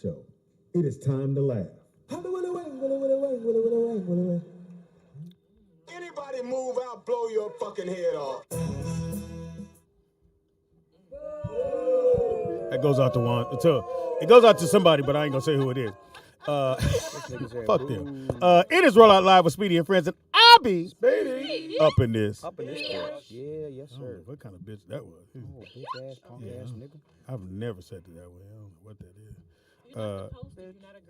show. It is time to laugh. Anybody move out, blow your fucking head off. That goes out to one. It goes out to somebody, but I ain't gonna say who it is. Fuck them. It is Rollout Live with Speedy and Friends, and I'll be Speedy. up in this. Up in this bitch. Yeah, yes, sir. What kind of bitch that was? Oh, bitch ass, punk ass nigga. I've never said it that way. I don't know what that is.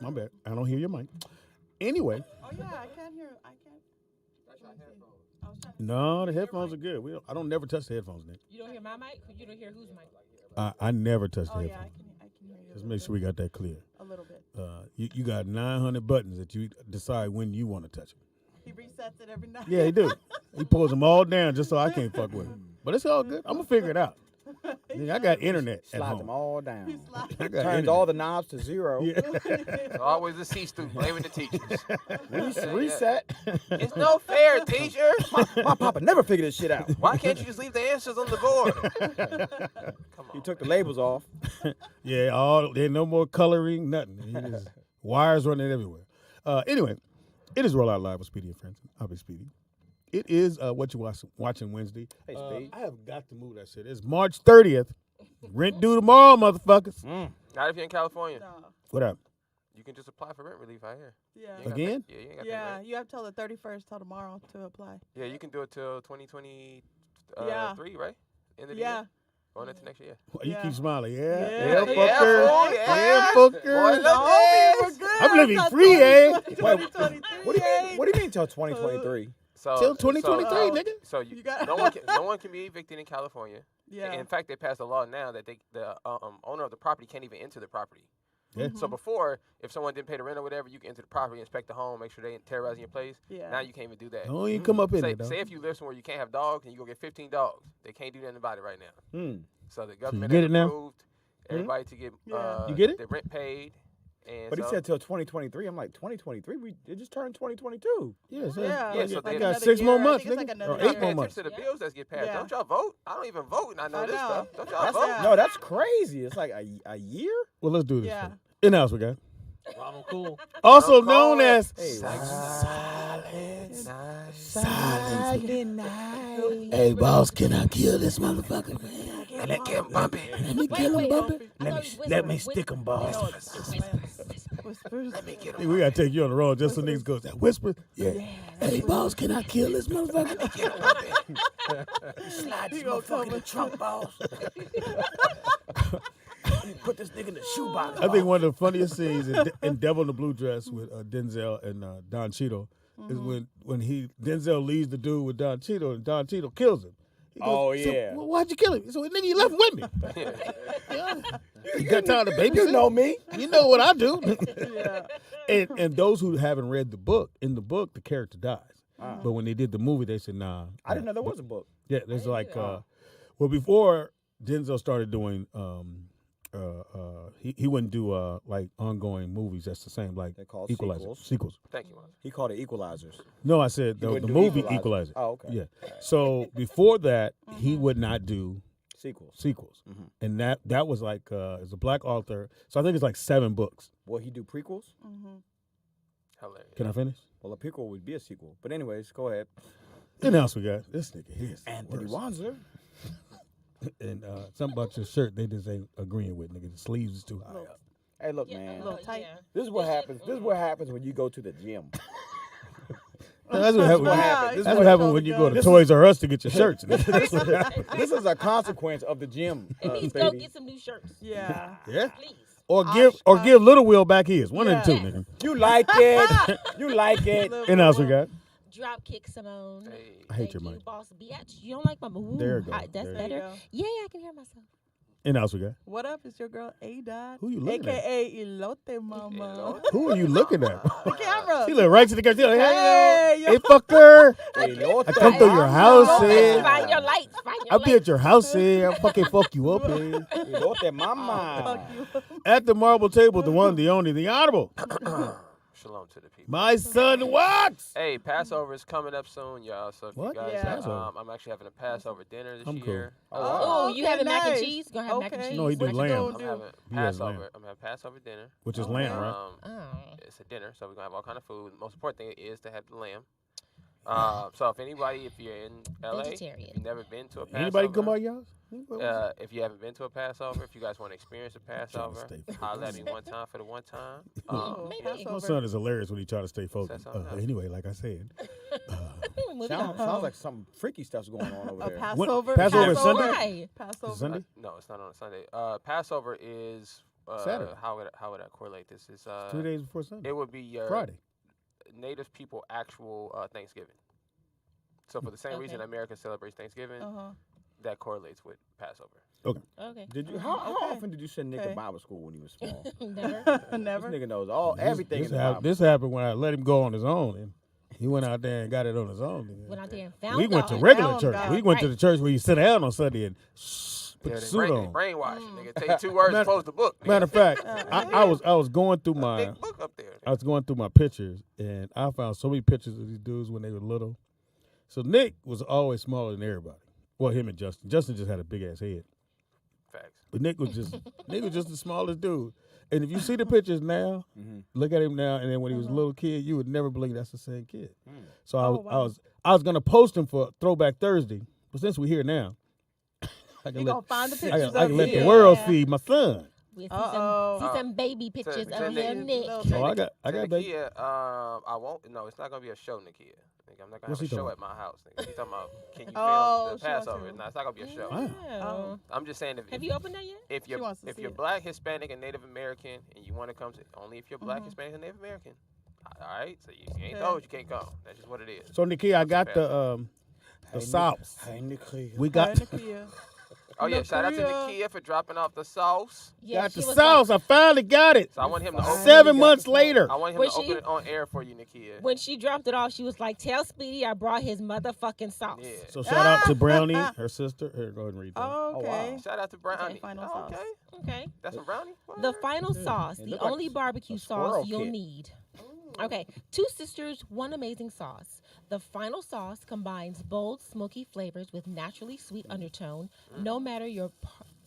My bad. I don't hear your mic. Anyway. Oh yeah, I can't hear. I can't. No, the headphones are good. I don't never touch the headphones, Nick. You don't hear my mic? You don't hear whose mic? I never touch the Oh yeah, headphones. I can hear you. Just make sure we got that clear. A little bit. You got 900 buttons that you decide when you want to touch them. He resets it every night. Yeah, he do. He pulls them all down just so I can't fuck with him. But it's all good. I'm gonna figure it out. I got internet at Slide home. them all down. I got Turns internet. all the knobs to 0. Yeah. It's always the C student blaming the teachers. Reset. It's no fair, teacher. My papa never figured this shit out. Why can't you just leave the answers on the board? Come He on. took the labels off. Yeah, there's no more coloring, nothing. Wires running everywhere. Anyway, it is Rollout Live with Speedy and Friends. I'll be Speedy. It is What You Watching Wednesday. Hey, Speed. I have got to move that shit. It's March 30th. Rent due tomorrow, motherfuckers. Not if you're in California. No. What up? You can just apply for rent relief out here. Yeah. You ain't gotta Again? pay- yeah, you ain't got Yeah, rent. you have till the 31st, till tomorrow to apply. Yeah, you can do it till 2023, Yeah. right? End of the Yeah. year? Going into next year. Well, you Yeah. keep smiling. Yeah. Yeah. Yeah, fucker. Yeah, fool, Yeah, yeah. fucker. Boy, look No, this. we're good. I'm living Till free, eh? 2023, What do you mean? eh? What do you mean till 2023? So, Till 2023, nigga. So You got- no one can be evicted in California. Yeah. In fact, they passed a law now that the owner of the property can't even enter the property. Yeah. So before, if someone didn't pay the rent or whatever, you can enter the property, inspect the home, make sure they ain't terrorizing your place. Yeah. Now you can't even do that. Don't even come up in Say, there, though. say if you live somewhere you can't have dogs and you go get 15 dogs, they can't do nothing about it right now. Hmm. So the government get has it now? approved everybody to get Yeah. You get it? the rent paid. And But he so- said till 2023. I'm like, 2023? It just turned 2022. Yeah, so Yeah, Yeah, I so got they- another 6 year. more I months, think it's like nigga. another Or year. 8 more Pay months. attention to the bills that get passed. Yeah. Don't y'all vote? I don't even vote, and I know I this know. stuff. Don't y'all That's, vote? Yeah. No, that's crazy. It's like a year? Well, let's do this. Yeah. first. In the house we got. Ronald Cool. Also Don't known call it as Hey, Silent night. Hey, boss, can I kill this motherfucker, man? And then get bumpy. Let me kill him, Bumpy. Let me stick him, boss. Whispers. Hey, we gotta take you on the road just so niggas goes that whisper. Yeah. Hey, boss, can I kill this motherfucker? Slide this motherfucker in the trunk, boss. Put this nigga in the shoebox. I think one of the funniest scenes in Devil in the Blue Dress with Denzel and Don Cheadle is when Denzel leaves the dude with Don Cheadle and Don Cheadle kills him. He goes, Oh, "So, yeah. well, why'd you kill him? So nigga, you left with me. Yeah. You got time to babysit? You know me. You know what I do. Yeah. and those who haven't read the book, in the book the character dies. But when they did the movie, they said, nah. I didn't know there was a book. Yeah, there's like, well, before Denzel started doing, he wouldn't do like ongoing movies. That's the same, like They're called sequels. Thank you, Monty. He called it Equalizers. No, I said the wouldn't do movie Equalizer. Equalizer. Oh, okay. Yeah. So before that, he would not do sequels, and that was like as a black author. So I think it's like 7 books. Will he do prequels? Hilarious. Can I finish? Well, a prequel would be a sequel. But anyways, go ahead. What else we got? This nigga here. Anthony Wanzer. And something about your shirt they just ain't agreeing with, nigga. The sleeves is too high up. Hey, look, Yeah, man. A little tight. yeah. This is what happens. This is what happens when you go to the gym. That's what happens. happens. That's what happens when you go to Toys R Us to get your shirts. nigga. This is a consequence of the gym. At least go Speedy. get some new shirts. Yeah. Yeah. Please. Or give Little Will back his. One of the two, Yeah. nigga. You like it. You like it. And else we got. Drop kick Simone. Hey. I hate Thank your you, mic. boss bitch. You don't like my move. There you go. That's There you better. go. Yeah, I can hear myself. And else we got. What up? It's your girl A Dot. Who you looking at? AKA Elote Mama. Who are you looking at? The camera. She look right to the camera. She like, Hey, hey, fucker. Elote. I come through your house, eh? Find your lights. Find your I'll be lights. at your house, eh? I'll fucking fuck you up, eh? Elote Mama. Fuck you. At the marble table, the one, the only, the honorable. Shalom to the people. My son walks. Hey, Passover is coming up soon, y'all. So if What? you guys, Yeah. Passover? I'm actually having a Passover dinner this I'm cool. year. Oh, you okay, having mac and nice. cheese? Gonna have mac and Okay. cheese? No, he do What you lamb. gonna I'm do? having He has Passover. lamb. I'm having Passover dinner. Which is Okay. lamb, right? Oh. It's a dinner, so we're gonna have all kind of food. The most important thing is to have the lamb. So if you're in LA, if Vegetarian. you've never been to a Passover, Anybody come by y'all? if you haven't been to a Passover, if you guys want to experience a Passover, stay focused. holler at me one time for the one time. Oh, Maybe. My Passover. son is hilarious when he try to stay focused. something else. Anyway, like I said, Moving Sounds on. like some freaky stuff's going on over A there. Passover. Passover is Sunday? Why? Passover. Sunday. No, it's not on a Sunday. Passover is Saturday. How would I correlate this? Is 2 days before Sunday. it would be your Friday. Native people actual Thanksgiving. So for the same reason Okay. America celebrates Thanksgiving, that correlates with Passover. Okay. Did you? How often did you send Nick Okay. to Bible school when he was small? Never. Never. This nigga knows everything This, in the Bible. this happened when I let him go on his own, and he went out there and got it on his own. Went out there and found We went to God. regular Found church. God. We went to the church where you sit down on Sunday and put Yeah, the they suit on. brainwash you, nigga. Take 2 words and close the book. Nigga. Matter of fact, I was going through my Big book up there. I was going through my pictures, and I found so many pictures of these dudes when they were little. So Nick was always smaller than everybody. Well, him and Justin. Justin just had a big ass head, Facts. but Nick was just the smallest dude. And if you see the pictures now, look at him now, and then when he was a little kid, you would never believe that's the same kid. So I was gonna post him for Throwback Thursday, but since we're here now, I You gonna find the I pictures can of let you. the world Yeah. see my son. We see Uh-oh. some baby pictures Say of your Nick. Nick. Oh, I got baby. Nakia, I won't. No, it's not gonna be a show, Nakia. Nigga, I'm not gonna What's have a he show talking at my house. Nigga. He's talking about can you film Oh, the she wants Passover? to. No, it's not gonna be a show. Wow. Oh. I'm just saying Have you opened that yet? if you're She wants to if see you're it. Black, Hispanic, and Native American, and you want to come to only if you're Black, Hispanic, and Native American. All right, so you ain't Okay. told you can't come. That's just what it is. So Nikia, I got the sauce. Hey, Nick. We got Oh yeah, shout out to Nakia. Nakia for dropping off the sauce. Yeah, got she the was sauce. I finally got it. So I want him to open 7 months later. I want him Was to open she- it on air for you, Nakia. When she dropped it off, she was like, "Tell Speedy I brought his motherfucking sauce." Yeah. So shout out to Brownie, her sister. Here, go ahead and read that. Oh, okay. wow. Shout out to Brownie. final Oh, sauce. okay. Okay. That's a brownie? The final sauce, It the look like only barbecue a squirrel sauce you'll kit. need. Okay, 2 sisters, 1 amazing sauce. The final sauce combines bold, smoky flavors with naturally sweet undertone, no matter your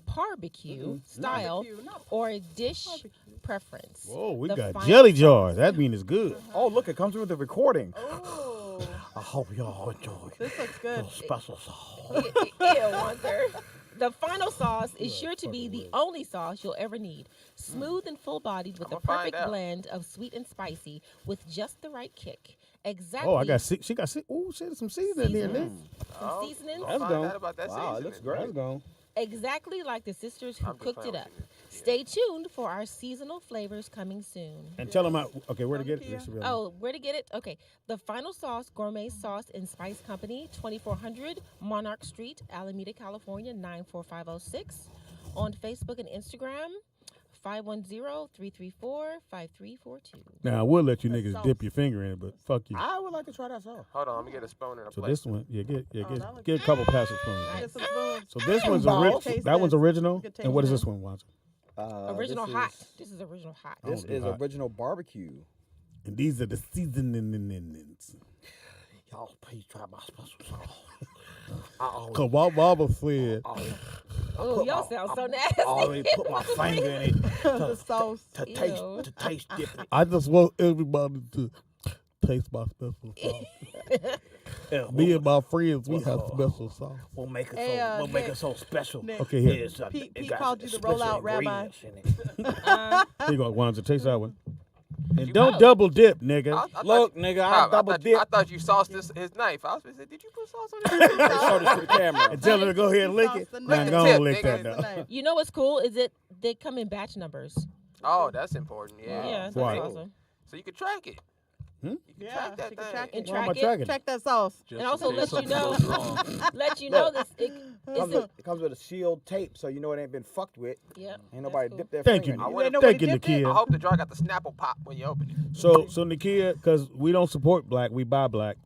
barbecue style Barbecue, not or dish preference. Whoa, we The got final jelly sauce- jars. That means it's good. Oh, look, it comes with the recording. Oh, I hope y'all enjoy this looks good. special sauce. Ew, Wonder. The final sauce is sure to be the only sauce you'll ever need. Smooth and full-bodied with I'ma a perfect find out. blend of sweet and spicy with just the right kick. Exactly. Oh, I got she got ooh, she had some seasoning in there, Nick. Oh, seasonings? we'll That's find gone. out about that Wow, it seasoning. looks great. That's gone. Exactly like the sisters who I'm just cooked it playing up. with you. Stay tuned for our seasonal flavors coming soon. And tell them okay, where to get Nikia. it. Oh, where to get it? Okay. The Final Sauce Gourmet Sauce and Spice Company, 2400 Monarch Street, Alameda, California, 94506. On Facebook and Instagram, 510-334-5342. Now I would let you niggas sauce. dip your finger in it, but fuck you. I would like to try that sauce. Hold on, let me get a spoon and a So plate. this one, yeah, that looks get a couple passes spoons. Get some spoons. So this one's Balls. Taste that one's this. original. You can And what is taste this one, Watson? Original this hot. is- This is original hot. This don't do is hot. original barbecue. And these are the seasonings. Y'all, please try my special sauce. I always, Cause what Baba said, Oh, y'all sound so nasty. I already put my finger in it The sauce. to Ew. taste different. I just want everybody to taste my special sauce. Me and my friends, we have special sauce. We'll make it Hey, so Nick. special. Nick. Okay, here. It's, Pete- it Pete got called you the special rollout rabbi. ingredients in it. Here you go, Wanza. Taste that one. And You don't out. double dip, nigga. I Look, thought- nigga, I Pop, double I dip. thought you sauced his knife. I was gonna say, did you put sauce on it? Show this to the camera. And tell her to go ahead and lick it. Sauce the Now knife. go Tip, on lick nigga. that now. You know what's cool is that they come in batch numbers. Oh, that's important. Yeah. Yeah, that's Why? awesome. So you can track it. Hmm? You can Yeah, track that she can thing. track And it. Why am I track it. tracking it? Check that sauce. And also let you know, this. It comes with a sealed tape, so you know it ain't been fucked with. Yep. Ain't nobody that's dipped their Thank finger you. I in it. would've- Thank you, Nobody dipped it? I Nakia. hope the jar got the Snapple pop when you open it. So Nakia, because we don't support black, we buy black.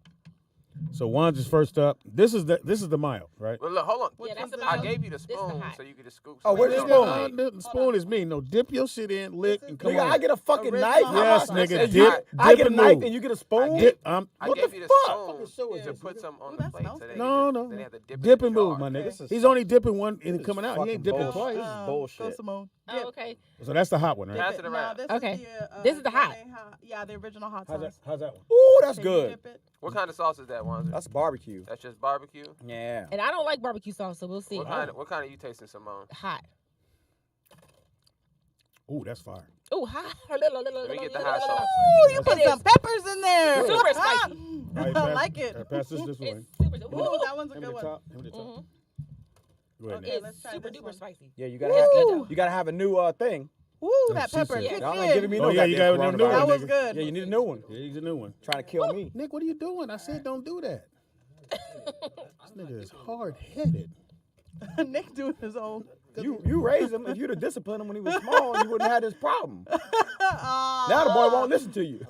So Juan's is first up. This is the mild, right? Well, look, hold on. Yeah, that's I about. gave you the This the spoon hot. so you could just scoop. Oh, some where's of the it spoon? on the plate. The spoon is me. No, dip your shit in, lick, and come Nigga, on. I get a fucking Original knife. hot Yes, sauce. nigga, And dip, I dip get a and knife move. and you get a spoon. Dip, I what gave the you the fuck? spoon show is to this, put nigga? some on Ooh, the that plate. smells So they good. No, can no. just, then they have to dip, Dip it in and the move, jar. my This nigga. is He's fucking- only dipping one and This coming is out. He ain't fucking dipping bullshit. twice. This is Go bullshit. Simone. Oh, okay. So that's the hot one, right? Pass it No, around. this Okay. is the, This is the hot. gourmet Yeah, the original hot How's sauce. that one? Ooh, that's Can you good. dip it? What kind of sauce is that, Wanzer? That's barbecue. That's just barbecue. Yeah. And I don't like barbecue sauce, so we'll see. What kind are you tasting, Simone? Hot. Ooh, that's fire. Ooh, hot. Let me get the hot sauce. Ooh, you put It some is peppers in there. super spicy. All right, I pass- like it. Pass this way. It's super. Ooh, Ooh, that one's a Hand me good the one. top. Hand me the top. Mhm. Go ahead, Okay, Nick. let's It's try super this duper one. spicy. Yeah, you It's good though. gotta have a new thing. Ooh, that she pepper said. kicked Y'all in. ain't giving me no Oh, yeah, you got goddamn a new coronavirus. one, That was nigga. good. Yeah, you need a new one. Yeah, he's a new one. Trying to kill me. Nick, what are you doing? I said don't do that. This nigga is hard-headed. Nick doing his own. You raised him. If you'd have disciplined him when he was small, you wouldn't have had this problem. Aw. Now the boy won't listen to you.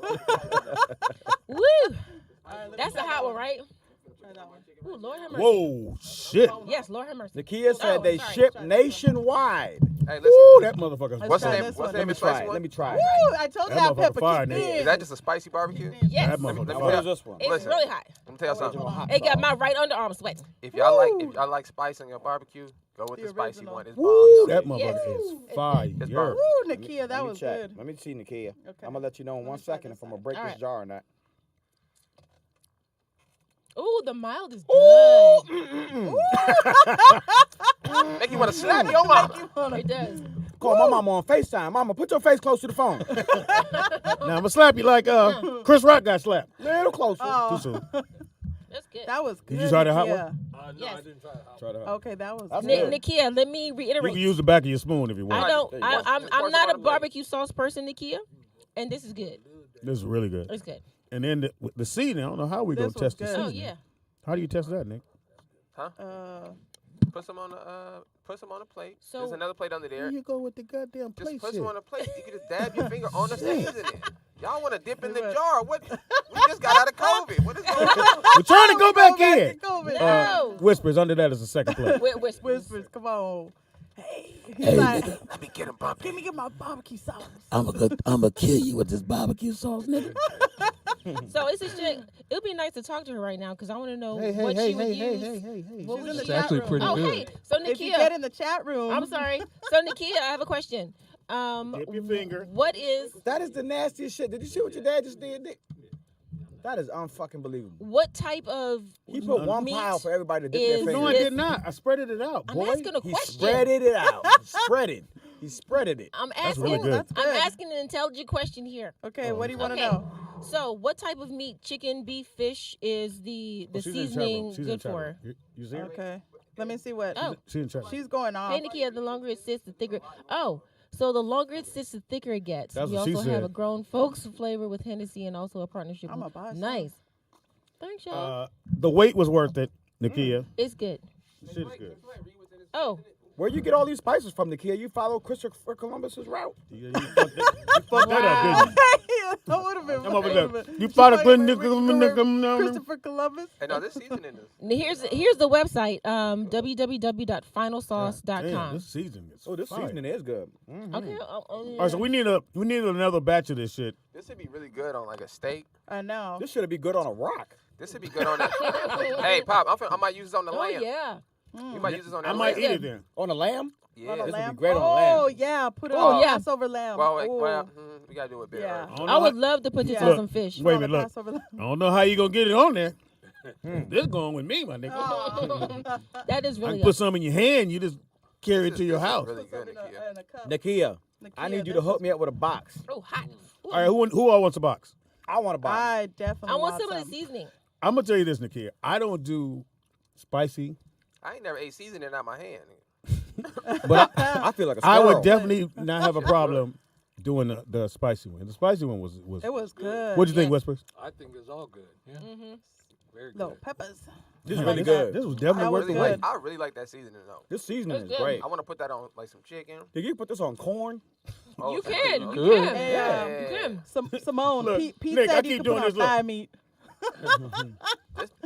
Woo! All right, let me That's the try hot that one, right? Try that one. Ooh, Lord have mercy. Whoa, shit. Yes, Lord have mercy. Nakia said Oh, they sorry. ship nationwide. Hey, listen. Ooh, that motherfucker's Let's What's the try name? this What's the one. name Let me of the try spicy it. one? Let me try it. Woo, I told you That that motherfucker pepper fire, kicked nigga. in. Is that just a spicy barbecue? Yes. That motherfucker Let me fire. What is this one? It's Listen. really hot. Let me tell you something. Original hot It got sauce. my right underarm sweating. If y'all like spice in your barbecue, go with The the spicy original. one. It's Woo, bomb. that Yes. motherfucker is It's fire. bomb. Woo, Nakia, that Let me was check. good. Let me see, Nakia. Okay. I'm gonna let you know in Let 1 me try second this if I'm gonna side. break All this right. jar or not. Ooh, the mild is good. Make you want to slap your mama. It does. Call my mama on FaceTime. Mama, put your face close to the phone. Now I'm gonna slap you like Chris Rock got slapped. Little closer. Oh, Too soon. That's good. that was good. Did you try the hot Nakia. one? Yes. Try that. Okay, that was That's good. good. Nikia, let me You reiterate. can use the back of your spoon if you want. I don't. There you go. I'm Just pour not some a on the plate. barbecue sauce person, Nikia, and this is good. This is really good. It's good. And then the seasoning, I don't know how we gonna This was test the good. seasoning. Oh yeah. How do you test that, Nick? Put some on the plate. So- There's another plate under There there. you go with the goddamn Just plate put shit. some on the plate. You can just dab your finger on the seasoning. Y'all want to dip in the What? jar? What? We just got out of COVID. What is going on? We're trying to go back in. COVID. No. Whispers under that is the second plate. Whispers, come on. Hey, he's like, Let me get him bumping. get my barbecue sauce. I'm gonna kill you with this barbecue sauce, nigga. So it's just it would be nice to talk to her right now because I want to know Hey, what hey, she would hey, use. hey, hey, hey. What She's would in the she- chat actually room. pretty Oh, good. hey. So If you get Nikia, in the chat room, I'm sorry. So Nikia, I have a question. Dip your finger. What is That is the nastiest shit. Did you see what your dad just did, Nick? That is unfucking believable. what type of He put one meat pile for everybody to dip is- their No, I fingers. did not. I spreaded it out, I'm boy. asking a He question. spreaded it out. Spread it. He spreaded it. I'm That's asking. really good. That's I'm good. asking an intelligent question here. Okay, what do you want to Okay. know? So, what type of meat, chicken, beef, fish, is the Oh, she's in the chat room. seasoning She's in good the chat for? room. You see her? Okay, let me see what. Oh, She's in the chat room. She's going on. hey Nikia, the longer it sits, the thicker. Oh, so the longer it sits, the thicker it gets. That's we what she also have said. a grown folks flavor with Hennessy and also a partnership. I'ma with- buy some. Nice. Thanks, y'all. The wait was worth it, Nakia. It's good. Shit is good. Oh, Where you get all these spices from, Nakia? You follow Christopher Columbus's route? You fucked that up, didn't you? That would have been. Come up with that would've that. been- You follow Christopher Columbus. Hey, no, this seasoning is. here's the website, Damn, www.finalsauce.com. this season is Oh, this fire. seasoning is good. Okay. All right, so we need another batch of this shit. This would be really good on like a steak. I know. This should be good on a rock. This would be good on that. Hey, Pop, I might use this on the Oh lamb. yeah. You might use this on that I might lamb. eat it then. On a lamb? Yeah. On a This would be lamb? great on a Oh lamb. yeah, put it Oh, on yeah. Passover lamb. Well, Ooh. we gotta do it a bit Yeah. early. don't I know would how- love to put this Yeah. on some fish. Wait a On minute, look. Passover lamb. I don't know how you gonna get it on there. This going with me, my nigga. Oh. That is I really can put some in your hand. You just carry it to your This is house. really good, In Nakia. a cup. Nakia, I Nakia, need you to this hook is- me up with a box. Oh, hot. Ooh. All right, who all wants a box? I want a box. I definitely. I want want some of the seasoning. I'm gonna tell you this, Nakia. I don't do spicy, I ain't never ate seasoning out my hand. but I feel like a I squirrel. would definitely not have a problem doing the spicy one. The spicy one was. It was good. What'd you think, Yes. Whispers? I think it's all good. Yeah, very good. Little peppers. This is really good. This was definitely That worth was the good. wait. I really like that seasoning though. This seasoning It's is good. great. I want to put that on like some chicken. Did you put this on corn? Oh, You thank can. you. You can. Yeah. You can. Simone, Look, Pete Nick, I said keep you could doing put on this, look. thigh meat.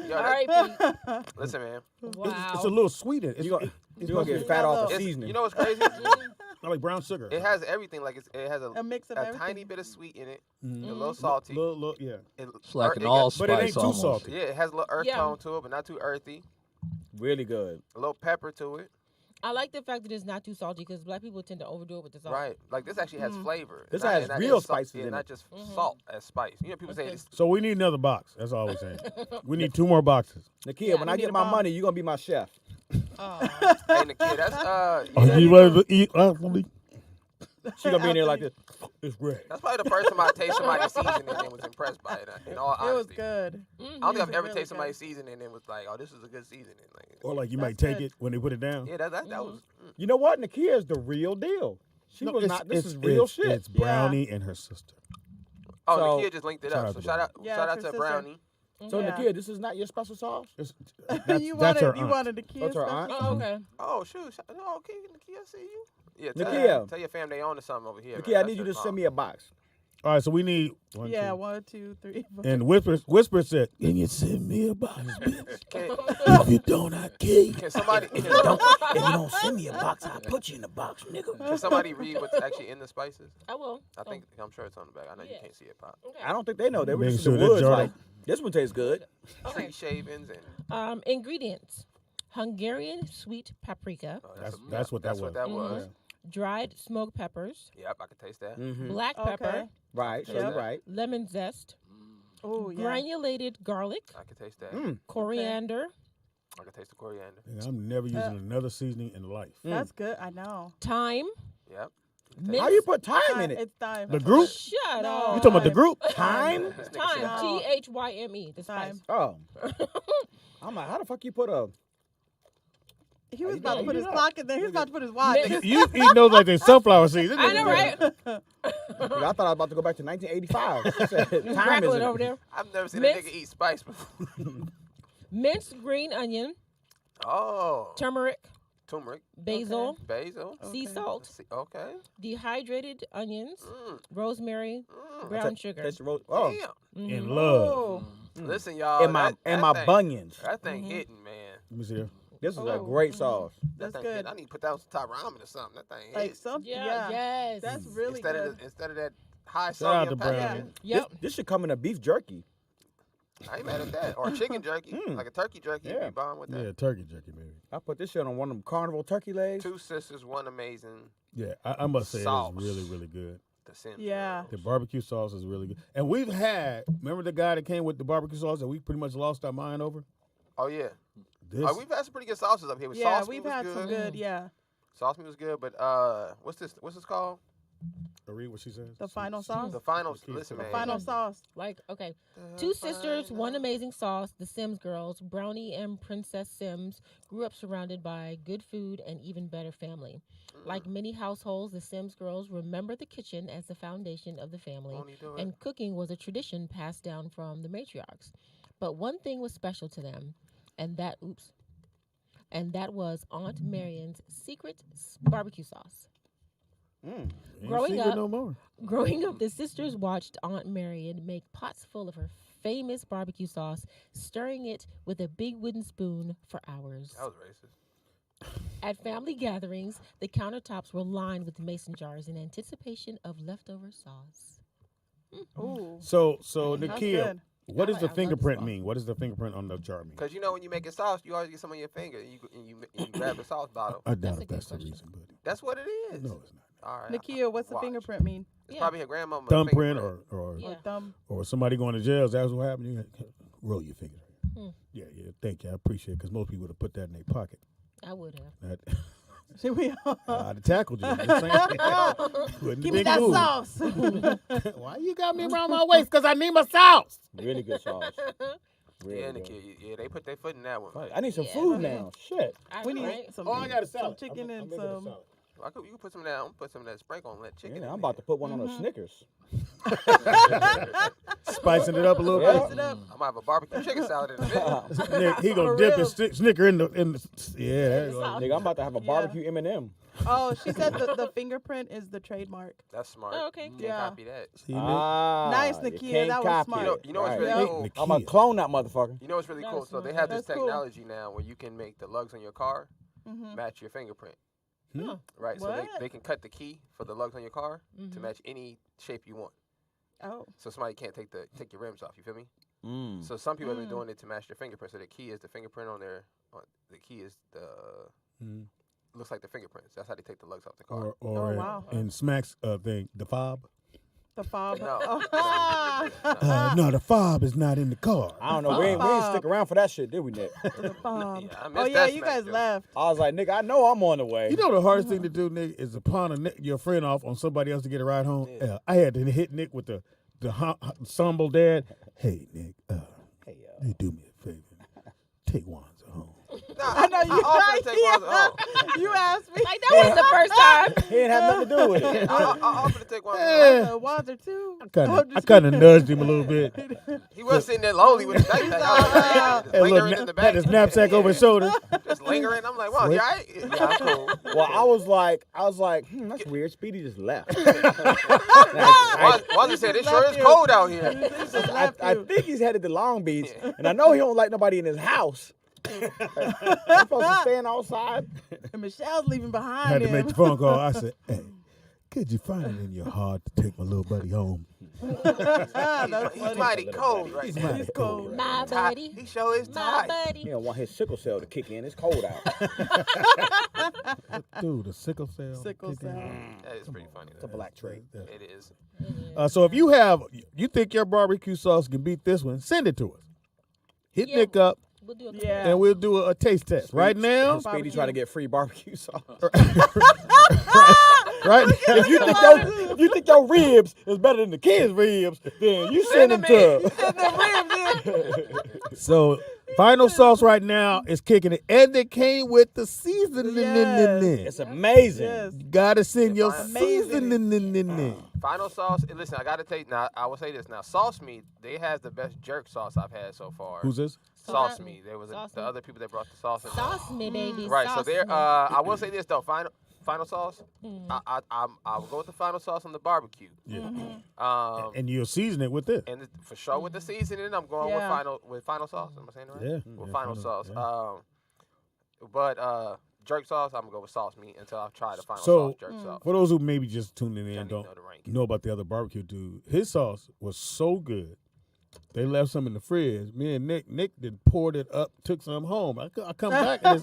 Yo, All right, Pete. listen, man. Wow. It's a little sweeter. It's, You're gonna get fat off the It's, seasoning. you know what's crazy? like brown sugar. It has everything. Like it has A mix of a everything. tiny bit of sweet in it, a little salty. Yeah. It's like it an allspice But it ain't too almost. salty. Yeah, it has a little earth Yeah. tone to it, but not too earthy. Really good. A little pepper to it. I like the fact that it's not too salty because black people tend to overdo it with the salt. Right. Like this actually has flavor. This Not- has and not- real and salt- spices yeah, in not it. just salt as spice. You know, people say Okay. it's So we need another box. That's all we're saying. We need 2 more boxes. Nakia, Yeah, when we I need get a my bomb. money, you're gonna be my chef. Oh. hey, Nakia, that's Are yeah, you ready to eat? She gonna be in there like this. It's red. that's probably the first time I taste somebody's seasoning and was impressed by it. In all It was honesty, good. I don't think I've It was ever really tasted somebody's good. seasoning and was like, "Oh, this is a good seasoning." Like, Or like you might That's take good. it when they put it down. yeah, that was. You know what? Nakia is the real deal. She No, was it's- not. This it's- is real it's- shit. It's Brownie and her sister. Oh, So- Nakia just linked it Shout up. out So to shout out, Yeah, shout it's out her to sister. Brownie. So Yeah. Nakia, this is not your special sauce. It's, you that's her wanted you aunt. wanted the kids. That's her aunt? Oh, okay. Oh shoot! Oh, okay, Nakia, I see you. Yeah, Nakia. tell your fam they own to something over here. Nakia, I need you to send me a box. All right, so we need 1, Yeah, 2. 1, 2, 3, 4. And Whisper said, "Can you send me a box, bitch? Can, If you don't, I kill you." can somebody If you don't send me a box, I'll put you in a box, nigga. can somebody read what's actually in the spices? I will. I'm sure it's on the back. I know you Yeah. can't see it pop. I don't think they know. They were Making just in sure the that woods jar- like, this one tastes good. Tree shavings and Ingredients: Hungarian sweet paprika, That's what that that's was. what that was. dried smoked peppers, Yep, I can taste that. black Okay. pepper, Right, so Yep. you're right. lemon zest, Oh yeah. granulated garlic, I can taste that. coriander, I can taste the coriander. Nigga, I'm never using another seasoning in life. That's good. I know. thyme, Yep. minced. How you put time in it? It's time. The group? Shut No. up. You talking about the group? Time? This nigga Thyme. said- Thyme. The spice. Time. Oh. I'm like, how the fuck you put a... He was you about to doing? put his You clock in there. He was about to put his watch. Mint- You eat those like they sunflower seeds. I know, right? Nigga, I thought I was about to go back to 1985. She said, time Crackle is it over there. I've never seen Mint- a nigga eat spice before. Minced green onion, Oh, turmeric, turmeric, basil, basil. sea salt, Okay. dehydrated onions, Mm. rosemary, Mm. brown sugar. Taste the rose. Oh, Damn. In love. Oh. Listen, y'all. and my that my thing- bunions. That thing hitting, man. Let me see here. This is a Oh. great sauce. That That's thing good. hit. I need to put that on some top ramen or something. That thing Like hit. something. Yeah, Yeah. yes. That's really instead good. of instead of that high Shout out sodium to Brownie. packaging. Yep. This should come in a beef jerky. I ain't mad at that. Or chicken jerky, like a turkey jerky. Yeah. Yeah. Be bomb with that. Yeah, turkey jerky, baby. I put this shit on one of them carnival turkey legs. Two sisters, one amazing. Yeah, I must say Sauce. it's really, really good. The Sims. Yeah. The barbecue sauce is really good. And we've had, remember the guy that came with the barbecue sauce that we pretty much lost our mind over? Oh yeah. This, We've had some pretty good sauces up here. With Yeah, sauce we've was had good. some good. Yeah. Sauce meat was good, but what's this? What's this called? read what she says. The final sauce. The final. key Listen, to man. Final sauce. Like, okay. Two sisters, one amazing sauce, the Sims girls, Brownie and Princess Sims, grew up surrounded by good food and even better family. Like many households, the Sims girls remember the kitchen as the foundation of the family, Won't he do it? and cooking was a tradition passed down from the matriarchs. But one thing was special to them, and that was Aunt Marion's secret barbecue sauce. Ain't Growing secret up- no more. Growing up, the sisters watched Aunt Marion make pots full of her famous barbecue sauce, stirring it with a big wooden spoon for hours. That was racist. At family gatherings, the countertops were lined with mason jars in anticipation of leftover sauce. Ooh. So That's Nakia, good. what does I the love fingerprint sauce. mean? What does the fingerprint on the jar mean? Because you know when you make a sauce, you always get some on your finger, and you grab the sauce bottle. I doubt That's a if good that's the question. reason, but That's what it is. no, it's not. All right. Nakia, what's the Watch. fingerprint mean? It's Yeah. probably her grandmama. Thumbprint fingerprint. or Yeah. Or thumb? or somebody going to jail. That's what happened. You roll your fingers. Hmm. Yeah, thank you. I appreciate it because most people would have put that in their pocket. I would have. That, Should we all? I'd have tackled you. I'm just saying. Wouldn't Give be me that cool. sauce. Why you got me around my waist? Because I need my sauce. Really good sauce. Really Yeah, good. Nakia, yeah, they put their foot in that one. Fuck, I need some Yeah. food now. Shit. I We know, need right? some, Oh, I got a some salad. chicken I'm and making a some. salad. You can put some of that. I'm put some of that sprinkle on that chicken. Yeah, I'm about to put one on a Snickers. Spicing it up a little Yeah. bit. I might have a barbecue chicken salad in a minute. Nick, he gonna For dip real. his Snicker in the yeah. There you go. Nigga, I'm about to have a barbecue M&M. Oh, she said the fingerprint is the trademark. That's smart. Oh, okay. Can't Yeah. copy that. See, Nick? Nice, you Nakia, can't that was copy smart. it. You know what's really Right. cool? Nick- I'm gonna clone that motherfucker. You know what's really That cool? is So they smart. have this That's cool. technology now where you can make the lugs on your car match your fingerprint. Huh. Right. So What? they can cut the key for the lugs on your car to Mhm. match any shape you want. Oh. So somebody can't take your rims off. You feel me? Mm. So some people have been doing it to match their fingerprint. So the key is the fingerprint on their. The key is the. Looks like the fingerprints. That's how they take the lugs off the car. Or wow. in Smack's thing, the fob. The fob. No. No, the fob is not in the car. I don't know. We ain't stick around for that shit, did we, Nick? The fob. Yeah, I missed Oh yeah, that you smack guys joke. left. I was like, nigga, I know I'm on the way. You know the hardest thing to do, Nick, is to pawn your friend off on somebody else to get a ride home. Yeah. I had to hit Nick with the ensemble dad. Hey, Nick, Hey, you do me a favor. Take Wanza home. I know you. offered to take one. Oh. You asked me. Like that was the first time. he ain't have nothing to do with it. I offered to take one. Water too. I kind of nudged him a little bit. He was sitting there lonely with his backpack. I was like, Had, just lingering in the had back. his knapsack over his shoulder. Just lingering. I'm like, wow, you all right? Yeah, I'm cool. Well, I was like, that's weird. Speedy just left. Wanda said, it sure is cold out here. I think he's headed to Long Beach, and I know he don't like nobody in his house. I'm supposed to staying outside. And Michelle's leaving I behind had to him. make the phone call. I said, hey, could you find it in your heart to take my little buddy home? That's He's funny. mighty cold right now. He's cold. My buddy. He sure is My tired. buddy. He don't want his sickle cell to kick in. It's cold out. Dude, the sickle cell. Sickle kicking cell. in. That is pretty funny. It's a black trait. It is. So if you think your barbecue sauce can beat this one, send it to us. Hit Yeah. Nick up, We'll do a Yeah. and we'll do a taste test. Right now, Speedy trying to get free barbecue sauce. right? If you think your ribs is better than the kids' ribs, then you send them to. So final sauce right now is kicking it, and it came with the seasoning. Yes. It's amazing. Yes. Gotta send your Amazing. seasoning. Final sauce. Listen, I got to take. Now, I will say this. Now, Sauce Me, they has the best jerk sauce I've had so far. Who's this? Sauce Me. There was Sauce the Me. other people that brought the sauce in. Sauce me, baby. Right. So Sauce there. me. I will say this though. Final sauce. I will go with the final sauce on the barbecue. Yeah. And And you'll season it with this. for sure with the seasoning, I'm going Yeah. with final sauce. Am I saying it right? Yeah. With Yeah, final sauce. But jerk sauce, I'm gonna go with sauce meat until I've tried the final So, sauce jerk sauce. for those who maybe just tuning in Johnny and don't know the ranking. know about the other barbecue dude, his sauce was so good. They left some in the fridge. Me and Nick did poured it up, took some home. I come back and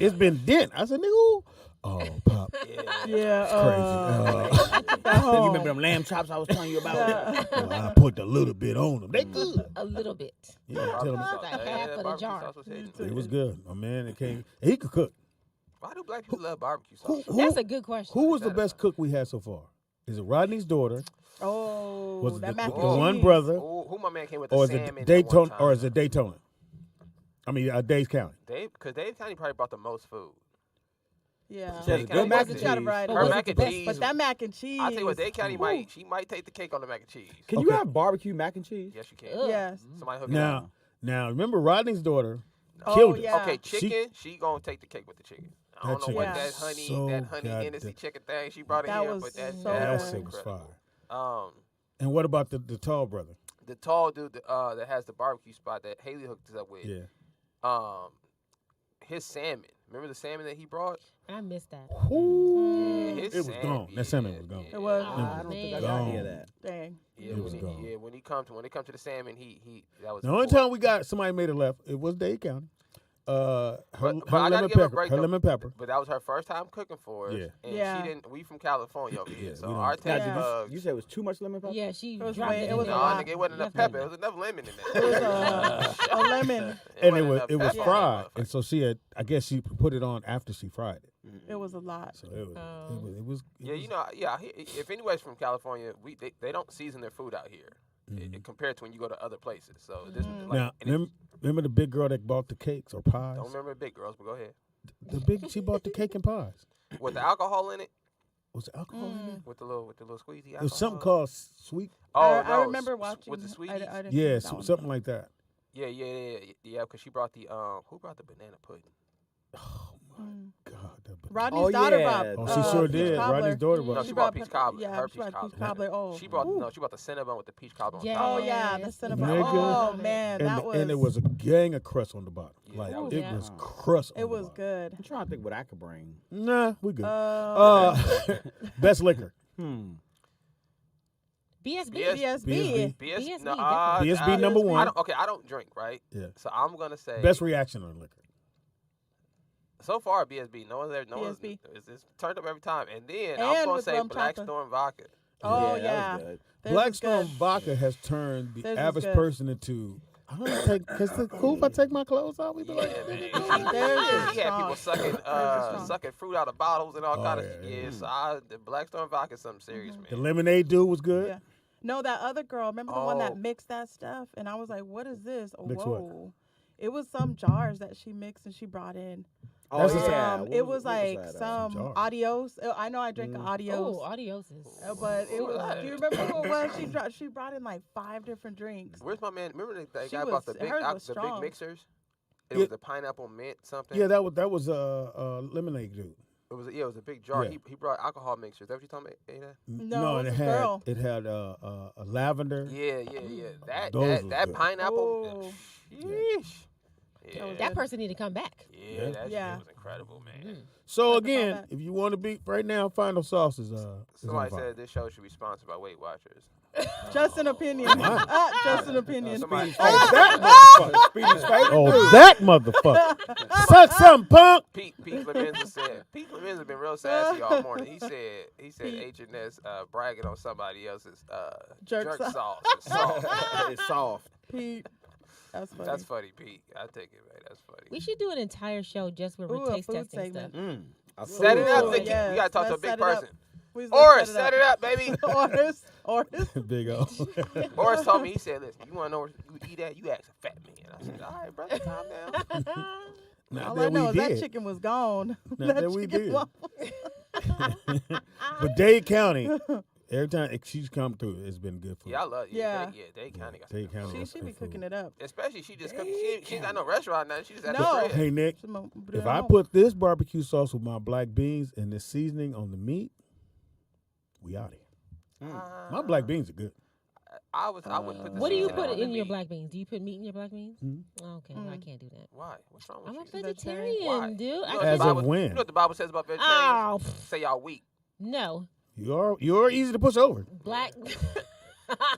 it's been dent. I said, nigga, oh, Pop, Yeah. crazy. You remember them lamb chops I was telling you about? Well, I put a little bit on them. They good. A little bit. Yeah, tell them Like half of the barbecue jar. sauce was hitting. it was good. My man, it came. He could cook. Why do black people love barbecue sauce? That's a good question. Who was the best cook we had so far? Is it Rodney's daughter? Oh, Was it that the mac and one cheese. brother? Who my man came with the Or is salmon it that one Daytona? time? Or is it Daytona? I mean, Days County. Because Dave County probably brought the most food. Yeah. She has a Dade good County mac was and the- Try to cheese. ride Her it. mac and But- cheese But that mac and cheese. I tell you what, Dade County she might take the cake on the mac and cheese. Can you Okay. have barbecue mac and cheese? Yes, you can. Ugh. Yes. Somebody hook it up. Now, remember Rodney's daughter Oh, killed it. yeah. Okay, chicken. She gonna take the cake with the chicken. I don't That know what chicken that is honey, so that honey goddamn- Hennessy chicken thing she brought in That here, was but that so That good. shit was fire. Um, And what about the tall brother? the tall dude that has the barbecue spot that Haley hooked us up with. Yeah. His salmon. Remember the salmon that he brought? I missed that. Ooh, His it was gone. That salmon was gone. It was. I don't think I Man. got any Gone. of that. Dang. Yeah, It was gone. when it comes to the salmon, he that was The only before. time we got somebody made a left, it was Dade County. Her But I gotta lemon give her a pepper. break, Her though. lemon pepper. But that was her first time cooking for us. Yeah. And Yeah. she didn't. We from California over here, Yeah, so we don't- our Now, taste did bugs. you say it was too much lemon pepper? Yeah, she It was dropped way- it it in was there. a No, lot. nigga, it wasn't enough pepper. It was enough lemon in It there. was a lemon. And wasn't enough it was pepper. fried. And so she had, I guess she put it on after she fried it. It was a lot. So it was, Oh. it was Yeah, you know, if anybody's from California, they don't season their food out here compared to when you go to other places. So this like, Now, and it's- remember the big girl that bought the cakes or pies? don't remember big girls, but go ahead. She bought the cake and pies. with the alcohol in it. Was there alcohol in there? With the little squeezy alcohol. There was something called sweet. Oh, I no, remember watching. with the sweeties. I didn't Yeah, finish that one. something like that. Yeah. Because she brought the who brought the banana pudding? Oh my God. Rodney's Oh, daughter yeah. brought. Oh, she sure peach did. cobbler. Rodney's daughter No, brought. she brought peach cobbler. Yeah, Her she brought peach cobbler. cobbler. Oh, She brought the cinnamon with the peach cobbler on Yeah. top. Oh yeah, the cinnamon. Nigga. Oh man, that was. And it was a gang of crust on the bottom. Yeah, Like that was it good. was crust. On It the was bottom. good. I'm trying to think what I could bring. Nah, we good. Best liquor. BSB. BSB. BSB. BSB number one. I don't drink, right? Yeah. So I'm gonna say Best reaction on liquor. so far BSB. No one's BSB. it's turned up every time. And then And I'm gonna with say rum Black chocolate. Storm vodka. Oh that yeah. was good. Theirs Black is Storm good. vodka has turned the Theirs is average good. person into. I don't take. Cause it's cool if I take my clothes off. We be like, Yeah, man. Theirs is He had people strong. sucking sucking fruit out of bottles and all kind of yeah, shit. yeah. So the Black Storm vodka is something serious, the man. lemonade dude was good. Yeah. No, that other girl. Remember the one that Oh. mixed that stuff? And I was like, "What is this?" Oh, Mix what? whoa! It was some jars that she mixed and she brought in. Oh, That's just- yeah. It was what like that? some Jar. adios. I know I drank an adios. Oh, adios is. But it What was. was that? Do you remember what it was? She brought in like 5 different drinks. Where's my man? Remember that She guy bought was- the big hers was the big strong. mixers? It Yeah. was the pineapple mint something. Yeah, that was lemonade dude. It was a big jar. Yeah. He brought alcohol mixers. Is that what you talking about, Ada? No, and it it was had a girl. it had a lavender. Yeah. That Those was that good. pineapple. Oh. Sheesh. Yeah. was That good. person need to come back. Yeah, that Yeah. shit was incredible, man. So Talk about again, that. if you want to be right now, Final Sauce is on Somebody fire. said this show should be sponsored by Weight Watchers. Just an opinion. Just an opinion. Somebody- Speedy's favorite. Oh, that motherfucker! Suck some punk. Pete Clemenza said. Pete Clemenza been real sassy all morning. He said Pete. H&S bragging on somebody else's Jerk jerk sauce. sauce. It's soft. It's soft. Pete. That's funny. That's funny, Pete. I take it, man. That's funny. We should do an entire show just where Ooh, we're a taste food testing segment. stuff. Set it up, Ooh, Vicky. yes. We gotta talk to a Let's big set it up. person. Let's Oris, set it up, baby. Oris. Big O. Oris told me, he said, listen, you want to know where you eat at? You ask a fat man. I said, all right, brother, calm down. Not All that I know we is that did. chicken was gone. Not that we chicken did. was- But Dade County, every time she's come through, it's been good food. Yeah, I love Yeah. Dade County got Dade some good County. food. She be cooking it up. Especially she just cooking. She's got no restaurant now. She just at No. the crib. Hey Nick, if I put this barbecue sauce with my black beans and this seasoning on the meat, we out here. My black beans are good. I would put the What do you seasoning put on the in your meat. black beans? Do you put meat in your black beans? Mhm. Oh, okay, I can't do that. Why? What's wrong with I'm a you? vegetarian, Why? dude. You know I what As the of Bible, when? You know what the Bible says about vegetarians? Oh, Say y'all weak. no. You're easy to push over. Black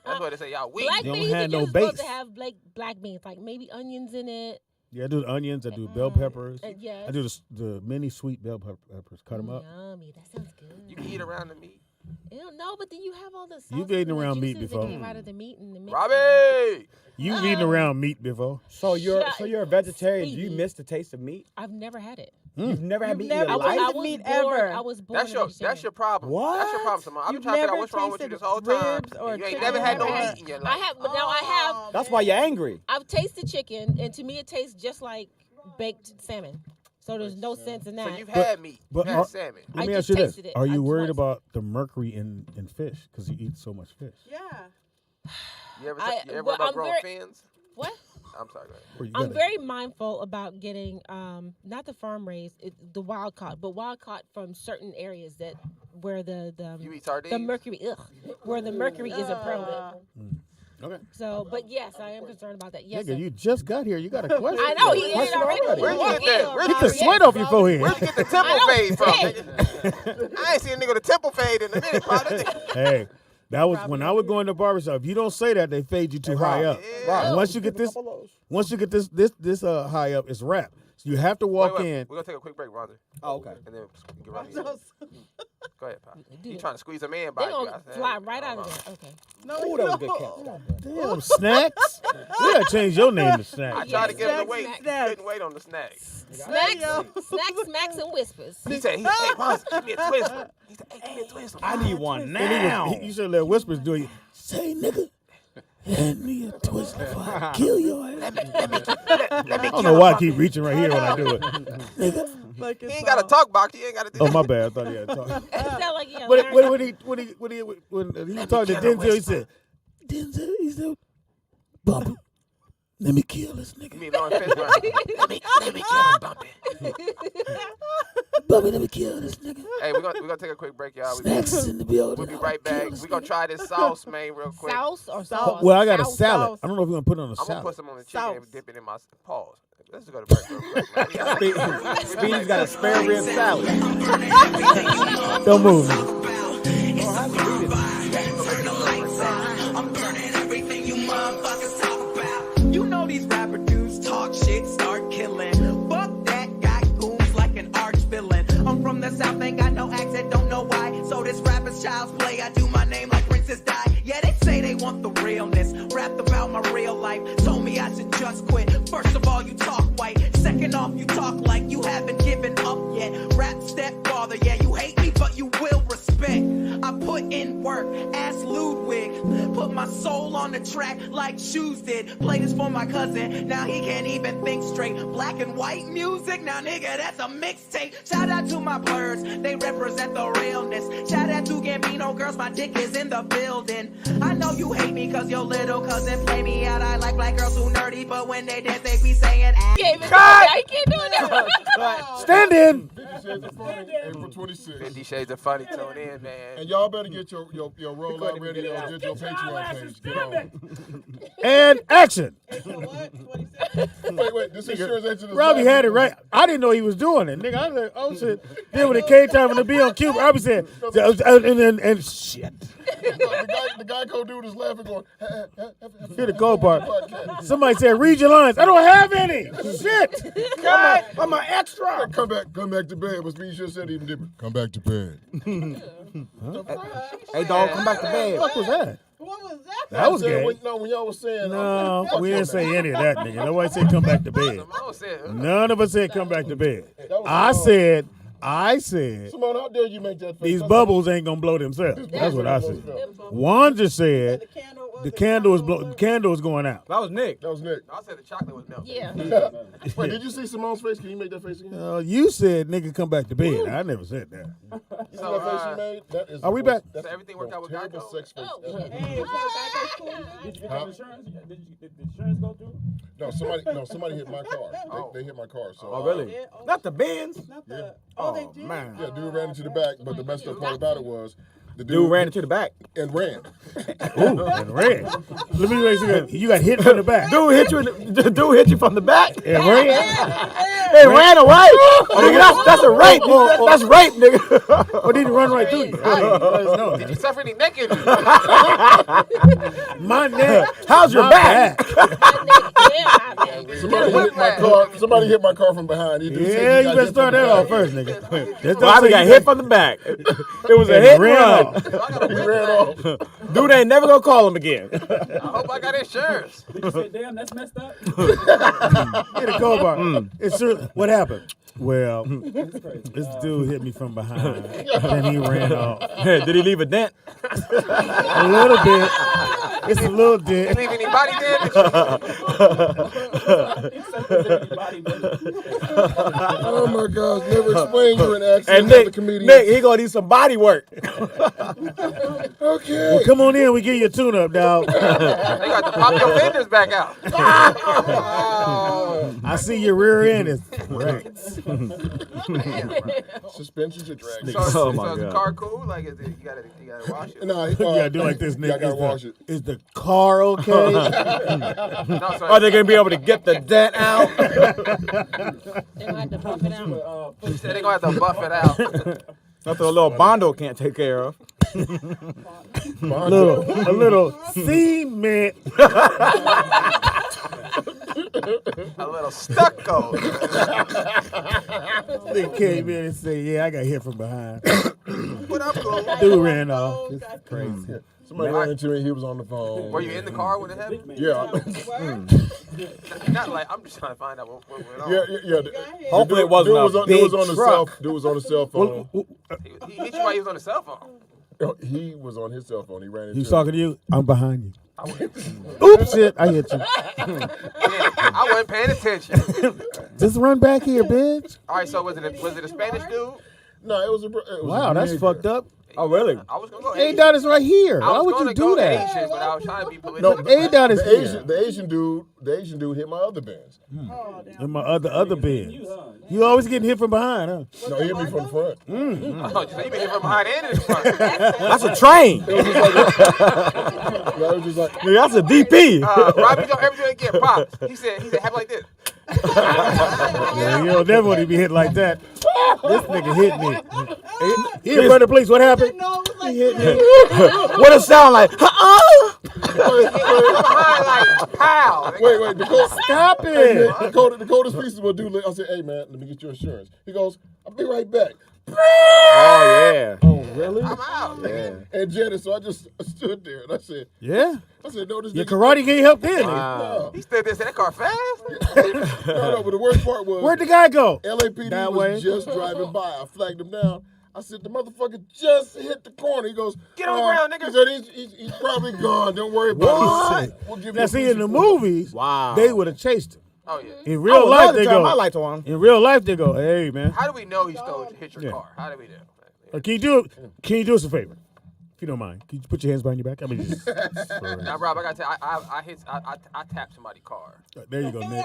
That's what they say. Y'all weak. black You don't beans are have no just supposed to base. have black beans, like maybe onions in it. Yeah, I do the onions. I do bell peppers. Yes. I do the mini sweet bell peppers. Cut them up. Yummy. That sounds good. You can eat around the meat. Ew, no, but then you have all the sauces You've eaten and the around meat juices that before. get right of the meat and the mix. Robbie! You've eaten around meat before. So you're a vegetarian. Do you Speedy. miss the taste of meat? I've never had it. You've never had You've meat in never- your I life? was- meat born, ever. I was born That's a your vegetarian. problem. That's your problem, Simone. I've been You've trying to figure out never what's wrong with you tasted this whole time. ribs or And you ain't chicken? never had no Never meat in your I life. have, but now I have. That's why you're angry. I've tasted chicken, and to me, it tastes just like baked salmon. So there's no sense in that. So you've had meat. but You've had are- salmon. Let I me just ask you this: tasted it. Are you I worried once. about the mercury in fish because you eat so much fish? Yeah. You ever, I- you ever well, about I'm growing very- fins? What? I'm sorry, go ahead. Or you I'm gotta- very mindful about getting not the farm raised, the wild caught, but wild caught from certain areas that where the You eat sardines? the mercury where the mercury isn't prevalent. Okay. So, but yes, I am concerned about that. Yes, Nigga, sir. you just got here. You got a question. I know he Question already. Where'd you get that? Where'd Get you the sweat off your forehead. Where'd you get the temple I don't fade from, say. nigga? I ain't seen a nigga with a temple fade in a minute, bro. That nigga- Hey, that was when I would go in the barbershop. If you don't say that, they fade you too high up. Yeah. And once you get this high up, it's wrap. So you have to walk Wait, in. we're gonna take a quick break, Roger. Oh, okay. And then get right here. Go ahead, pal. Do You it. trying to squeeze a man They're by you. gonna I said, fly hey, right out hold of on. there. Okay. No, Ooh, that was a good catch. Damn, snacks. We gotta change your name to I snacks. tried to get him to Snacks, wait. snacks. Couldn't wait on the snacks. Snacks, smacks, and whispers. He said, hey, Roz, give me a twister. He said, hey, give me a twister. I need one And now. you should let whispers do it. Say, nigga, hand me a twist before I kill your ass. I don't know why I keep reaching right here when I do it. Nigga, Look, He it's ain't got a all- talk box. He ain't got to do Oh my bad. I thought he had to talk. It sound like you But learned. when he was talking to Denzel, he said, "Denzel, Bubba, let me kill this You nigga. mean Lawrence Fishburne? let me kill him, Bumpy. Bubba, let me kill this nigga. Hey, we're gonna take a quick break, y'all. Snacks is in the building. We'll be right back. We're gonna try this sauce, man, real quick. Sauce or sauce? Well, I got a Sauce. salad. sauce. I don't know if you're gonna put it on a I'm gonna salad. put some on the chicken and Sauce. dip it in my pause. Let's just go to break real quick, man. Speedy's got a spare rib salad. Don't move. You know these rapper dudes talk shit, start killing. Fuck that, got goons like an arch villain. I'm from the south, ain't got no accent, don't know why. So this rapper's child's play, I do my name like Princess Di. Yeah, they say they want the realness, rapped about my real life. Told me I should just quit. First of all, you talk white. Second off, you talk like you haven't given up yet. Rap stepfather, yeah, you hate me, but you will respect. I put in work, ask Ludwig. Put my soul on the track like Shoes did. Play this for my cousin, now he can't even think straight. Black and white music, now nigga, that's a mixtape. Shout out to my blurs, they represent the realness. Shout out to Gambino girls, my dick is in the building. I know you hate me cause your little cousin play me out. I like black girls who nerdy, but when they dance, they be saying ass. Can't even do that. You can't do that. Stand in. 50 Shades of Funny, April 26th. 50 Shades of Funny, tune in, man. And y'all better get your rollout ready. Get your Patreon page. Get on. And action. Wait. This insurance agent is Robbie laughing. had it right. I didn't know he was doing it, nigga. I was like, oh shit. Then when it came time to be on cue, Robbie said, and shit. The guy code dude is laughing, going. Hear the cold part. Somebody said, read your lines. I don't have any. Shit. I'm an extra. Come back to bed. Was me should have said even different. Come back to bed. Hey, dog, come back to bed. What was that? What was that? That was I said, gay. when y'all was saying. No, we didn't say any of that, nigga. Nobody said come back to bed. Simone said, None of us said come back to bed. was I said, Simone, how dare you make that face? these bubbles ain't gonna blow themselves. That's what I said. One just said the candle is going out. That was Nick. That was Nick. I said the chocolate was melting. Yeah. Wait, did you see Simone's face? Can you make that face again? You said nigga come back to bed. I never said that. You see that face you made? That is Are we the back? that's So everything worked out with terrible Geico? sex face Oh, ever. shit. Hey, so Geico's cool now? Did you get Huh? the insurance? Did the insurance go through? No, somebody hit my car. They hit my car. So Oh, really? Yeah, oh, Not the Benz. not the, Oh, they did? man. yeah, dude ran into the back, but the messed up part about it was the Dude ran into the back. and ran. Ooh, and red. Let me wait. You got hit from the back. Dude hit you. Dude hit you from the back. And red. Hey, ran away. Nigga, that's a rape. That's rape, nigga. Or did he run right through you? I didn't know. Did you suffer any neck injury? My neck. How's your My back? Somebody hit my car from behind. He did say Yeah, he you got better hit start from that off behind. first, nigga. Just don't Bobby say got you hit from the back. It was a and hit ran run. off. He ran off. Dude ain't never gonna call him again. I hope I got insurance. Did you say, damn, that's messed up? Hit a cold bar. It's true. What happened? Well, this dude hit me from behind, and he ran off. Did he leave a dent? A little bit. It's a little Did dent. leave any body damage? Oh my gosh! Never explain you're an accident And as a Nick, comedian. he gonna need some body work. Okay. Well, come on in. We give you a tune-up, dog. They got to pop your fenders back out. I see your rear end is wrecked. Suspensions are dragging. So, Oh so my is the God. car cool? Like, is it, you gotta wash it? No, You gotta do like this, Yeah, Nick. I gotta wash it. Is the car okay? No, Are they gonna be able to get the dent out? They're gonna have to bump it out. He said they're gonna have to buff it out. Nothing a little Bondo can't take care of. a little cement. A little stucco. They came in and said, "Yeah, I got hit from behind." But I'm cool. Dude ran off. It's crazy. Somebody ran into me. He was on the phone. Were you in the car when it happened? Yeah. Not like, I'm just trying to find out what went on. Yeah. Hopefully it wasn't a Dude big was on the truck. Dude was on the cell phone. He hit you while he was on the cell phone. He was on his cell phone. He ran into He was talking to you. I'm behind you. Oops, shit, I hit you. I wasn't paying attention. Just run back here, bitch. All right, so was it a Spanish dude? No, it was a. Wow, that's fucked up. Oh, really? I was gonna go A Asian. Dot is right here. I Why was would gonna you go do that? Asian, but I was trying to be No, political. A Dot is here. The Asian dude hit my other bands. In my other bed. You always getting hit from behind, huh? No, he hit me from the front. Oh, you been here from behind and in the front. That's a train. It was just like, Nigga, that's a DP. Robbie don't ever do it again. Pops. He said, have like this. Yeah, you don't never want to be hit like that. This nigga hit me. He in front of the police. What happened? He hit me. What it sound like? Behind like pow. wait, Stop Hey, it. man, the coldest pieces will do. I said, hey man, let me get your insurance. He goes, I'll be right back. Oh, yeah. Oh, really? I'm out. And Janet, so I just stood there and I said, Yeah. no, this Your nigga- karate can't help then. No, He stood there and said, that car fast? no, but the worst part was Where'd the guy go? LAPD That was way? just driving by. I flagged him down. I said, the motherfucker just hit the corner. He goes, Get on the ground, nigga. He said, he's probably gone. Don't worry about it. We'll give you Now, a see, police in the report." movies, Wow. they would have chased him. Oh, yeah. In real life, they my go. lights on. In real life, they go. Hey, man. How do we know he hit your Yeah. car? How do we know? Can you do it? Can you do us a favor? If you don't mind, can you put your hands behind your back? I mean, just, Now, Rob, I gotta tell you, I tapped somebody's car. there you go, Nick.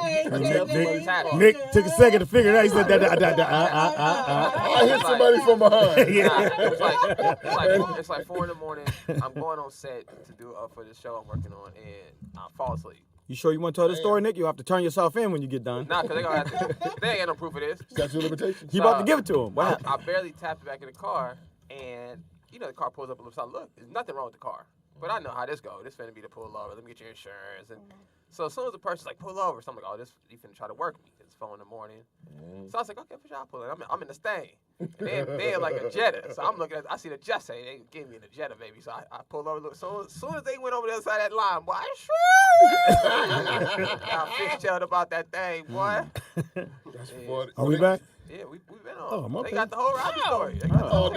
Tapped. Nick took a second to figure it out. He said, I hit somebody from behind. It's like 4 in the morning. I'm going on set to do for the show I'm working on, and I fall asleep. You sure you want to tell this story, Nick? You have to turn yourself in when you get done. Nah, because they gonna have to. They ain't got no proof of this. Statute of limitations. He about to give it to him. What happened? I barely tapped it back in the car, and the car pulls up and looks out. Look, there's nothing wrong with the car. But I know how this goes. This finna be the pull over. Let me get your insurance. And so as soon as the person's like, pull over, so I'm like, oh, this you finna try to work me. It's 4 in the morning. So I was like, okay, for sure, I'll pull it. I'm in the stain. And they're like a Jetta. So I'm looking at, I see the Jetta. They gave me the Jetta, baby. So I pulled over. Look, so as soon as they went over the other side of that line, boy, I fishtailed about that thing, boy. That's funny. Are we back? Yeah, we've been on. Oh, okay. They got the whole Robbie story. They got the whole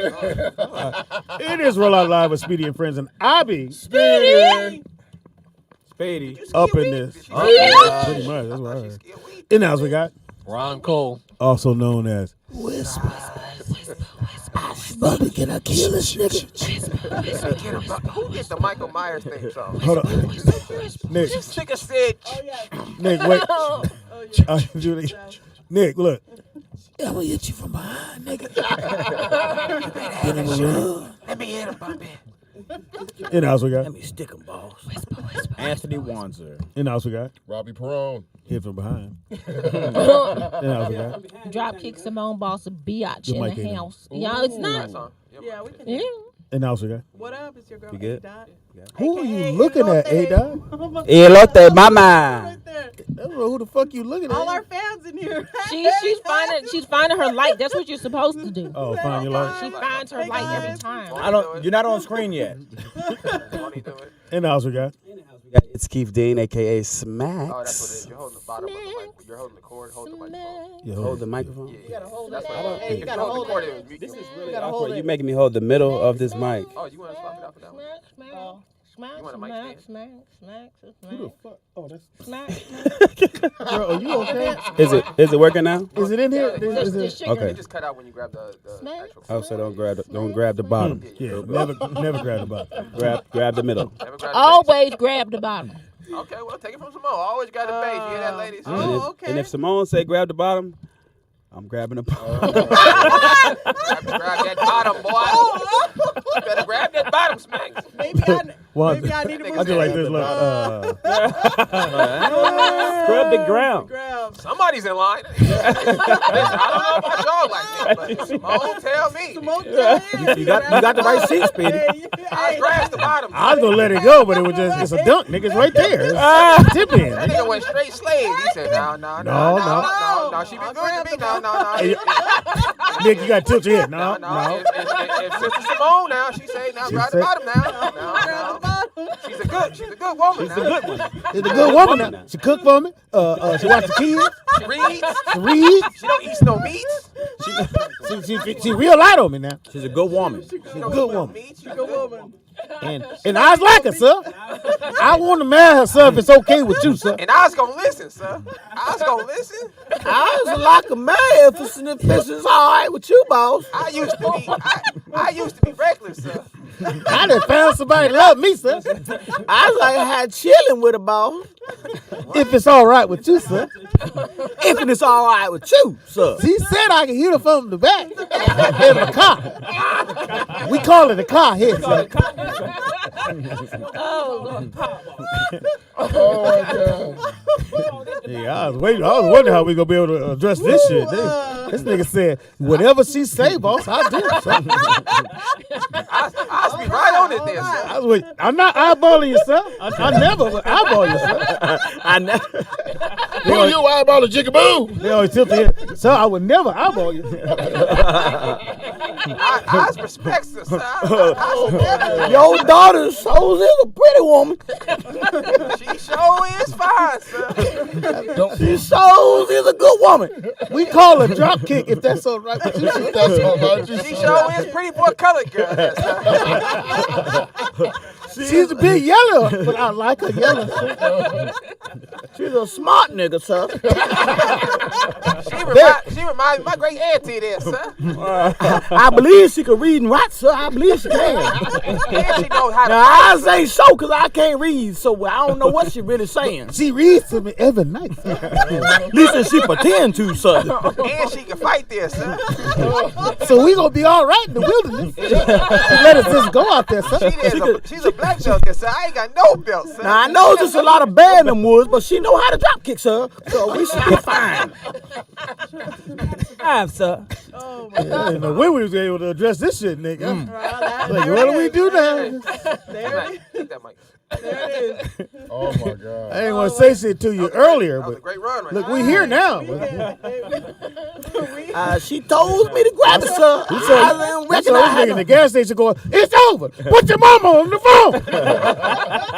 thing. It is Rollout Live with Speedy and Friends, and I be Speedy. Speedy. up in this. Yeah. Pretty much, that's what I heard. In the house we got, Ron Cole. also known as Who did the Michael Myers thing song? Hold on. Nick, This nigga said, Nick, wait. Julie. Nick, look. I'm gonna hit you from behind, nigga. let me hit him, Bobby. In the house we got. Let me stick him, boss. Anthony Wanzer. In the house we got. Robbie Perone. Hit from behind. In the house we got. Dropkick Simone Boss, a biatch Your in mic the ain't house. Yeah, it's That not. song. Yeah, we can. Yeah. In the house we got. What up? It's your girl. You good? A-Dot. Who are you AKA looking at, Elote. A-Dot? Elote, mama. Right there. I don't know who the fuck you looking at. All our fans in here. She's finding her light. That's what you're supposed to do. Oh, find your light. She finds her light every time. I don't. You're not on screen yet. Won't he do it? In the house we got. It's Keith Dean, aka Smacks. Oh, that's what it is. You're holding the bottom of the mic. You're holding the cord. Hold the microphone. Yeah, Hold the microphone. Yeah, yeah. hold That's it. what Hey, you if gotta hold the hold cord, it. it was mute. This is You really Awkward. awkward. You making me hold the middle of this mic. Oh, you want to swap it out for that one? Smack, You want a mic smack, stand? smack, Who the fuck? Oh, that's. smack. Girl, are you okay? Is it working now? Is it in here? Yeah, Is The it? sugar. Okay. You just cut out when you grab the actual. Oh, so don't grab the bottom. Yeah, never grab the bottom. Grab the middle. Never grab the base. Always grab the bottom. Okay, well, take it from Simone. Always got the base. You hear that, ladies? Oh, okay. And if Simone say grab the bottom, I'm grabbing the bottom. Grab that bottom, boy. You better grab that bottom, Smacks. Maybe One. I need to move I just like this. Look, Scrub the ground. grab. Somebody's in line. Listen, I don't know about y'all like that, but Simone tell me. You got the right seat, Speedy. I grabbed the bottom. I was gonna let it go, but it was just—it's a dunk, nigga. It's right there. It's tip in. That nigga went straight slave. He said, no, she be good to me. No. Nick, you gotta tilt your head. No. If Sister Simone now, she say, now grab the bottom now. No. She's a good woman. She's a good one. She's a good woman now. She cooked for me. She watched the kids. She reads. She reads. She don't eat no meat. She real light on me now. She's a good woman. She's a good woman. She's a good woman. Good woman. And I was like her, sir. I want to marry her, sir, if it's okay with you, sir. And I was gonna listen, sir. I was gonna listen. I was like a man if this is all right with you, boss. I used to be reckless, sir. I done found somebody that love me, sir. I was like I had chilling with a boss. If it's all right with you, sir. If it's all right with you, sir. She said I can hear her from the back in the car. We call it a car here, sir. Oh, Oh my God. Yeah, I was wondering how we gonna be able to address this shit. This nigga said, whatever she say, boss, I'll do it. Sir. I'll be right on it then, sir. I'm not eyeballing you, sir. I never would eyeball you, sir. I never. Who you eyeball a jigaboo? They always tilt their head. Sir, I would never eyeball you. I respect her, sir. Your daughter shows is a pretty woman. She sure is fine, sir. She shows is a good woman. We call her drop kick if that's all right with you. That's all about you. She sure is pretty boy colored girl, yes, sir. She's a bit yellow, but I like her yellow. Sir. She's a smart nigga, sir. She reminds me of my great auntie there, sir. I believe she can read and write, sir. I believe she can. And she knows how to Now, I say so because I can't read, so I don't know what she really saying. She reads to me every night. At least she pretend to, sir. And she can fight there, sir. So we gonna be all right in the wilderness. Let us just go out there, sir. She's a black belt there, sir. I ain't got no belt, sir. Now, I know there's a lot of bear in them woods, but she know how to drop kick, sir. So we should be fine. I have, sir. Oh I didn't know when we was able to address this shit, nigga. Like, what do we do now? Keep that mic. There it is. Oh my God. I didn't want to say shit to you earlier, That was a but great run right look, now. we here now. She told me to grab it, sir. I didn't So this nigga in the recognize gas station going, it's over. Put your mama on the phone.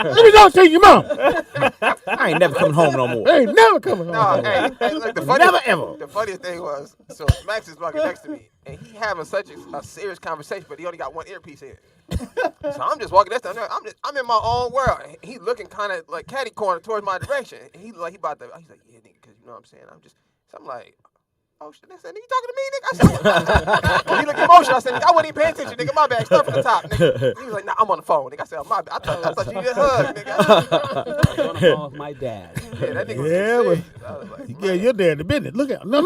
Let me go see your mom. I ain't never coming home no more. They ain't never coming home. No, hey, look, Never ever. The funniest thing was, so Max is walking next to me, and he having such a serious conversation, but he only got one earpiece in. So I'm just walking next to him. I'm in my own world. He looking kind of like catty corner towards my direction. And he's like, yeah, nigga, because you know what I'm saying. So I'm like, oh shit, they said, nigga, you talking to me, nigga? I said, he looked emotional. I said, nigga, I wasn't even paying attention, nigga. My bad, start from the top, nigga. He was like, nah, I'm on the phone, nigga. I said, oh, my bad. I thought you just hugged, nigga. On the phone with my dad. Yeah, that nigga was Yeah, serious. I was like, Yeah, your dad the business. Look at no,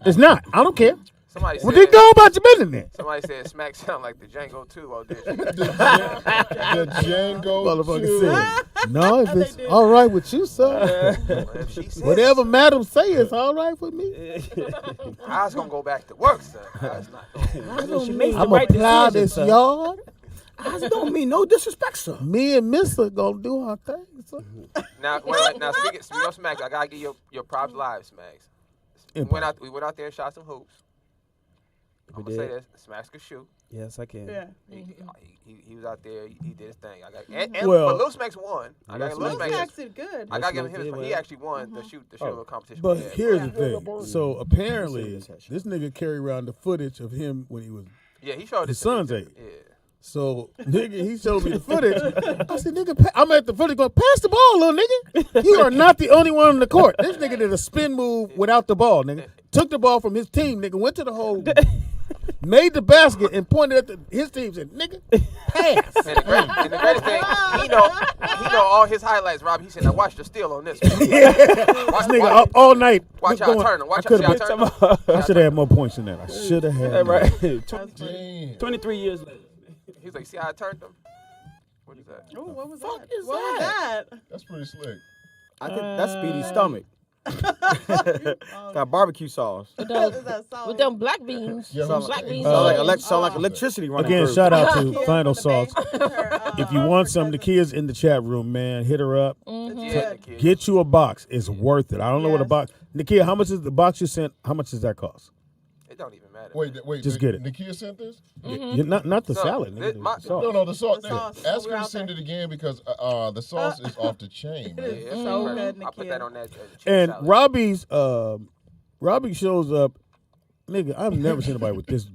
it's not. I don't care. Somebody Well, said, then go about your business then. somebody said Smack sound like the Django 2 audition. The Django. Motherfucker said, no, if it's all right with you, sir. If she said Whatever madam say is all right with me. I was gonna go back to work, sir. I was not going. She makes the I'm going right to plow decision, this sir. yard. I don't mean no disrespect, sir. Me and Missa going to do our thing, sir. Now speaking of Smacks, I gotta give your props live, Smacks. We went out there and shot some hoops. I'm gonna say this: Smacks could shoot. Yes, I can. Yeah. He was out there. He did his thing. Well- But Lil Smacks won. I got Lil Smacks. Acted good. I got to give him Smacks his. did He well. actually won the shoot little competition. But we had. here's the thing. So apparently, this nigga carried around the footage of him when he was Yeah, he showed his it to me, son's too. age. Yeah. So, nigga, he showed me the footage. I said, nigga, I'm at the footage going, pass the ball, little nigga. You are not the only one on the court. This nigga did a spin move without the ball, nigga. Took the ball from his team, nigga, went to the hole, made the basket, and pointed at his team and said, nigga, pass. And the greatest thing, he know all his highlights, Rob. He said, now watch the steal on this one. This nigga up all night. Watch going- out, Turnher. Watch I out, could've Turnher. I should have had more points than that. I should have had more. Right. Damn. 23 years later. He's like, see how I turned them? What is that? Oh, what was Fuck that? is What was that? that? That's pretty slick. That's Speedy's stomach. Got barbecue sauce. Is that solid? With them black beans. Yeah, Some who's- black beans. Sound like electricity running Again, through. shout out to Yeah, Final the Sauce. bank. If you want some, the kids in the chat room, man, hit her up. Yeah, the kid. Get you a box. It's worth it. I don't know what a Yes. box. Nakia, how much is the box you sent? How much does that cost? It don't even matter. Wait. Just get it. Nikia sent this? You're not the So, salad. this- Nigga, my- the sauce. No, the sauce. The sauce. Ask We're her to out send there. it again because the sauce is off the chain, It man. is Yeah, so I good, put Nikia. that on that. And salad. Robbie shows up. Nigga, I've never seen anybody with this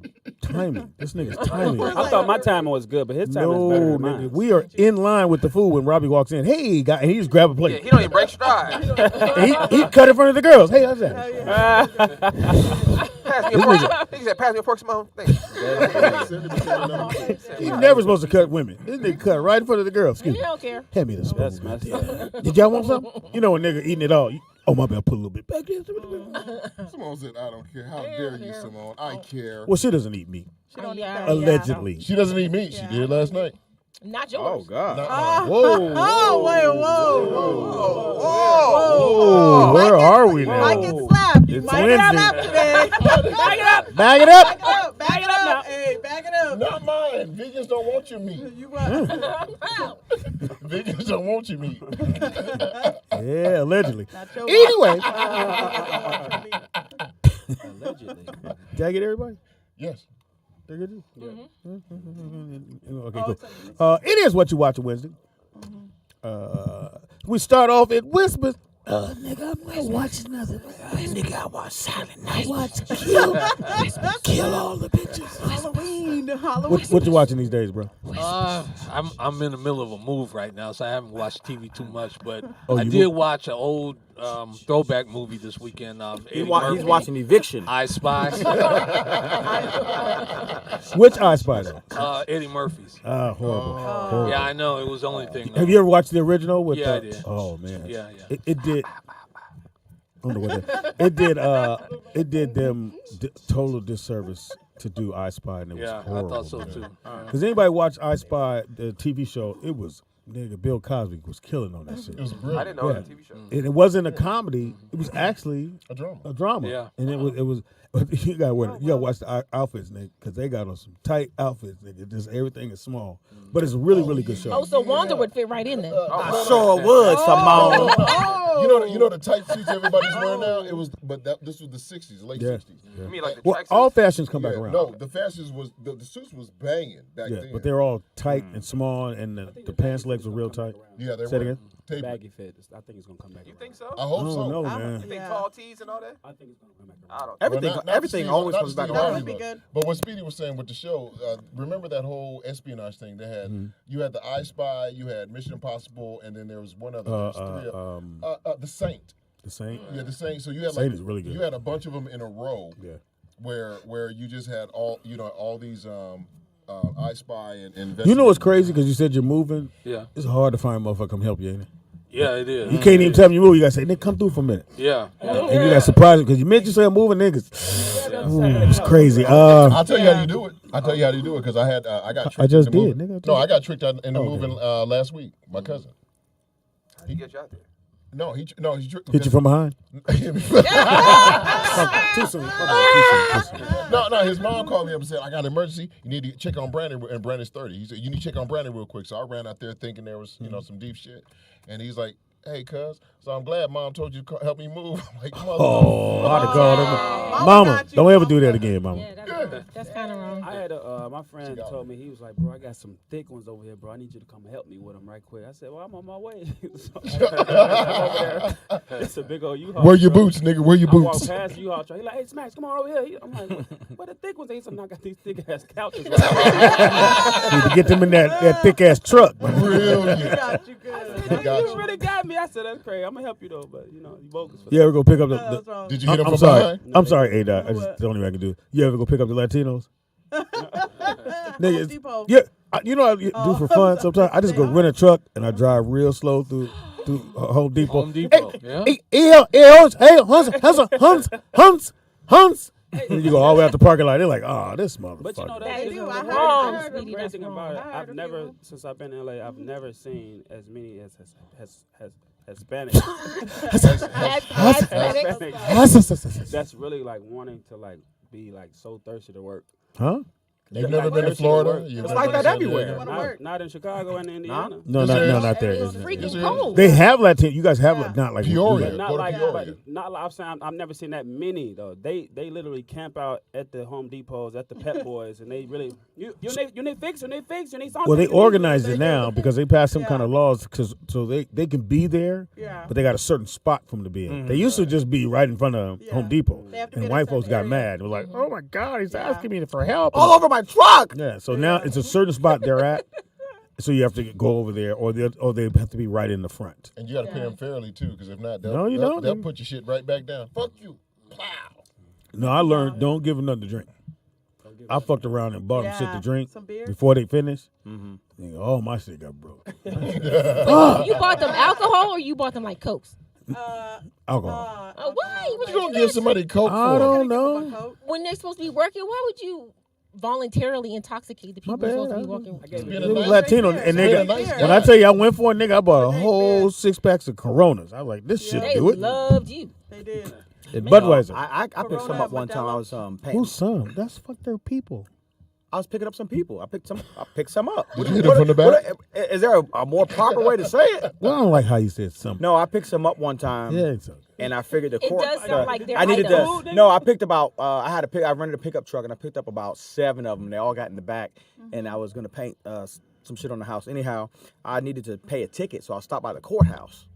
timing. This nigga's timing. I thought my timing was good, but his timing is better than nigga, mine. we are in line with the food when Robbie walks in. Hey, guy, and he just grab a Yeah, plate. he don't even break stride. And he cut in front of the girls. Hey, how's that? Pass me a fork. He said, pass me a fork, Simone. Thanks. He's never supposed to cut women. This nigga cut right in front of the girls. Excuse He me. don't care. Hand me this. That's messed up. Did y'all want something? You know, a nigga eating it all. Oh, my bad. Put a little bit back there. Simone said, I don't care. How dare you, Simone? I care. Well, she doesn't eat meat. She don't Yeah. eat that. Allegedly. She doesn't eat meat. She did last night. Not yours. God. Whoa. Oh, wait, whoa. Whoa. Where are we You might now? get slapped. You It's might get Wednesday. slapped today. Back it up. Back it up. Back it up. Hey, back it up. Not mine. Vegans don't want your meat. You what? Vegans don't want your meat. Yeah, allegedly. Not your Anyway. Allegedly. Did I get everybody? Yes. They good? Okay, cool. It is What You Watch Wednesday. We start off at Whispers. Nigga, I'm not watching nothing. Nigga, I watch Silent Night. I watch Kill all the bitches. Halloween. What you watching these days, bro? I'm in the middle of a move right now, so I haven't watched TV too much. But Oh, I you did move? watch an old throwback movie this weekend. He's watching Eviction. I Spy. Which I Spy though? Eddie Murphy's. Horrible. Horrible. Yeah, I know. It was the only thing. Have you ever watched the original? With Yeah, I did. Oh man. Yeah, yeah. It did. I don't know what it did. It did them total disservice to do I Spy, and it was Yeah, horrible. I thought so too. Because anybody watch I Spy, the TV show, it was nigga Bill Cosby was killing on that shit. It was I brilliant. didn't know that TV show. And it wasn't a comedy; it was actually A drama. a drama. Yeah. And it was. You gotta watch the outfits, nigga, because they got on some tight outfits, nigga. Just everything is small, but it's a really, really good show. Oh, so Wanda would fit right in there. I sure would, Simone. You know the tight suits everybody's wearing now. It was, this was the '60s, late Yeah. '60s. You mean like the Well, tracksuits? all fashions come back Yeah, around. no, the fashions was the suits was banging back Yeah, then. but they're all tight and small, and the pants legs were real tight. yeah, they Say it were again? tapered. Baggy fit. I think it's gonna come back. You around. think so? I hope I so. don't know, You man. think Yeah. tall tees and all that? I think it's gonna come back around. I don't. Everything, Well, not everything Steve- always not comes back Steve around. Harvey, That would be though. good. But what Speedy was saying with the show, remember that whole espionage thing they had? You had the I Spy, you had Mission Impossible, and then there was one other. There was three the Saint. The Saint. Yeah, the Saint. So you had Saint like is really good. you had a bunch of them in a row. Yeah. Where you just had all these I Spy and You know what's crazy? Because you said you're moving. Yeah. It's hard to find a motherfucker come help you, ain't it? Yeah, it is. You can't even tell me you move. You gotta say, "Nigga, come through for a minute." Yeah. And you got surprised because you meant you say I'm moving, niggas. Ooh, it's crazy. I'll tell you how you do it. I'll tell you how you do it because I got tricked. I just into did, moving. nigga. No, I got tricked into Okay. moving last week. My cousin. How you get you out there? No, he tricked. Hit you from behind. Too soon. No, his mom called me up and said, I got an emergency. You need to check on Brandon, and Brandon's 30. He said, you need to check on Brandon real quick. So I ran out there thinking there was, some deep shit. And he's like, hey, cuz, so I'm glad Mom told you to help me move. I'm like, Oh, I'd have called him. Mama, don't ever do that again, Mama. Yeah, that's kind of wrong. I had my friend told me, he was like, bro, I got some thick ones over here, bro. I need you to come help me with them right quick. I said, well, I'm on my way. So over there. It's a big old U-Haul. Where your boots, nigga? Where your I walk boots? past the U-Haul truck. He's like, hey, Smacks, come on over here. I'm like, what the thick ones? He said, I got these thick ass couches. Need to get them in that thick ass truck. Brilliant. Got you good. You really got me. I said, that's crazy. I'm going to help you, though. But, you bogus for You ever go pick up What's the wrong? Did you hit him I'm from sorry. behind? I'm sorry, A-Dot. That's the only way I can do it. You ever go pick up the Latinos? Nigga, Depot. yeah, you know what I do for fun sometimes? I just go rent a truck and I drive real slow through Home Depot. Home Depot. Yeah. Hunts. And you go all the way out the parking lot. They're like, oh, this motherfucker. But you know That that is is wrong. wrong. Speedy, The that's crazy thing wrong. about it, I heard I've of never, people. since I've been in LA, I've never seen as many as Hispanic. Hispanics. That's really like wanting to like be like so thirsty to work. Huh? They've never been to Florida. It's like that everywhere. Not in Chicago and Indiana. No, not there. It's freaking cold. They have Latino. You guys have not like Peoria. we- Not like, Peoria. not like I'm saying. I've never seen that many though. They literally camp out at the Home Depots, at the Pep Boys, and they really you need fix, you need something. Well, they organized it now because they passed some kind of laws so they can be there, but they got a certain spot for them to be in. They used to just be right in front of Home Depot, and white folks got mad. They were like, "Oh my God, he's asking me for help all over my truck." Yeah, so now it's a certain spot they're at, so you have to go over there, or they have to be right in the front. And you got to pay them fairly too, because if not, No, you don't. they'll put your shit right back down. Fuck you. Plow. No, I learned don't give them nothing to drink. I fucked around and bought them shit to drink Some beer? before they finished. Oh, my shit got broke. You bought them alcohol or you bought them like Cokes? Alcohol. Why? What you gonna give somebody Coke for? I don't know. When they're supposed to be working, why would you voluntarily intoxicate the people who's supposed to be working? It was Latino, and nigga, when I tell you I went for it, nigga, I bought a whole 6 packs of Coronas. I was like, this shit They do it. loved you. They did. And Budweiser. I picked some up one time. I was paying. Who's some? That's fuck their people. I was picking up some people. I picked some up. Did you hit them from the back? Is there a more proper way to say it? Well, I don't like how you said something. No, I picked some up one time. Yeah, it's okay. And I figured the It court. does sound like they're I needed items. to. No, I picked about. I rented a pickup truck and I picked up about 7 of them. They all got in the back, and I was gonna paint some shit on the house. Anyhow, I needed to pay a ticket, so I stopped by the courthouse.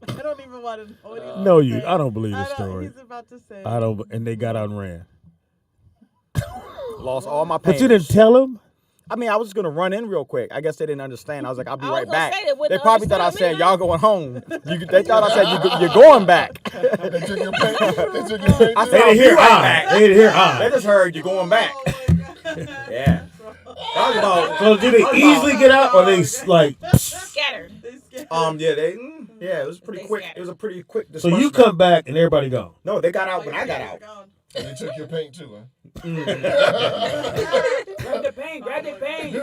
I don't even want to know what he's No, about to say. I don't believe the story. He's about to say. I don't, and they got out and ran. Lost all my But papers. you didn't tell them? I mean, I was just gonna run in real quick. I guess they didn't understand. I was like, I'll be I was right gonna back. say they wouldn't probably thought I understand said, me, y'all going home. They thought I said, you're going back. They took your paint. They took your paint. I too? said, I'll be right back. They didn't hear I. They just heard you're going back. Yeah. That was about. So did they easily get out, or they like? Scattered. Yeah, it was pretty quick. It was a pretty quick. So you come back and everybody gone. No, they got out when I got out. And they took your paint too, huh? Grab the paint.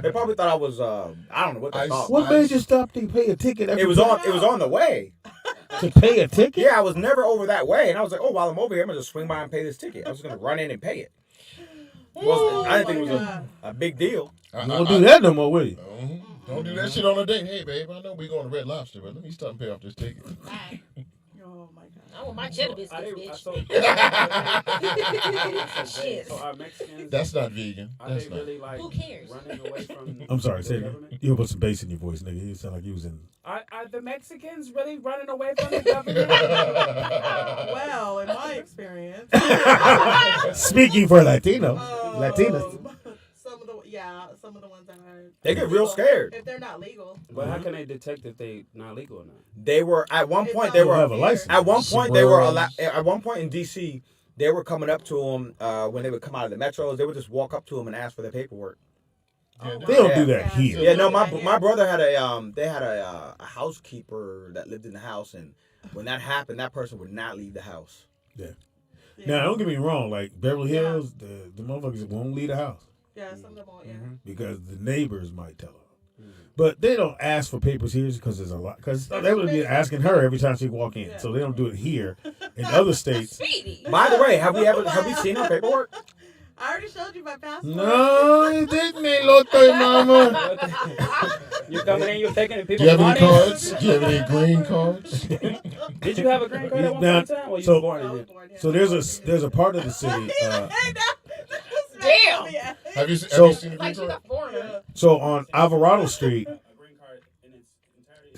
They probably thought I was. I don't know what they thought. What made you stop to pay a ticket? It was on the way. To pay a ticket? Yeah, I was never over that way, and I was like, oh, while I'm over here, I'm gonna just swing by and pay this ticket. I was just gonna run in and pay it. I didn't think it was a big deal. You don't do that no more, will you? Don't do that shit on a date. Hey, babe, I know we going to Red Lobster, but let me stop and pay off this ticket. Oh my God. I want my cheddar biscuits, bitch. Shit. So are Mexicans? That's not vegan. Are That's they not. really like Who cares? running away from? I'm sorry, say the it. government? You put some bass in your voice, nigga. You sound like you was in. Are the Mexicans really running away from the government? Well, in my experience, Speaking for Latinas. some of the ones I heard. They get real scared. If they're not legal. But how can they detect if they not legal or not? They were at one point. They were have a license. at one point. They were at one point in D.C. They were coming up to them when they would come out of the metros. They would just walk up to them and ask for their paperwork. They don't do that here. Yeah, no, my brother had a housekeeper that lived in the house, and when that happened, that person would not leave the house. Yeah. Now, don't get me wrong. Like Beverly Hills, the motherfuckers won't leave the house. Yeah, some of them won't, Because the neighbors might tell them. But they don't ask for papers here because there's a lot. Because they would be asking her every time she walk in. So they don't do it here. In other states. Speedy. By the way, have we seen her paperwork? I already showed you my passport. No, you didn't, Lotte, mama. You coming in, you're taking Do people. you have any cards? Do you have any green cards? Did you have a green card at one Now, point in time? Or you were born in here? So there's a part of the city. Damn. Have you seen the Like green she's card? a foreigner. So on Alvarado Street,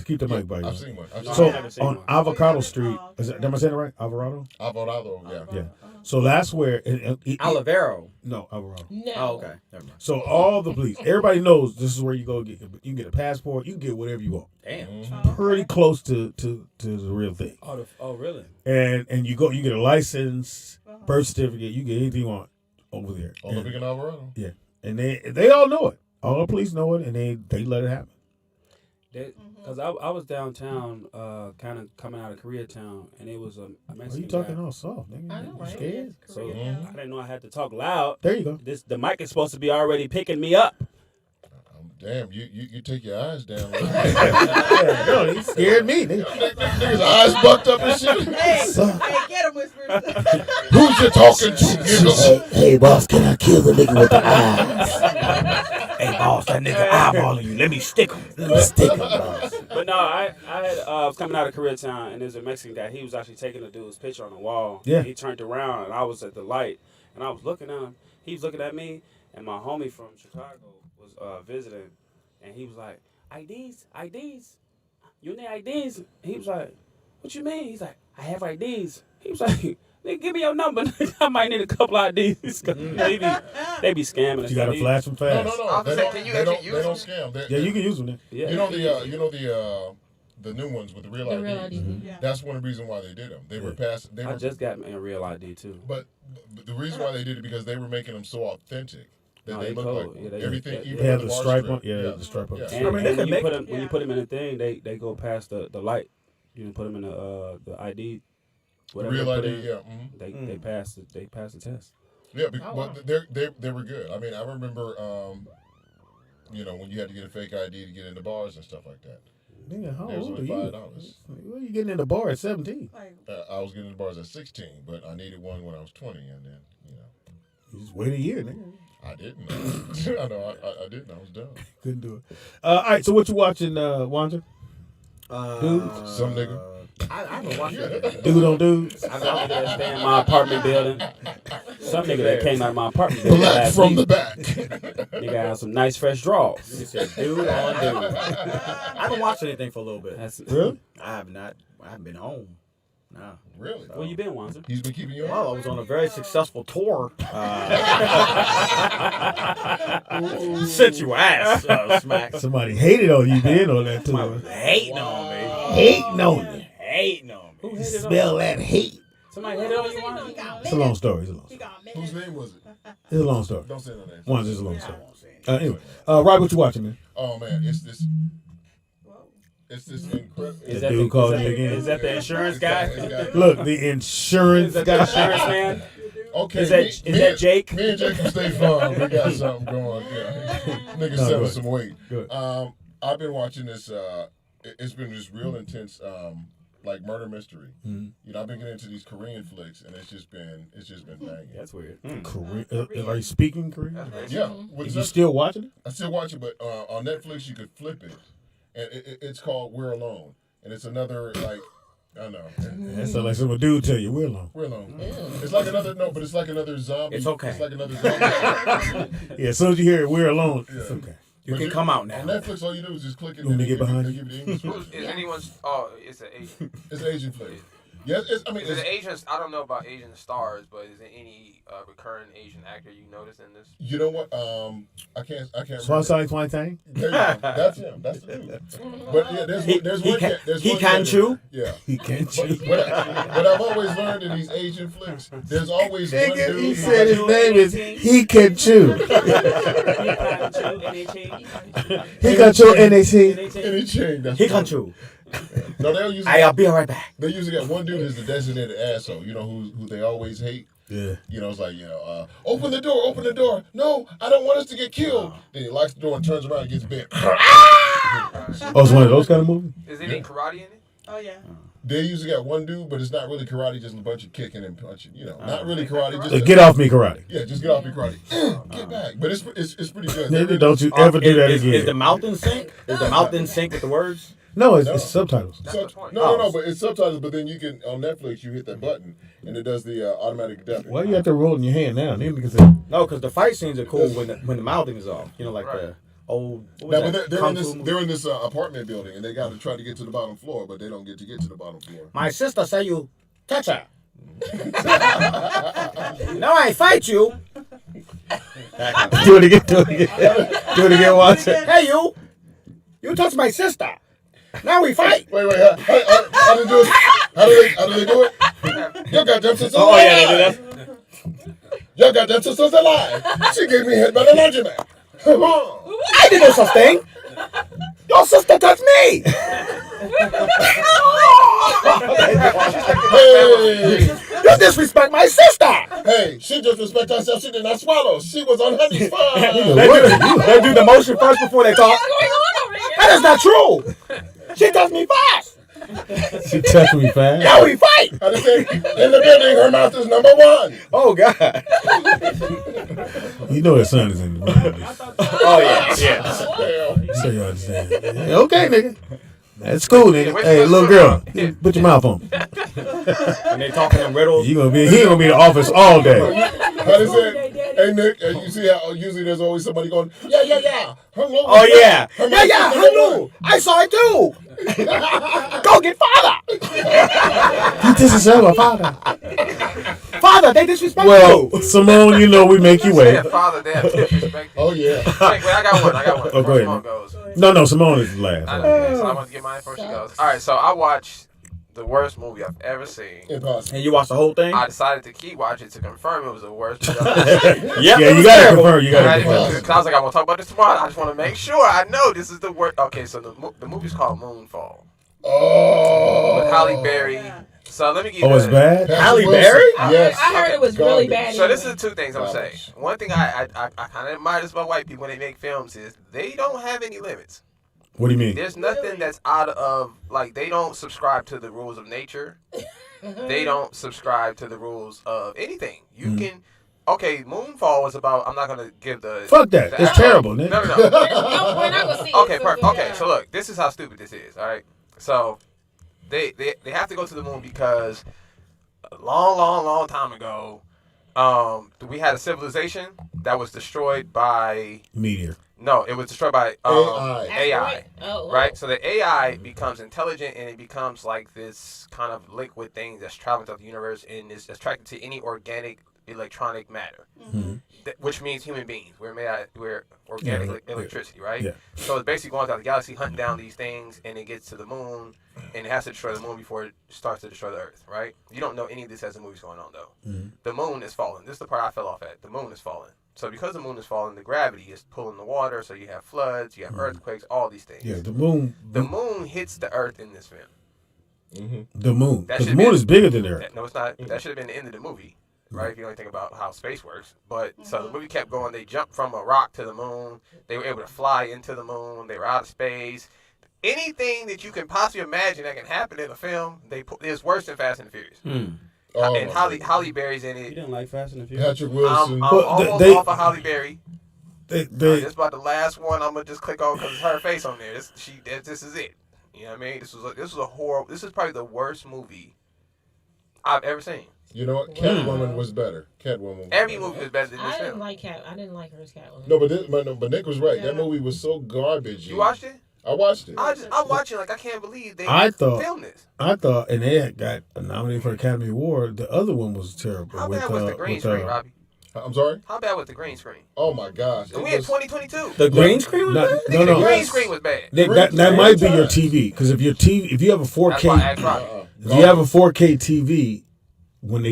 keep the mic by you. I've seen one. So on Avocado Street, am I saying it right? Alvarado. Alvarado, yeah. Yeah. So that's where Olivero. No, Alvarado. No. Oh, okay. Never mind. So all the police, everybody knows this is where you go get. You can get a passport. You can get whatever you want. Damn. Pretty close to the real thing. Oh, really? And you get a license, birth certificate. You get anything you want over there. On the big in Alvarado. Yeah, and they all know it. All the police know it, and they let it happen. Because I was downtown, kind of coming out of Koreatown, and it was a Mexican. You talking guy. all soft, nigga? I know, You right? scared? So I didn't know I had to talk loud. There you go. The mic is supposed to be already picking me up. Damn, you take your eyes down. No, he scared me. Nigga. Niggas eyes bucked up and shit. Hey, get him Crime whispers. Who's you talking to, nigga? Hey, boss, can I kill the nigga with the eyes? Hey, boss, that nigga eyeballing you. Let me stick him. Boss. But no, I was coming out of Koreatown, and there's a Mexican guy. He was actually taking a dude's picture on the wall. Yeah. He turned around, and I was at the light, and I was looking at him. He was looking at me, and my homie from Chicago was visiting, and he was like, IDs. You need IDs? He was like, what you mean? He's like, I have IDs. He was like, nigga, give me your number. I might need a couple IDs. They be scamming. But you gotta flash them fast. No. They don't scam. Yeah, you can use them. Yeah. You know the new ones with the real ID. Mm-hmm. Yeah. That's one of the reasons why they did them. They were passed. I just got a real ID too. But the reason why they did it because they were making them so authentic that they look cold. like Yeah, everything. They have the stripe on. Yeah, the stripe on. Yeah. And, I mean, they and can when you put them in a thing, they go past the light. You can put them in the ID. Whatever Real they put ID, in, yeah. They pass the test. Yeah, but they were good. I mean, I remember, when you had to get a fake ID to get into bars and stuff like that. Nigga, how It was old are only you? $5. Where you getting in the bar at 17? I was getting into bars at 16, but I needed one when I was 20, and then You just wait a year, nigga. I didn't. I know I didn't. I was dumb. Couldn't do it. All right, so what you watching, Wanda? Some nigga. I haven't watched it. Dude on dudes? I was there staying in my apartment building. Some nigga that came out of my apartment building Black last from week. the back. Nigga had some nice fresh draws. He said, dude on dude. I haven't watched anything for a little bit. Really? I have not. I haven't been home. Nah. Really? Where you been, Wanzer? He's been keeping you Well, I on? was on a very successful tour. Sit your ass, Smack. Somebody hated on you being on that tour. Somebody was hating on me. Hating on you. Hating on me. Who hated on Smell that hate. Somebody hated on you, Wanzer? It's a long story. Whose name was it? It's a long story. Don't say no name. One's just a long story. Anyway, Rob, what you watching, man? Oh man, it's this incredible. That dude called you again. Is that the insurance guy? Look, the insurance Is that guy. the insurance man? Okay, Is that Jake? Me and Jake from State Farm, we got something going. Yeah, nigga No, selling go some weight. Good. I've been watching this. It's been this real intense, like murder mystery. Mm-hmm. I've been getting into these Korean flicks, and it's just been banging. That's weird. Korean? Are you speaking Korean? Yeah, Is you still watching it? I still watch it, but on Netflix you could flip it, and it's called We're Alone, and it's another like. I know. That sounds like some dude tell you we're alone. We're alone. It's like another but it's like another zombie. It's okay. It's like another zombie. Yeah, as soon as you hear it, we're alone. It's okay. You can come out now. On Netflix, all you do is just click it. You want me to get behind they you? give you the English version. Is anyone's? Oh, it's an Asian. It's an Asian flick. Yes, Is it an Asian? I don't know about Asian stars, but is there any recurring Asian actor you notice in this? You know what? I can't. Swan Twine Tang? There you go. That's him. That's the dude. But yeah, there's one. He can chew. Yeah. He can't chew. But I've always learned in these Asian flicks, there's always one dude. He said his name is He Can Chew. He can chew NHC. Any chain. That's He can right. chew. No, they'll usually. I'll be right back. They usually got one dude who's the designated asshole. You know who they always hate. Yeah. It's like open the door. No, I don't want us to get killed. Then he locks the door and turns around and gets bit. Oh, it's one of those kind of movies? Is there any karate in it? Oh yeah. They usually got one dude, but it's not really karate, just a bunch of kicking and punching. Not really karate. Just Get off me, karate. Yeah, just get off me, karate. Get back. But it's pretty good. Nigga, don't you ever do that again. Is the mouth in sync? Is the mouth in sync with the words? No, it's subtitles. No, but it's subtitles. But then you can on Netflix, you hit that button and it does the automatic dubbing. Why you have to roll in your hand now? Then you can say, No, because the fight scenes are cool when the mouthing is off. Like the old. Now, but they're in this apartment building and they got to try to get to the bottom floor, but they don't get to the bottom floor. My sister say you touch her. No, I fight you. do it again, watch it. Hey, you touch my sister. Now we fight. Wait. How do they do it? How do they do it? Your goddamn sister's alive. Oh, yeah, they do that. Your goddamn sister's alive. She gave me hit by the laundromat. I did no such thing. Your sister touched me. Hey, You disrespect my sister. hey, she just respect herself. She did not swallow. She was on honey's farm. They do the motion first before they talk. That is not true. She touched me fast. She touched me fast. Yo, we fight. I just said, in the building, her mouth is number one. Oh God. You know his son is in the room. Oh yeah. So you understand. Yeah, okay, nigga. That's cool, nigga. Hey, little girl, put your mouth on. And they talking in riddles. He gonna be in the office all day. I just said, hey Nick, and you see how usually there's always somebody going, yeah. Hello. Oh yeah. Her mouth is number Hello. one. I saw it too. Go get father. You disrespect my father. Father, they disrespect Well, you. Simone, you know we make you wait. Yeah, father, damn, disrespect. Oh yeah. Wait, I got one. Oh, go ahead. Simone goes. No, Simone is the last. I know, so I'm going to get mine before she goes. All right, so I watched the worst movie I've ever seen. Impossible. And you watched the whole thing? I decided to keep watching to confirm it was the worst movie I've ever seen. Yeah, you gotta confirm. You gotta confirm. Because I was like, I'm going to talk about this tomorrow. I just want to make sure I know this is the worst. Okay, so the movie's called Moonfall. Oh. With Halle Berry. So let me give you Oh, it's bad? Halle Berry? Yes. I heard it was really bad. So this is two things I'm saying. One thing I kind of admire about white people when they make films is they don't have any limits. What do you mean? There's nothing that's out of, like, they don't subscribe to the rules of nature. They don't subscribe to the rules of anything. You can, okay, Moonfall was about, I'm not going to give the... Fuck that. It's terrible, nigga. No. We're not gonna see it. Okay, so perfect. good Okay, job. so look, this is how stupid this is, all right? So they have to go to the moon because a long time ago, we had a civilization that was destroyed by... Meteor. No, it was destroyed by AI. Oh, Right? So the AI becomes intelligent and it becomes like this kind of liquid thing that's traveling throughout the universe and is attracted to any organic electronic matter, which means human beings. We're organic electricity, right? Yeah. So it's basically going throughout the galaxy hunting down these things, and it gets to the moon, and it has to destroy the moon before it starts to destroy the Earth, right? You don't know any of this as the movie's going on, though. The moon is falling. This is the part I fell off at. The moon is falling. So because the moon is falling, the gravity is pulling the water, so you have floods, you have earthquakes, all these things. Yeah, the moon. The moon hits the Earth in this film. The moon. That Because the should've moon been- is bigger than the Earth. No, it's not. That should have been the end of the movie, right? If you only think about how space works. But so the movie kept going. They jumped from a rock to the moon. They were able to fly into the moon. They were out of space. Anything that you can possibly imagine that can happen in a film, is worse than Fast and the Furious. Oh, And Halle Berry's in You it. didn't like Fast and the Furious? Patrick Wilson. I'm But almost they- off of Halle Berry. This is about the last one. I'm gonna just click on because it's her face on there. This is it. You know what I mean? This was a horrible. This is probably the worst movie I've ever seen. You know what? Catwoman was better. Catwoman. Was Every better. movie was better than this I didn't film. like her as Catwoman. No, but Nick was right. That movie was so garbage. You watched it? I watched it. I'm watching like I can't believe they filmed this. I thought, and they had got nominated for Academy Award. The other one was terrible. How bad was the green screen, Robbie? I'm sorry? How bad was the green screen? Oh my gosh. And we in 2022. The green screen was bad? Nigga, the green screen was bad. That might be your TV because if you have a 4K, That's why I asked Robbie. if you have a 4K TV, when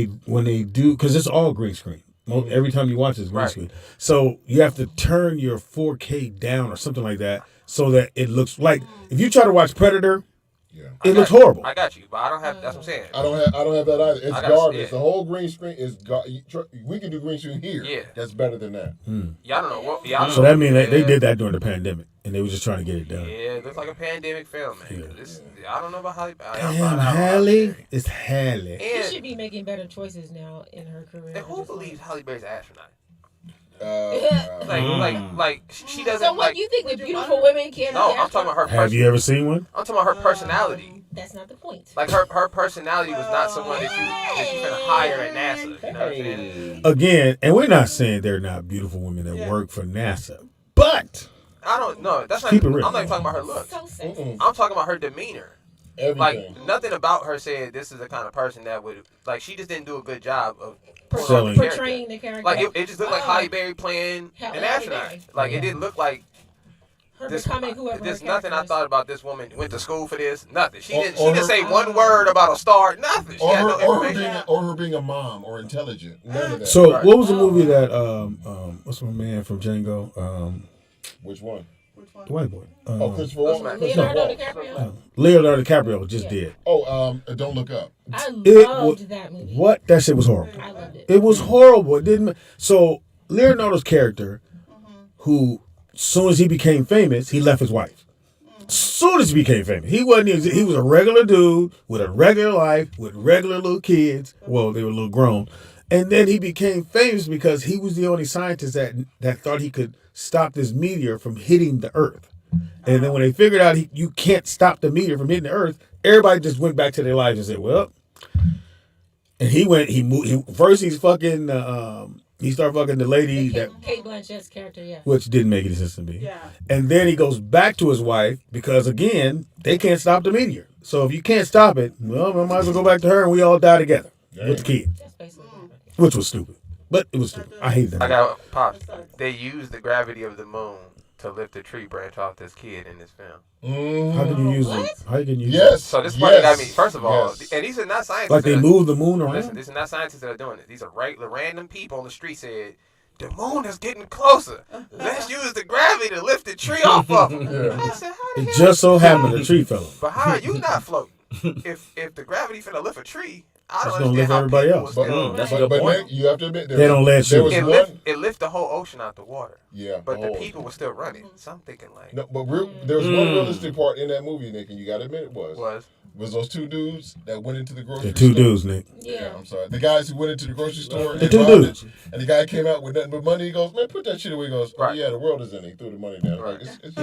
they do, because it's all green screen. Every time you watch it's green screen. So you have to turn your 4K down or something like that so that it looks like if you try to watch Predator, it looks horrible. I got you, but I don't have. That's what I'm saying. I don't have that either. It's I gotta garbage. see it. The whole green screen is we can do green screen here. Yeah. That's better than that. Y'all don't know what. Y'all So don't that know- means they yeah. did that during the pandemic, and they were just trying to get it done. Yeah, it looks like a pandemic film, man. 'Cause I don't know about Halle. Damn, Halle, it's Halle. She And, should be making better choices now in her career. and who believes Halle Berry's an astronaut? Uh, Like she doesn't. So what like, you think that beautiful women can't? No, be I'm talking about her. Have you ever seen one? I'm talking about her personality. That's not the point. Like her personality was not someone that you gonna hire at NASA. You know what I'm saying? Again, and we're not saying they're not beautiful women that work for NASA, but I don't know. That's not. Keep it I'm real. not even talking about her looks. So sexy. I'm talking about her demeanor. everything. Like nothing about her said this is the kind of person that would like. She just didn't do a good job of Selling. Portraying the character. Like it just looked like Halle Berry playing Halle an astronaut. Berry. Like it didn't look like her this. becoming whoever. There's her nothing I character thought about this woman. Went to school for this. Nothing. She Or- didn't. or She didn't her- say one word about a star. Nothing. She or had her, no or, her information. being, or her being a mom or intelligent. None of that. So Right. what was the movie that what's my man from Django? Which one? The white boy. Christopher What's Walken. my- Leonardo Christopher Walken. DiCaprio. Leonardo DiCaprio just did. Oh, Don't Look Up. I It loved wa- that movie. What? That shit was horrible. I loved it. It was horrible. It didn't. So Leonardo's character, who as soon as he became famous, he left his wife. Soon as he became famous, he wasn't. He was a regular dude with a regular life, with regular little kids. Well, they were a little grown, and then he became famous because he was the only scientist that thought he could stop this meteor from hitting the Earth. And then when they figured out you can't stop the meteor from hitting the Earth, everybody just went back to their lives and said, "Well." And he moved. First, he's fucking. He started fucking the lady Kate Blanchett's character, yeah. which didn't make any sense to me. Yeah. And then he goes back to his wife because again they can't stop the meteor. So if you can't stop it, well, I might as well go back to her and we all die together with the kid. That's basically Which was stupid, but it was stupid. I hate that. I got pops. They used the gravity of the moon to lift a tree branch off this kid in this film. How can you use it? How can you use Yes. So this part got me. First of all, and these are not scientists. Like they move the moon around? Listen, these are not scientists that are doing it. These are regular random people on the street said, the moon is getting closer. Let's use the gravity to lift the tree off of them. I said, how the It hell? just so happened the tree fell. But how are you not floating? If the gravity finna lift a tree, I don't It's gonna understand lift how everybody people else. was still- But Nick, you have to admit, They don't let you. There was one. It lift the whole ocean out the water. Yeah, But the whole- people were still running. So I'm thinking like, No, but there was one realistic part in that movie, Nick, and you got to admit it was those two dudes that went into the grocery The two store. dudes, Nick. Yeah. I'm sorry. The guys who went into the grocery store The and two robbed dudes. it, and the guy came out with nothing but money. He goes, "Man, put that shit away." He goes, "Oh Right. yeah, the world is in." He threw the money down. Right. Like, it's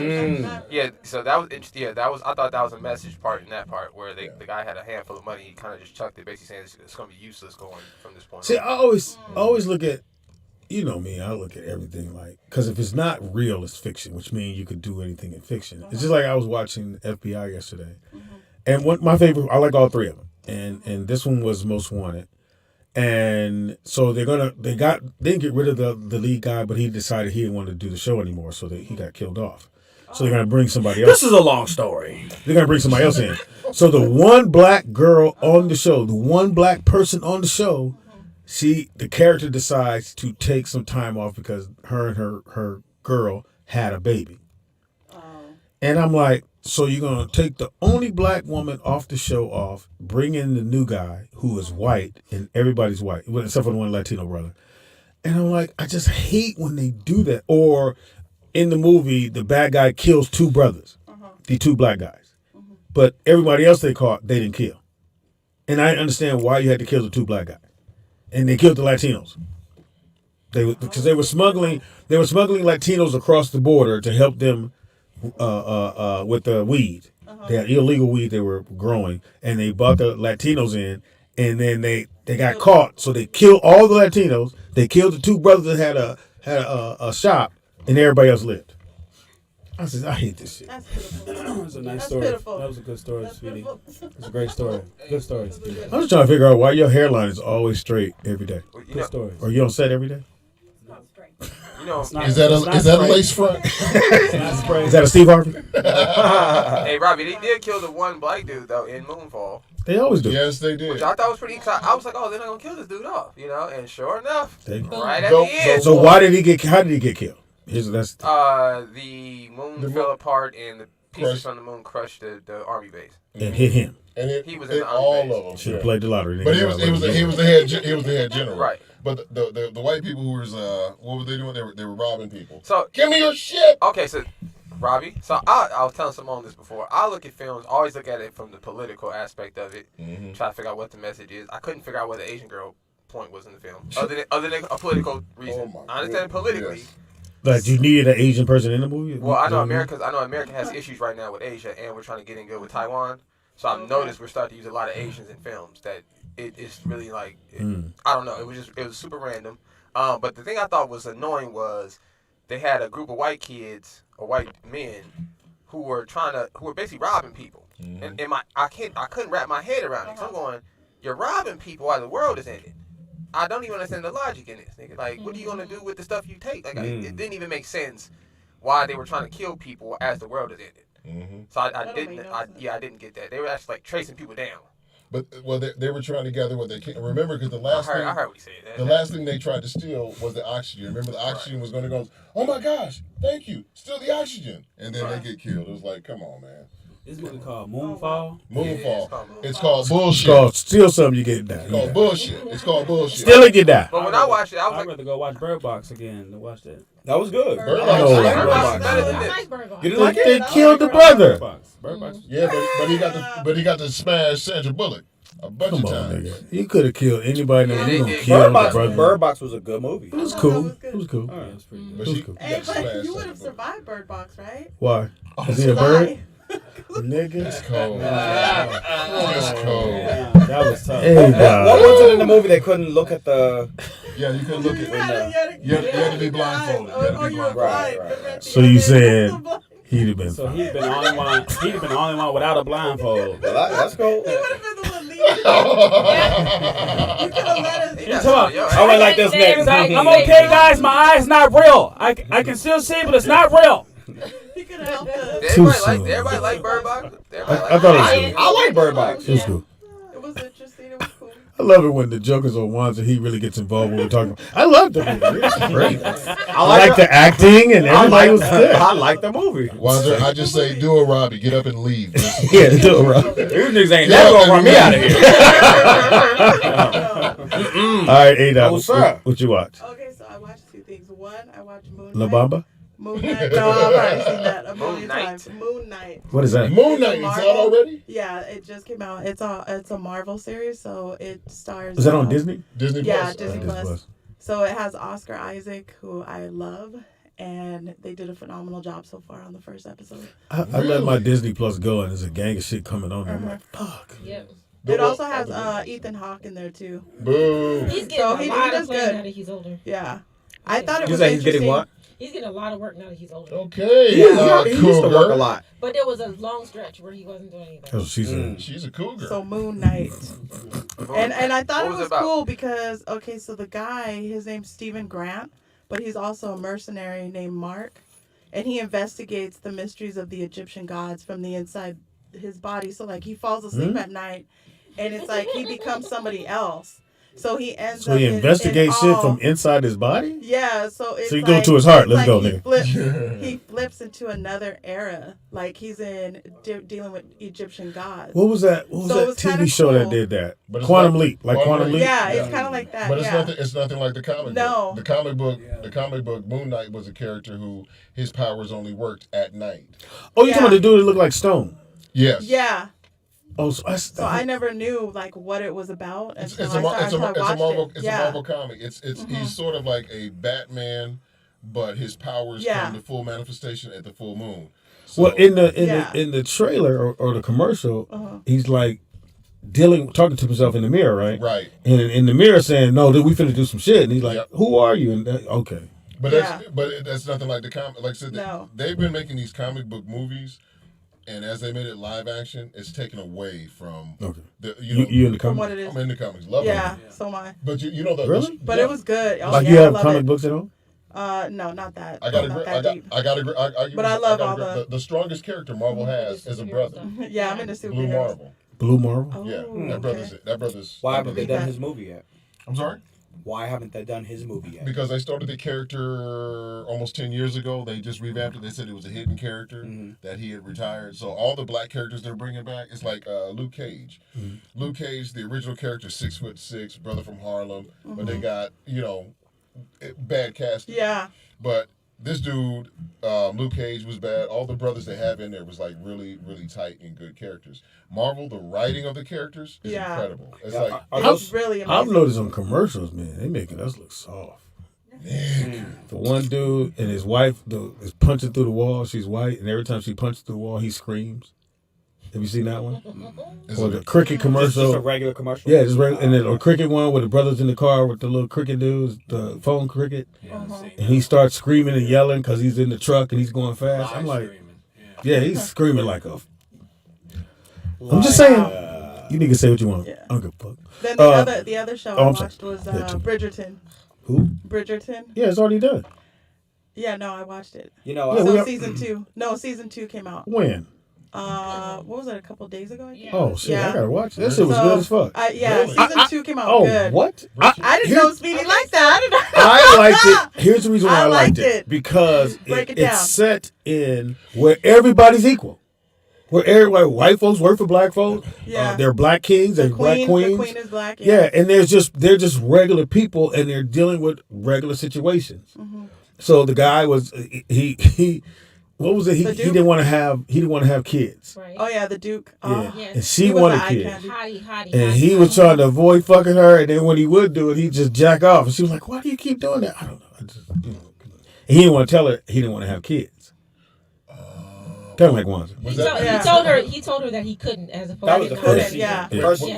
yeah. So that was interesting. Yeah, that was. I thought that was a message part in that part where the guy had a handful of money. He kind of just chucked it, basically saying it's going to be useless going from this point. See, on. I always look at, you know me, I look at everything like, because if it's not real, it's fiction, which means you could do anything in fiction. It's just like I was watching FBI yesterday, and my favorite, I like all three of them, and this one was Most Wanted, and so they didn't get rid of the lead guy, but he decided he didn't want to do the show anymore, so he got killed off. So they're gonna bring somebody else. This is a long story. They're gonna bring somebody else in. So the one black girl on the show, the one black person on the show, the character decides to take some time off because her and her girl had a baby. And I'm like, so you're gonna take the only black woman off the show bring in the new guy who is white, and everybody's white, except for the one Latino brother. And I'm like, I just hate when they do that. Or in the movie, the bad guy kills two brothers, the two black guys. But everybody else they caught, they didn't kill. And I didn't understand why you had to kill the two black guys. And they killed the Latinos. Because they were smuggling Latinos across the border to help them with the weed. They had illegal weed they were growing, and they brought the Latinos in, and then they got caught. So they killed all the Latinos. They killed the two brothers that had a shop, and everybody else lived. I said, I hate this shit. That's pitiful. That was a nice That's story. pitiful. That was a good story, That's Speedy. pitiful. It's a great story. Good story, Speedy. I'm just trying to figure out why your hairline is always straight every day. Good story. Or you on set every day? You know, It's not- is that it's a not is that a spray. lace front? It's not spray. Is that a Steve Harvey? hey Robbie, they did kill the one black dude though in Moonfall, They always do. Yes, they which did. I thought was pretty exciting. I was like, oh, they're not gonna kill this dude off, you know. And sure enough, They- right at So- the end, So why did he get? How did he get killed? the moon The fell apart and the pieces Crushed. from the moon crushed the army base. And hit him. And He was hit in the army all base. of them. Should have yeah. played the lottery. But he was the head general. Right. But the white people who was what were they doing? They were robbing people. So Give me your shit. okay, so Robbie, so I was telling Simone this before. I look at films, always look at it from the political aspect of it, try to figure out what the message is. I couldn't figure out what the Asian girl point was in the film, other than a political reason. Oh my I understand goodness, politically. yes. Like you needed an Asian person in the movie. Well, I know You what America has issues right now with Asia, and we're trying to get in good with Taiwan. So I've noticed we're starting to use a lot of Asians in films. That it's really like I don't know. It was super random. But the thing I thought was annoying was they had a group of white kids or white men who were basically robbing people, and I couldn't wrap my head around it. So I'm going, you're robbing people while the world is ending. I don't even understand the logic in this, nigga. Like, what are you gonna do with the stuff you take? Like, it didn't even make sense why they were trying to kill people as the world is ending. So I didn't get that. They were actually like tracing people down. But well, they were trying to gather what they can. Remember, because I heard what he said. the last thing they tried to steal was the oxygen. Remember, the oxygen was going to go. Oh my gosh, thank you, steal the oxygen, and then they get killed. It was like, come on, man. This movie called Moonfall. Moonfall. It's called bullshit. It's called steal something, you get that. It's called bullshit. It's called bullshit. Steal it, get that. But when I watched it, I was I'd like, rather go watch Bird Box again than watch that. That was good. Bird Box. Box. No. Bird Box is better than I this. like Bird Box. You didn't like it? They killed the brother. Bird Box. Bird Box. Yeah, but he got to smash Sandra Bullock a bunch Come of on, times. nigga. You could have killed anybody. Yeah, You they gonna did. kill Bird the Box, brother. Bird Box was a good movie. It was I thought cool. it was good. It was cool. Yeah, it was pretty good. But It was she, cool. Hey, she but smashed you would Sandra have Bullock. survived Bird Box, right? Why? Is he a bird? Nigga. It's cold. It's cold. Yeah, that was tough. Hey, What dog. was it in the movie they couldn't look at the? Yeah, you couldn't look at it. You had to be blindfolded. You had to be you were blindfolded. blind. So you saying he'd have been So fine. he'd been the only one. He'd have been the only one without a blindfold. Well, that's cool. He would have been the one leading. You could have let us. Yeah, Come on. yo, I went like this Hey, next. He's like, I'm okay, guys. My eye's not real. I can still see, but it's not real. He could have helped us. Did Too everybody soon. like Bird Box? I thought it was good. I like Bird Box. It was cool. It was interesting. It was cool. I love it when the Joker's on ones and he really gets involved when we're talking about. I love the movie. It's great. I like the acting and everybody was good. I like the movie. Wanzer, I just say, do a Robbie, get up and leave. Yeah, do it, bro. These niggas ain't Yeah, never gonna run me out of here. All right, Ada, Oh, sir. what you watch? Okay, so I watched two things. One, I watched Moon La Knight. Bamba? Moon Knight. No, I've already seen that a million Moon Knight. times. Moon Knight. What is that? Moon It's a Knight, it's Marvel. out already? Yeah, it just came out. It's a Marvel series, so it stars. Is that on Disney? Disney Yeah, Plus. Disney Disney Plus. Plus. So it has Oscar Isaac, who I love, and they did a phenomenal job so far on the first episode. I let my Disney Plus go and there's a gang of shit coming on. I'm like, fuck. Yep. It also has Ethan Hawke in there too. Boo. He's getting So a he lot does of play good. now that he's older. Yeah, I thought it You was say he's interesting. getting what? He's getting a lot of work now that he's older. Okay, He used to work a lot. But there was a long stretch where he wasn't doing anything. Oh, she's in. She's a cougar. So Moon Knight, and I thought What it was was it about? cool because so the guy, his name's Stephen Grant, but he's also a mercenary named Mark, and he investigates the mysteries of the Egyptian gods from the inside his body. So like he falls asleep at night, and it's like he becomes somebody else. So he ends So up he in investigates shit all- from inside his body? Yeah, so it's So you like, go to his heart. it's Let's like go, nigga. he flips into another era. Like he's in dealing with Egyptian gods. What was that? What was So it that was TV kinda show that cool. did that? But it's Quantum not- Leap. Like Quantum Quantum Leap? Yeah, it's kind of like that. But yeah. it's nothing like the comic No. book. The comic book Moon Knight was a character who his powers only worked at night. Oh, you talking about Yeah. the dude that looked like Stone? Yes. Yeah. Oh, so So I never knew like what it was about It's until a I watched Marvel it. it's Yeah. a Marvel comic. It's he's sort of like a Batman, but his powers Yeah. come to full manifestation at the full moon. So, Well, in the Yeah. in the trailer or the commercial, Uh-huh. he's like talking to himself in the mirror, right? right. And in the mirror saying, "No, we finna do some shit." And he's like, Yep. "Who are you?" And okay, But Yeah. that's nothing like the comic. Like I said, No. they've been making these comic book movies, and as they made it live action, it's taken away from okay. the You in the From comic? what it is. I'm in the comics, love Yeah, them. so am I. But you know the Really? But it was good. Oh, Like yeah, you I have love comic it. books at home? No, not that. I got not to that deep. But I love all the strongest character Marvel has is a brother, Yeah, I'm into Blue superheroes. Marvel. Blue Marvel. Oh, Yeah, okay. that brother's. Why haven't they Yeah. done his movie yet? I'm sorry. Why haven't they done his movie yet? Because they started the character almost 10 years ago. They just revamped it. They said it was a hidden character that he had retired. So all the black characters they're bringing back, it's like Luke Cage. Luke Cage, the original character, 6'6", brother from Harlem. But they got, bad casting. Yeah. But this dude, Luke Cage, was bad. All the brothers they have in there was like really, really tight and good characters. Marvel, the writing of the characters is Yeah. incredible. It's Yeah, like It's really amazing. I've noticed on commercials, man, they making us look soft. The one dude and his wife is punching through the wall. She's white, and every time she punches through the wall, he screams. Have you seen that one? Or the cricket commercial? Just a regular commercial? Yeah, just and then a cricket one where the brothers in the car with the little cricket dudes, the phone cricket, and he starts screaming and yelling because he's in the truck and he's going fast. I'm like, yeah, he's screaming like a. I'm just saying, you niggas say what you want. Yeah. I don't give a fuck. Then the other show oh, I I'm sorry. watched was Yeah, too. Bridgerton. Who? Bridgerton. Yeah, it's already done. Yeah, no, I watched it. You know, Yeah, So season two came out. When? What was it? A couple days ago, I think. Oh shit, Yeah. I gotta watch it. That shit was good as fuck. Season 2 came out Oh, good. what? I didn't know Speedy liked that. I liked it. Here's the reason why I I liked liked it. Because Break it down. it's set in where everybody's equal. Where everybody, white folks work for black folks. Yeah. They're black kings. They're black queens. The queen is black. Yeah, and they're just regular people, and they're dealing with regular situations. Mm-hmm. So the guy was he what was it? He didn't want to have kids. Right. Oh yeah, the Duke. Yeah, Yes. and she wanted kids. Hottie. And he was trying to avoid fucking her, and then when he would do it, he'd just jack off. And she was like, "Why do you keep doing that?" I don't know. And he didn't want to tell her he didn't want to have kids. Kind of like Wanza. He told her that he couldn't, as opposed That was to the first season. yeah.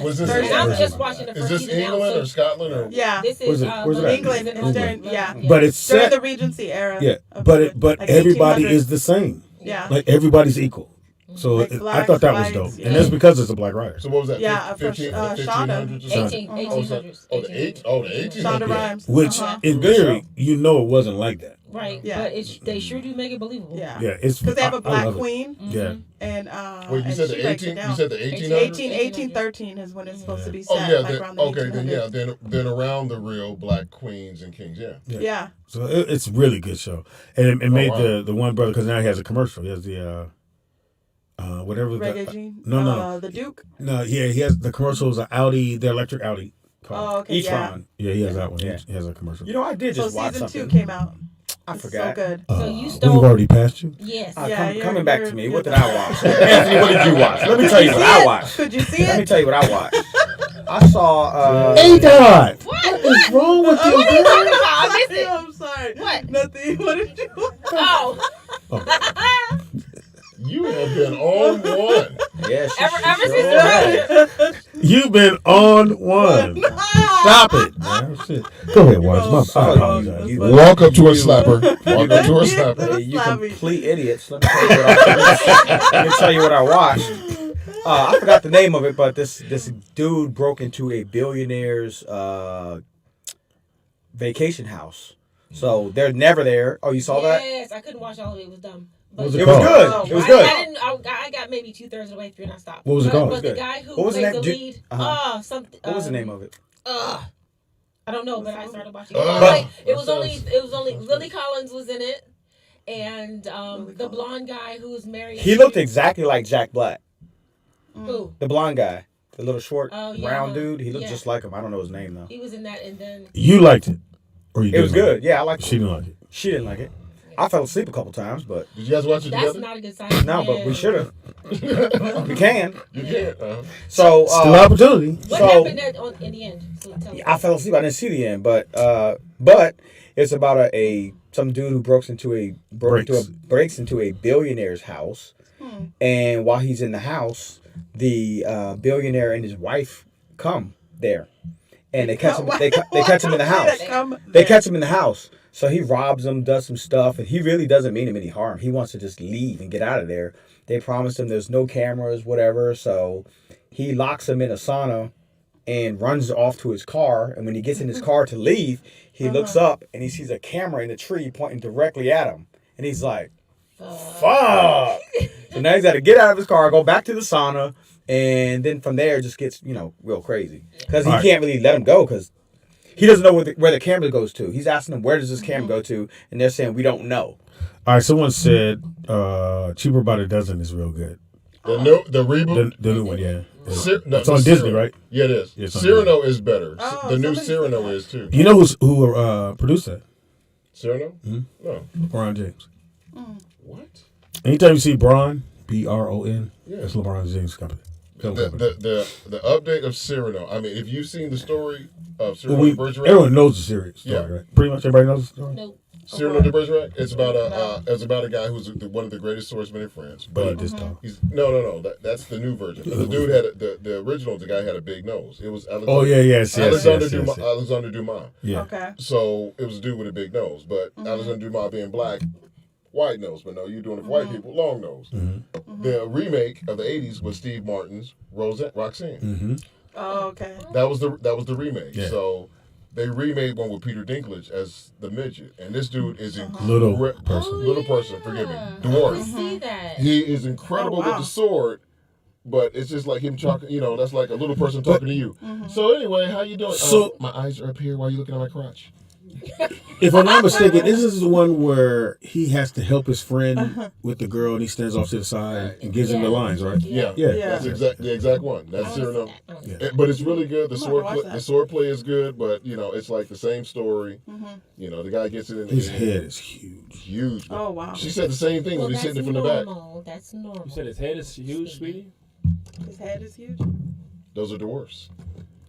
Was this? And I'm just watching the Is first this season England now, or Scotland or? Yeah. This is England. It's during, But it's during set. the Regency era. Yeah, but like everybody 1800s. is the same. Yeah. Like everybody's equal. So Like I blacks, thought that was whites, dope, yeah. and that's because it's a black writer. So what was that? Yeah, for 1500s Shonda. or something? 1800s. Oh, the 1800s. Shonda Rhimes. Which, in theory, you know, it wasn't like that. Right. Yeah. But they sure do make it believable. Yeah. Yeah, it's because they have a I black love it. queen. Yeah. And Wait, you and said she the breaks it 18? down. You said the 1800s? 1813 is when it's supposed to be Oh set. yeah, like around the okay, then 1800s. then around the real black queens and kings, yeah. Yeah. So it's a really good show, and it made wow. the one brother because now he has a commercial. He has the whatever Reggae G. no The Duke. no yeah he has the commercials of Audi, the electric Audi car. Oh, okay. E-tron. Yeah, he has that one. Yeah. He has a commercial. You know, I did So just watch season something. 2 came out. I It's forgot. So good. So you stole. We've already passed you. Yes. Coming back to me. What did I watch? Anthony, what did you watch? Let me tell you what I watched. Could you see it? Let me tell you what I watched. I saw. A-Dot! What is wrong with you? What are you talking about? I missed it. I'm sorry. What? Nothing. What did you? Oh. You have been on one. Yeah, Ever since the merger. You've been on one. Stop it, man. Shit. Go ahead, Watch. I apologize. Walk up to a slapper. Walk up to a slapper. Hey, you complete idiots. Let me tell you what I watched. I forgot the name of it, but this dude broke into a billionaire's vacation house. So they're never there. Oh, you saw that? Yes, I couldn't watch all of it. It was dumb. What was It it was called? good. It was good. I got maybe 2/3 of the way through and I stopped. What was it called? But Good. the guy who What was the played name? the lead, something. What was the name of it? I don't know, but I started watching. But- It was only Lily Collins was in it, and the blonde guy who was married. He looked exactly like Jack Black. Who? The blonde guy. The little short, Oh, yeah. round dude. He looked Yeah. just like him. I don't know his name, though. He was in that, and then You liked it, or you It was didn't like good. Yeah, I liked She it. didn't like it. She didn't like it. I fell asleep a couple times, but Did you guys watch it that's together? not a good sign. no, but we should have. We can. You can't. So, Still opportunity. What So- happened in the end? So tell us. I fell asleep. I didn't see the end, but it's about some dude who breaks into a billionaire's house, and while he's in the house, the billionaire and his wife come there, and they catch him. They catch him in the house. They catch him in the house. So he robs them, does some stuff, and he really doesn't mean him any harm. He wants to just leave and get out of there. They promised him there's no cameras, whatever. So he locks him in a sauna and runs off to his car. And when he gets in his car to leave, he looks up and he sees a camera in the tree pointing directly at him. And he's like, fuck. So now he's got to get out of his car, go back to the sauna, and then from there it just gets, real crazy. Because he can't really let him go because he doesn't know where the camera goes to. He's asking them, where does this camera go to? And they're saying, we don't know. All right, someone said Cheaper by the Dozen is real good. The reboot? The new one, yeah. No, It's on Disney, right? Yeah, it is. Yeah, it's on Cyrano is better. Oh, The new somebody Cyrano said is too. You know who produced that? Cyrano? No. LeBron James. What? Anytime you see Bron, B-R-O-N, Yeah. that's LeBron James' company. Film company. The update of Cyrano. I mean, if you've seen the story of Cyrano Well, de Bergerac, everyone knows the series story, Yeah. right? Pretty much everybody knows the story. Nope. Cyrano de Bergerac. It's about a guy who's one of the greatest swordsmen in France. But he But just talk. he's no. That's the new version. The dude had the original. The guy had a big nose. It was Alexander, Oh, yeah, yes. Alexander Dumas. Yeah. Okay. So it was a dude with a big nose, but Alexander Dumas being black, white nose. But no, you're doing it for white people, long nose. The remake of the '80s was Steve Martin's Roxanne. Mm-hmm. Oh, okay. That was the remake. Yeah. So they remade one with Peter Dinklage as the midget, and this dude is Little person. Little person, forgive me, I dwarf. see that. He is incredible with the sword, but it's just like him talking. That's like a little person talking to you. So anyway, how you doing? So- my eyes are up here. Why are you looking at my crotch? If I'm not mistaken, this is the one where he has to help his friend with the girl, and he stands off to the side and gives him the lines, right? Yeah, Yeah. that's the exact one. That's Cyrano. Yeah. But it's really good. The watch sword play is good, but it's like the same story. The guy gets it in. His head is huge. Huge. Oh wow. She said the same thing when he's hitting it from the back. That's normal. You said his head is huge, Speedy? His head is huge. Those are dwarfs.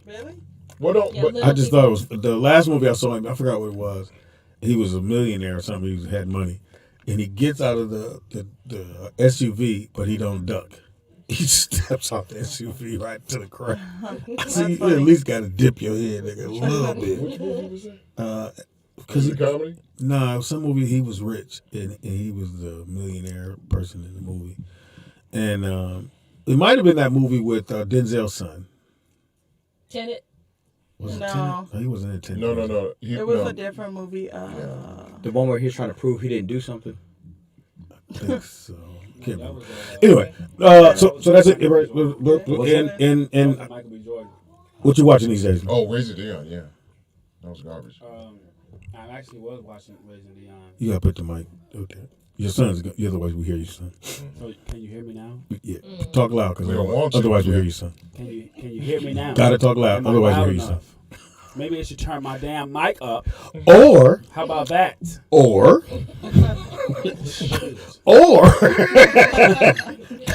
Really? Well, no, Yeah, but little I just thought it was the last movie I saw him. I forgot what it was. He was a millionaire or something. He had money, and he gets out of the SUV, but he don't duck. He steps off the SUV right to the ground. I said, you at least got to dip your head, nigga, a little bit. which movie was that? Because Was it a comedy? No, it was some movie. He was rich, and he was the millionaire person in the movie. And it might have been that movie with Denzel's son. Tenet. Was it No. Tenet? No, he wasn't in Tenet. No. It was a different movie. The one where he's trying to prove he didn't do something. I think so. Can't remember. Anyway, so that's it. And Michael B. Jordan. what you watching these days? Oh, Raising Dion, yeah. That was garbage. I actually was watching Raising Dion. You gotta put the mic. Okay. Your son's. Otherwise, we hear you, son. So can you hear me now? Yeah. Talk loud, because We don't want to. otherwise we hear you, son. Can you hear me now? Gotta talk loud, Am I otherwise we loud hear you, son. enough? Maybe I should turn my damn mic up. Or How about that?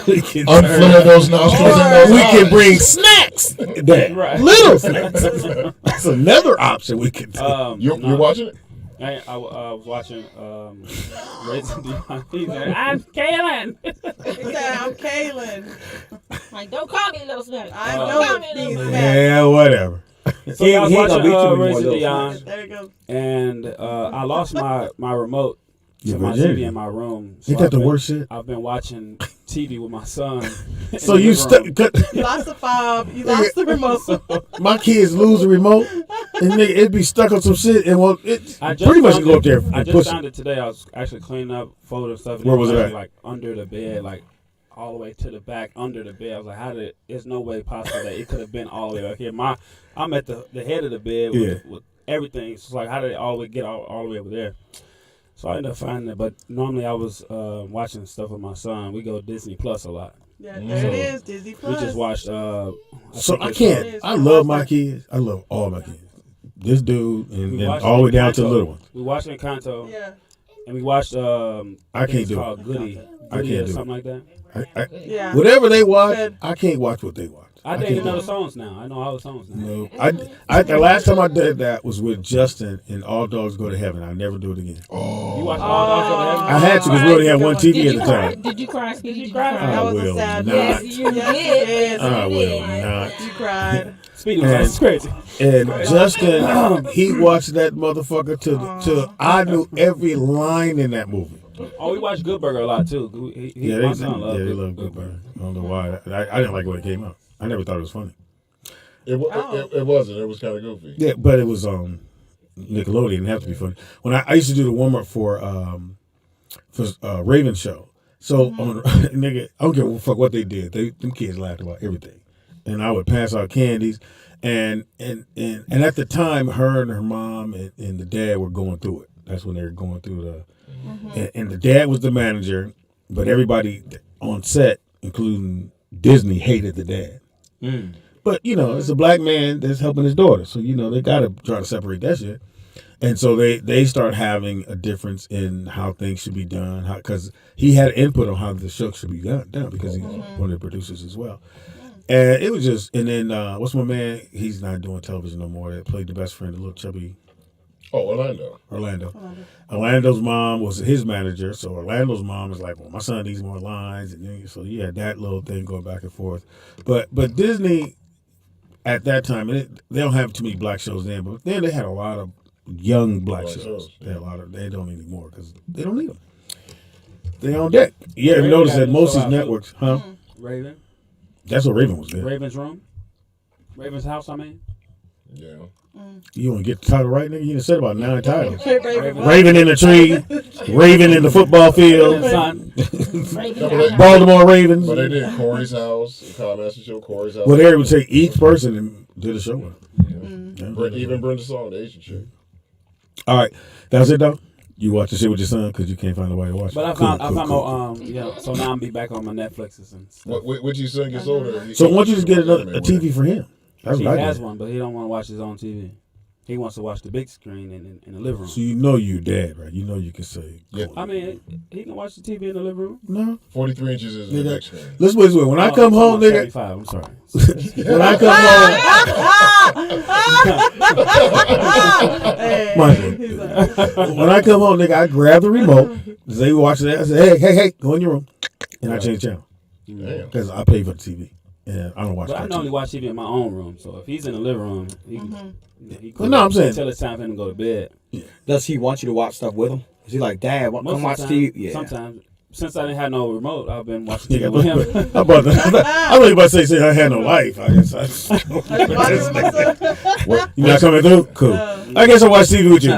we can Unflare those nostrils and those we can eyes. bring snacks. There. Right. Little snacks. That's another option we could do. You're watching it? I was watching Raising Dion. He said, I'm Kaylin. He said, "I'm Kaylin. Like, don't call me Little Smack. I Don't know call me Little these Smack. Yeah, whatever. So I was he ain't gonna watching beat you anymore, Raising Lil Dion, There you go. and I lost my remote to Yeah, my Virginia. TV in my room. Ain't that the worst shit? I've been watching TV with my son. in So the you living room. You lost the fob. You lost the remote. My kids lose the remote, and nigga, it'd be stuck on some shit, and it I just pretty much found go up there I and just push found it. it today. I was actually cleaning up, folding stuff. And Where was it actually, at? Like under the bed, like all the way to the back, under the bed. I was like, there's no way possible that it could have been all the way back here. I'm at the head of the bed with everything. It's like, how did it all get all the way over there? So I ended up finding it. But normally I was watching stuff with my son. We go Disney Plus a lot. Yeah, there it is. Disney Plus. We just watched. So think I it's, can't. I love my kids. I love all my kids. This dude and watched all the way down to the Encanto. little ones. We watched Encanto. Yeah. And we watched. I think can't it's do called it. Goody. I Goody can't or do something like that. Yeah. Whatever they watch, Good. I can't watch what they watch. I can't didn't do know the it. songs now. I know all the songs now. No, the last time I did that was with Justin and All Dogs Go to Heaven. I never do it again. Oh. You watched all Dogs Go to Heaven? I had to because we only had one TV Did at you the cry? time. Did you cry, Speedy? Did you cry? cry? I That was a will sad not. Yes, you did. Yes, I you will did. not. You cried. Speedy was like, And- it's crazy. And Justin, he watched that motherfucker till I knew every line in that movie. Oh, we watched Good Burger a lot too. Yeah, my they son loved they Good love Good Burger. I don't know why. I didn't like when it came out. I never thought it was funny. It wasn't. It was kind of goofy. Yeah, but it was Nickelodeon. It didn't have to be funny. When I used to do the warm up for Raven show. So on nigga, I don't give a fuck what they did. Them kids laughed about everything, and I would pass out candies, and at the time, her and her mom and the dad were going through it. That's when they were going through and the dad was the manager, but everybody on set, including Disney, hated the dad. But it's a black man that's helping his daughter, so they gotta try to separate that shit. And so they start having a difference in how things should be done, because he had input on how the show should be done because he's one of the producers as well. And it was just, and then what's my man? He's not doing television no more. That played the best friend, the little chubby. Oh, Orlando. Orlando's mom was his manager, so Orlando's mom was like, "Well, my son needs more lines," and then, so you had that little thing going back and forth. But Disney at that time, they don't have too many black shows then, but then they had a lot of young black shows. They had a lot of. They don't anymore because they don't need them. They on deck. You ever notice that most of these networks, huh? Raven. That's what Raven was there. Raven's room. Raven's house. I mean. Yeah. You want to get the title right, nigga? You done said about 9 titles. Raven. Raven in the tree, Raven in the football field, Baltimore Ravens. But they did Corey's house, the Kyle Master Show, Corey's house. Well, they would take each person and did a show with. Even Brenda Song, the Asian chick. All right, that's it though. You watch the shit with your son because you can't find nobody to watch. But I Cool, found cool. so now I'm be back on my Netflixes and stuff. What your son gets older? So why don't you just get a TV for him? That's He what I has did. one, but he don't want to watch his own TV. He wants to watch the big screen in the living room. So you know you dad, right? You know you can say. Yeah. I mean, he can watch the TV in the living room. No. 43 inches is the next screen. Let's wait. When I come home, nigga. 75, I'm sorry. When I come home, when I come home, nigga, I grab the remote. They watch that. I say, hey, go in your room, and I change the channel because I pay for the TV, and I don't watch. But I normally watch TV in my own room. So if he's in the living room, he Well, no, I'm saying until it's time for him to go to bed. Does he want you to watch stuff with him? Is he like, Dad, come watch TV? Yeah. Sometimes. Since I didn't have no remote, I've been watching TV with him. I'm really about to say I had no life. I guess you not coming through? Cool. I guess I'll watch TV with you.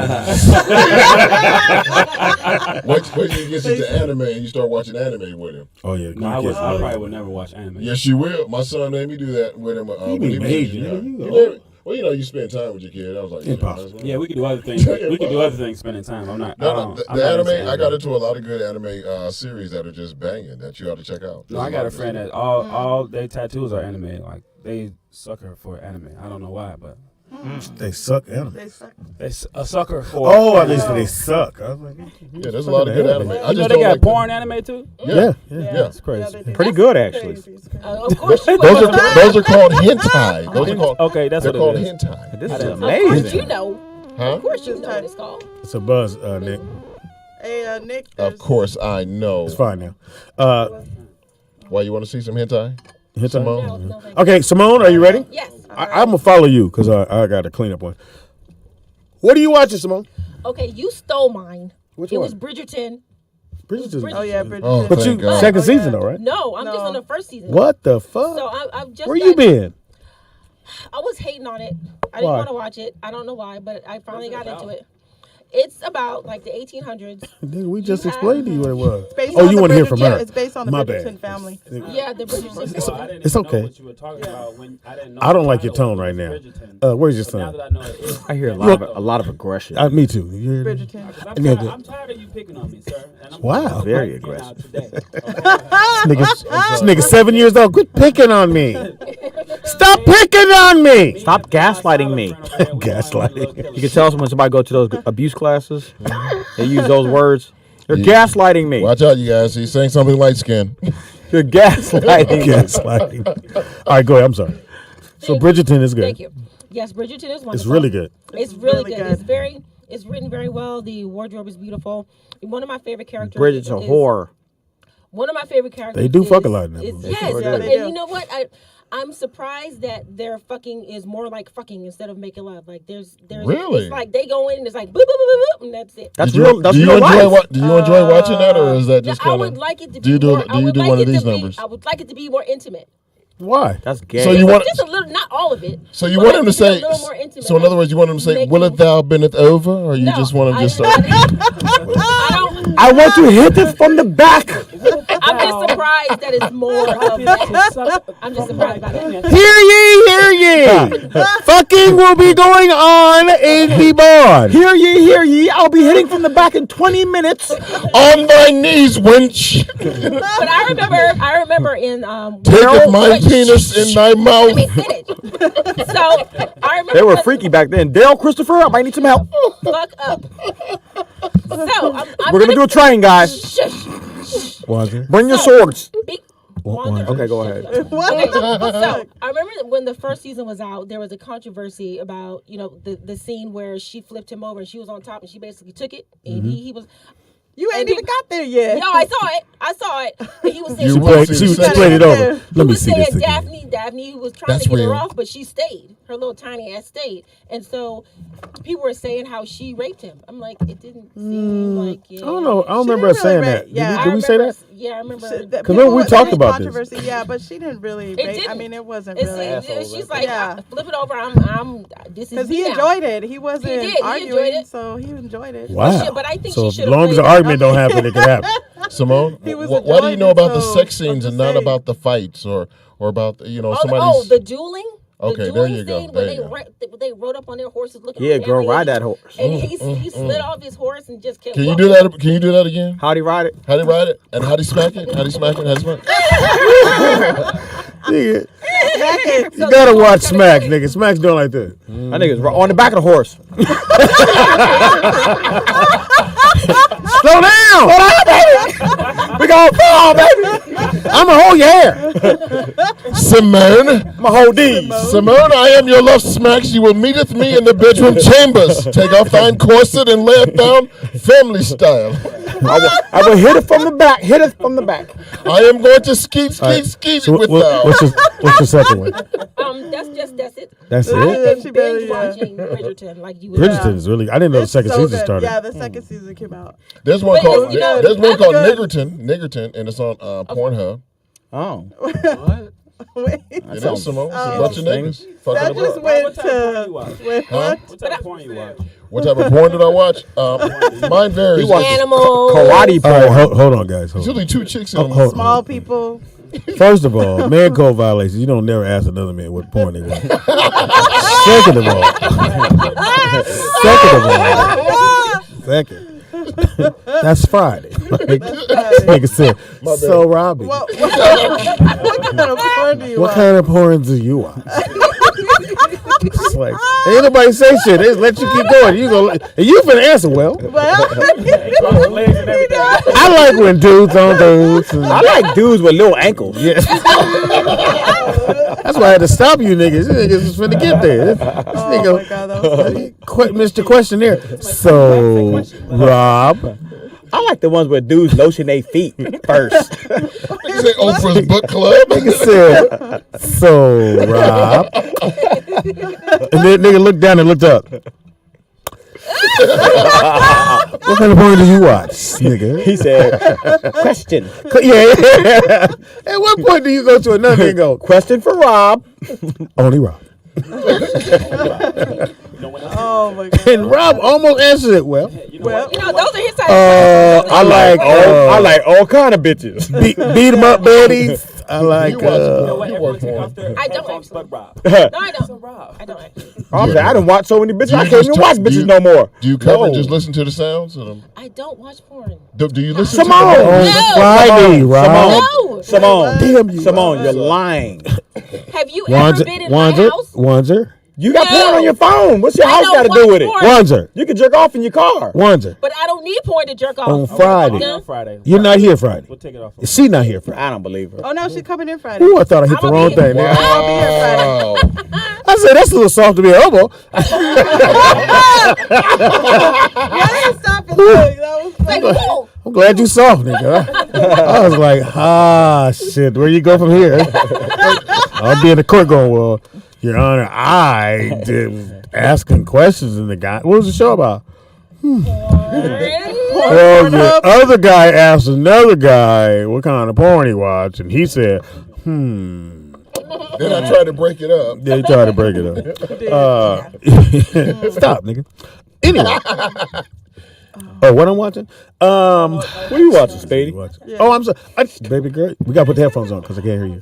Once you get into anime and you start watching anime with him. Oh yeah, no, I probably would never watch anime. Yes, you will. My son made me do that with him. He be major. Well, you spend time with your kid. I was like, impossible. Yeah, we could do other things. We could do other things spending time. I'm not. The anime. I got into a lot of good anime series that are just banging that you ought to check out. No, I got a friend that all their tattoos are anime. Like they sucker for anime. I don't know why, but they suck anime. They a sucker for. Oh, at least they suck. I was like, yeah, there's a lot of good anime. I just they got porn anime too. Yeah, that's crazy. Pretty good actually. Of course, those are called hentai. Those are called that's they're what called it is. hentai. This is Of amazing. course you know. Huh? Of course you know what it's called. It's a buzz, Nick. Hey, Nick. Of course I know. It's fine now. Why you want to see some hentai? Simone? No, Okay, Simone, are you ready? Yes. I'm gonna follow you because I got to clean up one. What are you watching, Simone? Okay, you stole mine. Which it one? was Bridgerton. Bridgerton. Oh yeah, Bridgerton. Oh, But you thank God. second season though, right? No, I'm just on the first season. What the fuck? So I've just. Where you been? I was hating on it. I didn't Why? want to watch it. I don't know why, but I finally got into it. It's about like the 1800s. Dude, we just explained to you what it was. Based Oh, on you the want to hear from Bridgerton- her? It's based on the My Bridgerton bad. family. Yeah, the Bridgerton. It's, I didn't it's even know okay. what you were talking about when I didn't know. I don't the like your title tone right was now. Bridgerton. Where's your So now son? that I know it is, I hear a lot of aggression. Me too. You hear me? Bridgerton. I'm tired of you picking on me, sir. And I'm Wow. Very getting out aggressive. today. This nigga 7 years old. Quit picking on me. Stop picking on me. Stop gaslighting me. Gaslighting. You can tell when somebody go to those abuse classes. They use those words. You're gaslighting me. Watch out, you guys. He's saying something light skinned. You're gaslighting. Gaslighting. All right, go ahead. I'm sorry. So Bridgerton is good. Thank you. Yes, Bridgerton is wonderful. It's really good. It's really good. It's written very well. The wardrobe is beautiful. One of my favorite characters. Bridget's a whore. One of my favorite characters. They do fuck a lot in that is- movie. Yes, sure and do. you know what? I'm surprised that their fucking is more like fucking instead of making love. Like there's Really? it's like they go in and it's like boop boop boop boop, boop and that's it. That's Do you real. That's real enjoy life. do you enjoy watching that, or is that just I kind would of? like it to be Do you do more, I you would do like one it of these to be- numbers? I would like it to be more intimate. Why? That's gay. So you want Just a little, not all of it. So you but want like him to be a say? little more intimate. So in other words, you want him to say, Make "Will me- it thou beeneth over," or you just want him to start? I don't. I want to hit it from the back. I'm just surprised that it's more of that. I'm just surprised by that. Hear ye! Fucking will be going on in the barn. Hear ye, hear ye. I'll be hitting from the back in 20 minutes. On thy knees, wench. But I remember in Taketh my penis in thy mouth. Let me finish. So I remember They were freaky back then. Dale, Christopher, I might need some help. Fuck up. So I'm We're gonna do a train, guys. Shush. Bring your swords. Be- Okay, go ahead. Okay, so I remember when the first season was out, there was a controversy about the scene where she flipped him over and she was on top and she basically took it and he was. You ain't even got there yet. No, I saw it. And he was saying You will She see. played it over. He Let me was see saying this again. Daphne was trying That's to get her real. off, but she stayed. Her little tiny ass stayed. And so people were saying how she raped him. I'm like, it didn't seem like it. I don't know. I don't She remember us didn't really saying rape- that. yeah. Did we say that? Yeah, I remember. Because remember we talked about this. controversy. Yeah, but she didn't really. It I didn't. mean, it wasn't It's, really. she's like, Yeah. flip it over. I'm. This is Because he me now. enjoyed it. He wasn't He did. He arguing, enjoyed it. so he enjoyed it. Wow. But I think So she as should've long as the played- argument don't happen, it can happen. Simone, He was why do you know enjoying about it, the so sex I'm scenes just and not saying. about the fights or about Oh, somebody's? the dueling. Okay, there you go. Scene There when you go. they rode up on their horses looking. Yeah, for girl, Mary, ride and that horse. And he slid off his horse and just kept. Can you walking. do that? Can you do that again? How'd he ride it? How'd he ride it? And how'd he smack it? How'd he smack it? How'd he smack it? Nigga, you gotta watch Smack, nigga. Smack's doing like this. That nigga's on the back of the horse. Slow down! We gonna fall, baby! I'ma hold your hair. Simone, I'ma hold these. Simone, I am your love smacks. You will meeteth me in the bedroom chambers. Take off thine corset and lay it down family style. I will hit it from the back. Hit it from the back. I am going to skeet So with thou. what's your second one? That's it. That's I've it? been binge watching Bridgerton like you would. Bridgerton is really. I didn't know the second so season good. started. Yeah, the second season came out. There's one But called you know, there's one that's called good. Niggerton, and it's on Pornhub. Oh. What? Wait. It is, Simone. It's a Oh. bunch of niggas. That Fucking just abroad. went What type of porn you watch? to. Wait, Huh? what? What type of porn you watch? What type of porn did I watch? Mine varies. Animals. Karate All porn. right, hold on, guys. There's Hold on. usually two chicks in them. Hold Small people. First of all, man code violations. You don't never ask another man what porn they want. Second of all, that's Friday. Like, nigga said, so Robbie, What kind of porn do you what watch? kind of porn do you watch? It's like, ain't nobody say shit. They just let you keep going. You go, and you finna answer well. Legs and everything. I like when dudes on dudes. And, I like dudes with little ankles. yeah. That's why I had to stop you niggas. You niggas was finna get there. This Oh nigga, my god, that was funny. Mr. Questionnaire. So, Rob, I like the ones where dudes lotion their feet first. You say Oprah's book club? nigga said, so, Rob. And then nigga looked down and looked up. What kind of porn do you watch, nigga? He said, question. Yeah. At what point do you go to another and go, Question for Rob. only Rob? Oh my god. And Rob almost answered it well. Well, You know, those are his type. I like all kind of bitches. beat 'em up baddies. I like You watch You know what? You Everyone watch take porn. off their I don't headphones actually. but Rob. No, I don't. Rob. I don't actually. I'm saying, I done watched so many bitches, Do I you can't just even watch do bitches you- no more. Do you cover No. and just listen to the sounds of them? I don't watch porn. Do you listen Simone. to them? on Friday, Rob. No. Simone. Damn you. Simone, you're lying. Have you ever been in my house? Wanzer. You got No. porn on your phone. What's your I house don't got to do watch with it? porn. Wanzer. You can jerk off in your car. Wanzer. But I don't need porn to jerk off. On Friday. No. On Friday. You're not here Friday. We'll take it off. She not here Friday. I don't believe her. oh no, she's coming in Friday. Ooh, I thought I hit the I'ma wrong be- thing. nigga. I'll be here Friday. Wow. I said that's a little soft to be a homo. Stop it, look, that was Like, whoa. I'm glad you soft, nigga. I was like, shit. Where you go from here? I'll be in the court going, well, Your Honor, I did asking questions and the guy. What was the show about? Well, the other guy asked another guy what kind of porn he watched, and he said, Then I tried to break it up. Yeah, he tried to break it up. Stop, nigga. Anyway. Oh, what I'm watching? What are you watching, Speedy? Yeah. Oh, I'm sorry. Baby girl, we gotta put the headphones on because I can't hear you.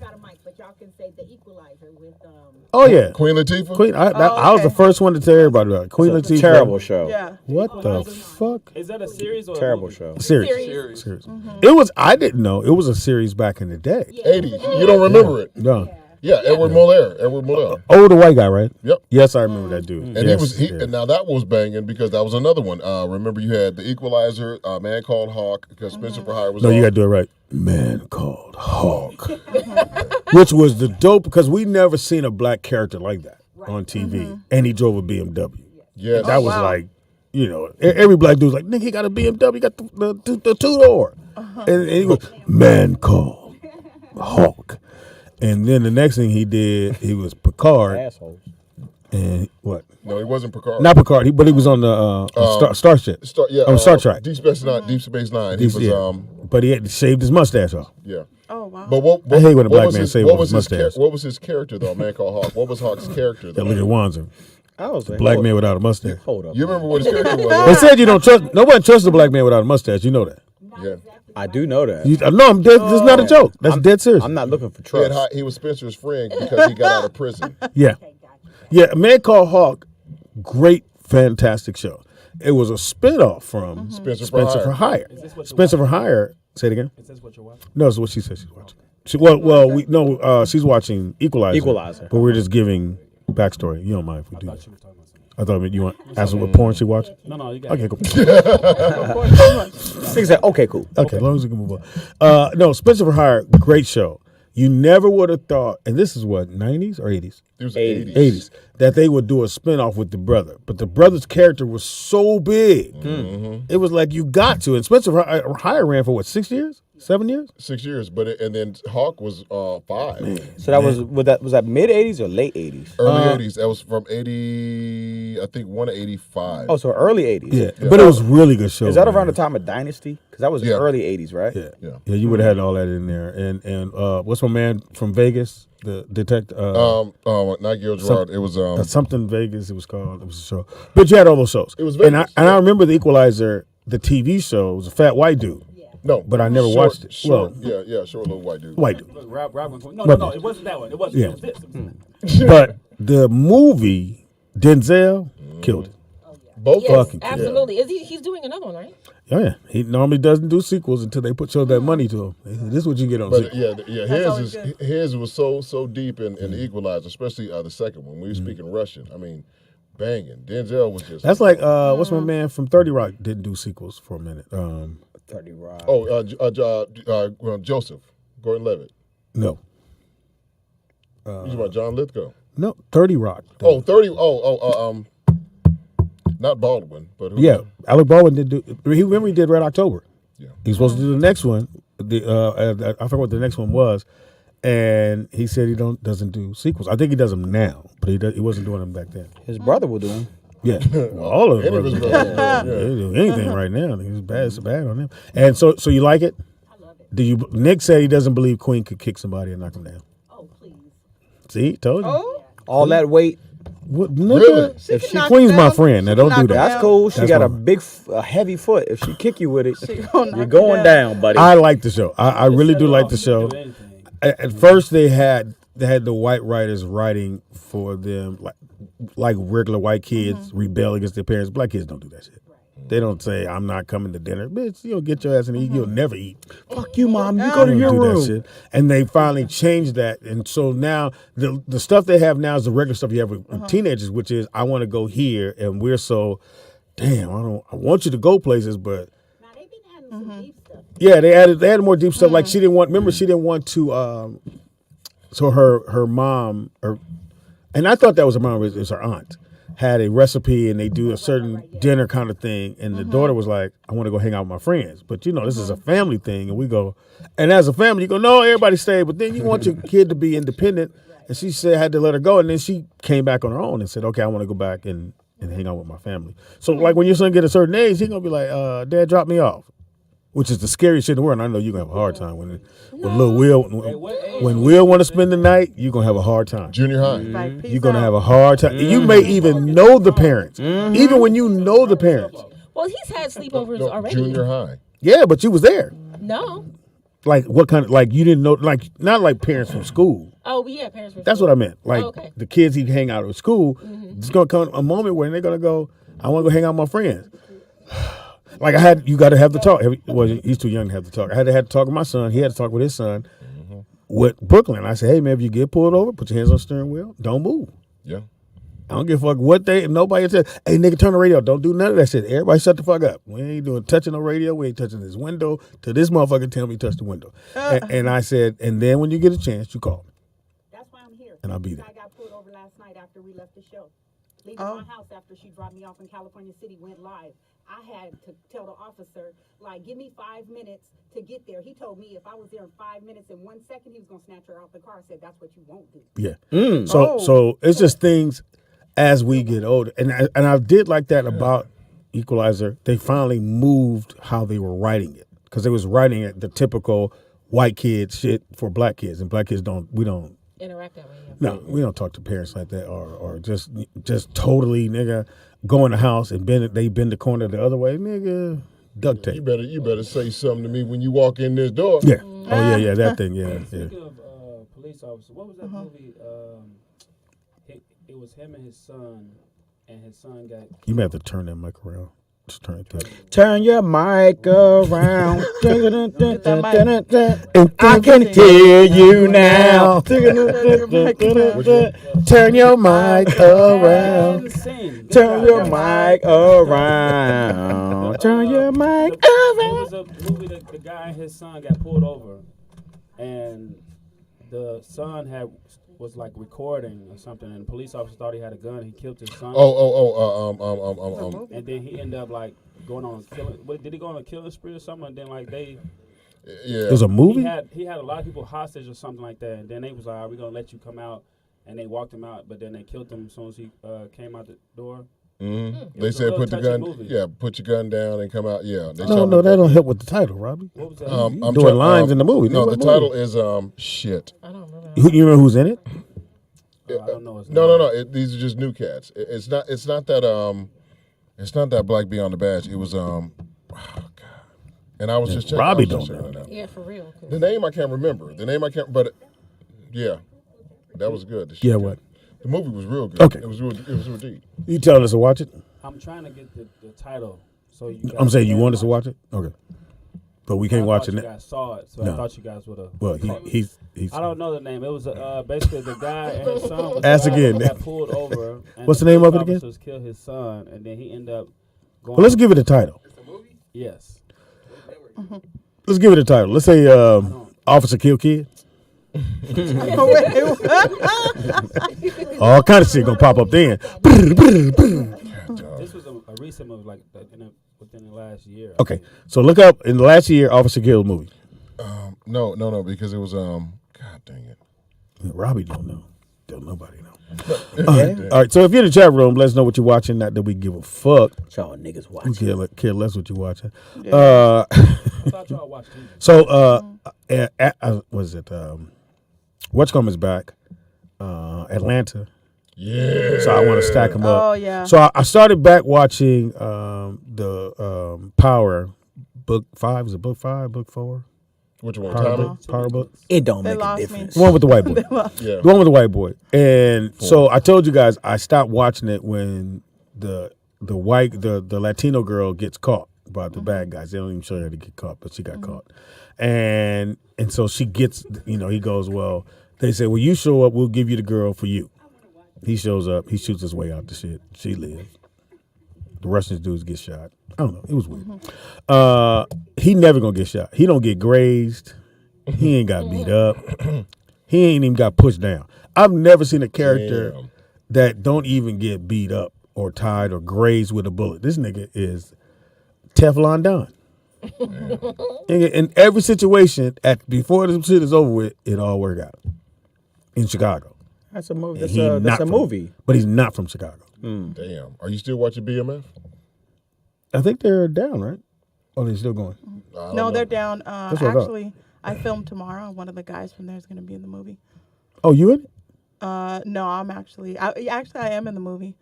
Oh yeah, Queen Latifah. Queen. I was the first one to tell everybody about it. Queen It's a Latifah. terrible show. Yeah. What the fuck? Is that a series or Terrible a movie? show. Series. It was. I didn't know it was a series back in the day. 80s. You don't remember it? No. Yeah, Edward Molaire. Oh, the white guy, right? Yep. Yes, I remember that dude. And Yes, and now that was banging because that was another one. Remember you had The Equalizer, Man Called Hawk, because Spencer for Hire was No, on. you gotta do it right. Man Called Hawk, which was the dope because we never seen a black character like that on TV, and he drove a BMW. Yeah, that was like, every black dude's like, nigga, he got a BMW, he got the two-door, and he was Man Called Hawk. And then the next thing he did, he was Picard. Assholes. And what? No, he wasn't Picard. Not Picard, but he was on the Starship. Star Trek. Deep Space Nine. He was but he had shaved his mustache off. Yeah. Oh wow. But what I hate when a what black was man his- shaves what his was mustache. What was his character though? Man Called Hawk. What was Hawk's character though? Yeah, look at Wanzer. I was like, Black man without a mustache. Hold up. You remember what his character was? They said you don't trust. Nobody trusts a black man without a mustache. You know that. Yeah. I do know that. No, I'm dead. This is not a joke. That's dead serious. I'm not looking for He, had trust. he was Spencer's friend because he got out of prison. Yeah. Yeah, A Man Called Hawk, great, fantastic show. It was a spinoff from Spencer for Hire. Spencer for Hire. Say it again. Is this what you're watching? No, it's what she said she's watching. She's watching Equalizer. But we're just giving backstory. You don't mind if we do that? She was talking about something. I thought you want ask her what porn she watched. No, you got Okay, it. cool. Nigga said, okay, cool. Okay, as long as we can move on. No, Spencer for Hire, great show. You never would have thought, and this is what, 90s or 80s? It was 80s. 80s, that they would do a spinoff with the brother. But the brother's character was so big. It was like you got to. And Spencer for Hire ran for what, 6 years? 7 years? 6 years, and then Hawk was 5. So that was that mid 80s or late 80s? Early 80s. That was from 80, I think 1 to 85. Oh, so early 80s. Yeah, but it was really good show. Is that man. around the time of Dynasty? Because that was Yeah. early 80s, right? Yeah, you would have had all that in there. And what's my man from Vegas? The detective. Not Gil Gerard. It was something Vegas. It was called. It was a show. But you had all those shows. It was Vegas. And I remember the Equalizer, the TV show. It was a fat white dude. No, but I never watched it. Short, short little white dude. White dude. No, it wasn't that one. It wasn't. Yeah. It was this. But the movie Denzel killed it. Both Yes, fucking absolutely. He's doing another one, right? Oh yeah, he normally doesn't do sequels until they show that money to him. This is what you get on. But sequel. his was so deep in the Equalizer, especially the second one. We were speaking Russian. I mean, banging. Denzel was just. That's like what's my man from 30 Rock didn't do sequels for a minute. 30 Rock. Oh, Joseph Gordon-Levitt. No. You talking about John Lithgow? No, 30 Rock. Oh, 30. Not Baldwin, but who? Yeah, Alec Baldwin did do. He did Red October. Yeah, he was supposed to do the next one. I forgot what the next one was, and he said he doesn't do sequels. I think he does them now, but he wasn't doing them back then. His brother will do them. Yeah, all of Any of his them. brothers, They do anything right now. It's bad on them. And so you like it? I love it. Do you? Nick said he doesn't believe Queen could kick somebody and knock him down. Oh please. See, told you. All that weight. What, really? If she Queen's my friend, now don't do that. That's cool. She That's got my- a heavy foot. If she kick you with it, you're going down, buddy. I like the show. I really do like the show. At first, they had the white writers writing for them like regular white kids rebel against their parents. Black kids don't do that shit. They don't say, "I'm not coming to dinner." Bitch, you'll get your ass and eat. You'll never eat. Fuck you, mom. You go to your room. That shit. And they finally changed that. And so now the stuff they have now is the regular stuff you have with teenagers, which is I want to go here, and we're so damn. I want you to go places, but Now they've been adding some deep stuff. yeah, they added more deep stuff. Like she didn't want. Remember, she didn't want to. So her mom, and I thought that was her mom. It was her aunt. Had a recipe and they do a certain dinner kind of thing, and the daughter was like, "I want to go hang out with my friends," but this is a family thing, and we go, and as a family, you go, "No, everybody stay," but then you want your kid to be independent, and she said had to let her go, and then she came back on her own and said, "Okay, I want to go back and hang out with my family." So like when your son get a certain age, he's gonna be like, "Dad, drop me off," which is the scariest shit in the world. And I know you're gonna have a hard time when little Will, when Will want to spend the night, you're gonna have a hard time. Junior high. You're gonna have a hard time. You may even know the parents, even when you know the parents. Well, he's had sleepovers already. Junior high. Yeah, but you was there. No. Like what kind of you didn't know not like parents from school. Oh, yeah, parents from That's school. what I meant. Like okay. the kids he hang out at school. There's gonna come a moment where they're gonna go, "I want to go hang out with my friends." Like you got to have the talk. Well, he's too young to have the talk. I had to talk with my son. He had to talk with his son. With Brooklyn, I said, "Hey man, if you get pulled over, put your hands on the steering wheel. Don't move. Yeah. I don't give a fuck what nobody said. Hey nigga, turn the radio. Don't do none of that shit. Everybody shut the fuck up. We ain't touching no radio. We ain't touching this window till this motherfucker tell me touch the window." And I said, and then when you get a chance, you call me. That's why I'm here. And I'll be there. I got pulled over last night after we left the show. Leaving my house after she dropped me off in California City went live. I had to tell the officer, give me 5 minutes to get there. He told me if I was there in 5 minutes and 1 second, he was going to snatch her off the car. I said, that's what you won't do. Yeah. So it's just things as we get older. And I did like that about Equalizer. They finally moved how they were writing it. Because they was writing it the typical white kid shit for black kids. And black kids we don't interact that way. Yeah. No, we don't talk to parents like that or just totally, nigga, go in the house and they bend the corner the other way. Nigga, duct tape. You better say something to me when you walk in this door. Yeah. Oh yeah, that thing. Yeah. Speaking of police officer, what was that movie? It was him and his son got. You may have to turn that mic around. Just turn it down. Turn your mic around. And I can hear you now. Turn your mic around. Turn your mic around. Turn your mic It around. was a movie that the guy and his son got pulled over, and the son was like recording or something, and the police officer thought he had a gun. He killed his son. And then he ended up like going on a killing. Did he go on a killing spree or something? And then like they. Yeah. It was a movie? He had a lot of people hostage or something like that, and then they was like, "Are we gonna let you come out?" And they walked him out, but then they killed him as soon as he came out the door. Mm-hmm. They said put the gun. Movie. Yeah, put your gun down and come out. Yeah. No, that don't help with the title, Robbie. What was that? I'm doing lines in the movie. No, the title is shit. I don't remember. You remember who's in it? I don't know. No. These are just new cats. It's not that Black Beyond the Badge. It was oh God. And I was just checking. Robbie don't know. Yeah, for real. The name I can't remember. But yeah, that was good. Yeah, what? The movie was real good. Okay. It was real deep. You telling us to watch it? I'm trying to get the title. So you. I'm saying you want us to watch it? Okay. But we can't watch it now. You guys saw it, so No. I thought you guys would have. Well, he's. I don't know the name. It was basically the guy and his son. Was Ask again. Got pulled over. And What's the name of it again? Officers killed his son, and then he ended up going. Well, let's give it a title. Yes. Let's give it a title. Let's say Officer Kill Kid. All kind of shit gonna pop up then. This was a recent movie, like within the last year. Okay, so look up in the last year Officer Kill movie. No, because it was God dang it. Robbie don't know. Don't nobody know. All right, so if you're in the chat room, let us know what you're watching. Not that we give a fuck. Y'all niggas watching. Care less what you're watching. I thought y'all watched TV. So, what is it? Whatcom is back. Atlanta. Yeah. So I want to stack them up. Oh, yeah. So I started back watching the Power book 5. Is it book 5? Book 4? Which one? Power book. It don't They make a lost me. difference. The one with the white boy. Yeah. The one with the white boy. And so I told you guys I stopped watching it when the Latino girl gets caught by the bad guys. They don't even show her to get caught, but she got caught. And so she gets, he goes, well, they say, well, you show up, we'll give you the girl for you. He shows up, he shoots his way out the shit. She lives. The Russian dudes get shot. I don't know. It was weird. He never gonna get shot. He don't get grazed. He ain't got beat up. He ain't even got pushed down. I've never seen a character that don't even get beat up or tied or grazed with a bullet. This nigga is Teflon Don. In every situation, before this shit is over with, it all work out. In Chicago. That's a movie. And That's a movie. But he's not from Chicago. Damn. Are you still watching BMF? I think they're down, right? Oh, they're still going. No, they're down. That's what I thought. Actually, I filmed tomorrow. One of the guys from there is going to be in the movie. Oh, you in it? No, I'm actually. I am in the movie,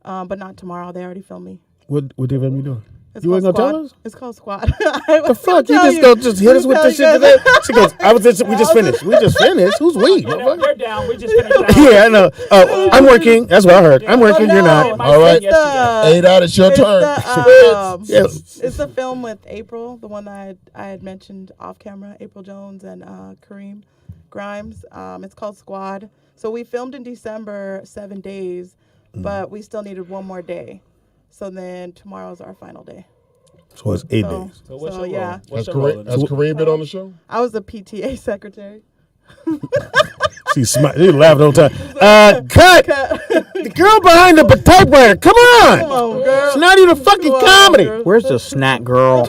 but not tomorrow. They already filmed me. What film you doing? It's You ain't gonna called tell us? It's called Squad. The fuck? You just go hit us with this shit today? She goes, we just finished. We just finished? Who's we? They're down. We just finished. Yeah, I know. I'm working. That's what I heard. I'm working. You're not. All right. 8 out. It's your turn. It's the film with April, the one that I had mentioned off camera, April Jones and Kareem Grimes. It's called Squad. So we filmed in December 7 days, but we still needed one more day. So then tomorrow's our final day. So it's 8 days. So what's So, your yeah. role? Has Kareem been on the show? I was the PTA secretary. She's laughing all the time. Cut! The girl behind the typewriter. Come on! Come on, girl. It's not even fucking comedy. Where's the snack girl?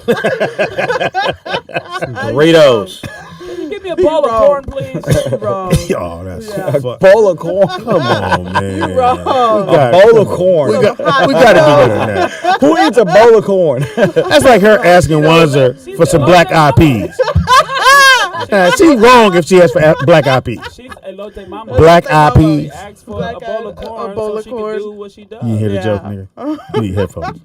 Burritos. Can you give me a bowl of corn, please? Oh, that's fuck. Bowl of corn. Come on, man. A bowl of corn. We got to do better than that. Who eats a bowl of corn? That's like her asking Wanzer for some black eyed peas. She's wrong if she asks for black eyed peas. She's elote mama. Black eyed peas. She asked for a bowl of corn so she can do what she does. You hear the joke, nigga? You need headphones.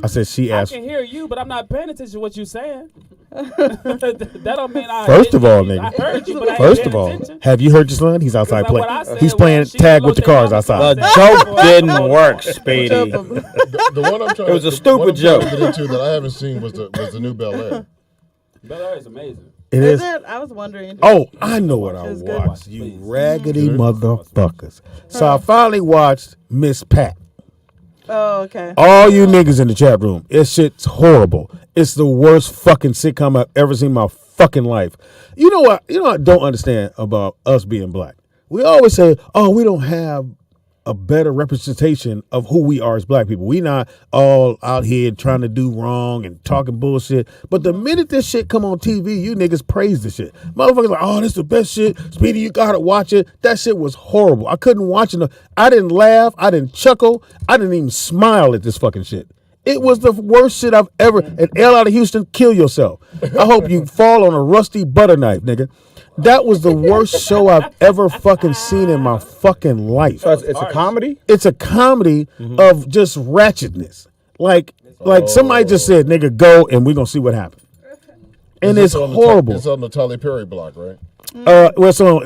I said she I asked. can hear you, but I'm not paying attention to what you're saying. That don't mean I. First of all, I nigga. heard you, but I ain't First paying of all, attention. have you heard your son? He's outside Because what I playing. said He's playing was she tag with the looked cars at outside. The joke didn't work, Speedy. The one I'm trying. It was a the stupid one I'm trying to joke. get into that I haven't seen was the new Bel Air. Bel Air is amazing. It Is is. it? I was wondering. Oh, I know what I It's good. watched. You raggedy motherfuckers. So I finally watched Miss Pat. Oh, okay. All you niggas in the chat room, this shit's horrible. It's the worst fucking sitcom I've ever seen in my fucking life. You know what? You know what I don't understand about us being black. We always say, "Oh, we don't have a better representation of who we are as black people. We not all out here trying to do wrong and talking bullshit." But the minute this shit come on TV, you niggas praise the shit. Motherfuckers like, "Oh, this is the best shit. Speedy, you gotta watch it." That shit was horrible. I couldn't watch it. I didn't laugh. I didn't chuckle. I didn't even smile at this fucking shit. It was the worst shit I've ever. And L out of Houston, kill yourself. I hope you fall on a rusty butter knife, nigga. That was the worst show I've ever fucking seen in my fucking life. So it's a comedy? It's a comedy of just ratchetness. Like somebody just said, nigga, go and we're gonna see what happens. And it's horrible. It's on the Tyler Perry block, right? Well, it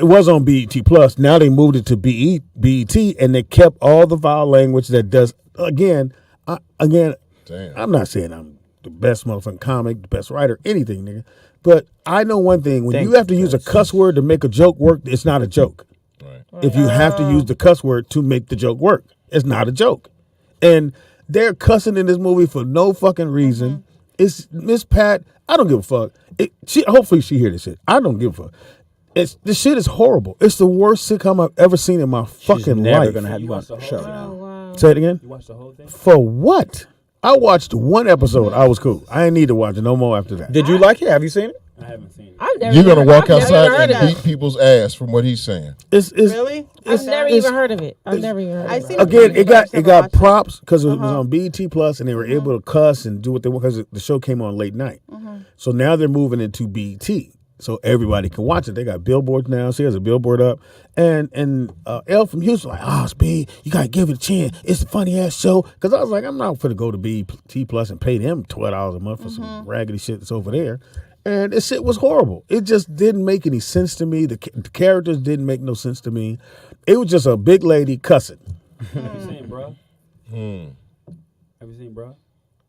was on BET Plus. Now they moved it to BET, and they kept all the vile language that does. Again, I'm not saying I'm the best motherfucking comic, the best writer, anything, nigga. But I know one thing: when you have to use a cuss word to make a joke work, it's not a joke. Right. If you have to use the cuss word to make the joke work, it's not a joke. And they're cussing in this movie for no fucking reason. It's Miss Pat. I don't give a fuck. Hopefully she hear this shit. I don't give a fuck. This shit is horrible. It's the worst sitcom I've ever seen in my fucking never life. gonna have you watch the show. wow. Say it again. You watched the whole thing? For what? I watched one episode. I was cool. I ain't need to watch it no more after that. Did you like it? Have you seen it? I haven't seen it. I've never You're gonna even- walk I've never outside heard and of it. beat people's ass from what he's saying. Really? I've never even heard of it. I've never even heard of it. Again, it got props because it was on BET Plus, and they were able to cuss and do what they want because the show came on late night. So now they're moving into BET, so everybody can watch it. They got billboards now. She has a billboard up, and L from Houston like, "Oh, Speed, you gotta give it a chance. It's a funny ass show." Because I was like, I'm not gonna go to BET Plus and pay them $12 a month for some raggedy shit that's over there. And this shit was horrible. It just didn't make any sense to me. The characters didn't make no sense to me. It was just a big lady cussing. Have you seen, bro? Have you seen, bro?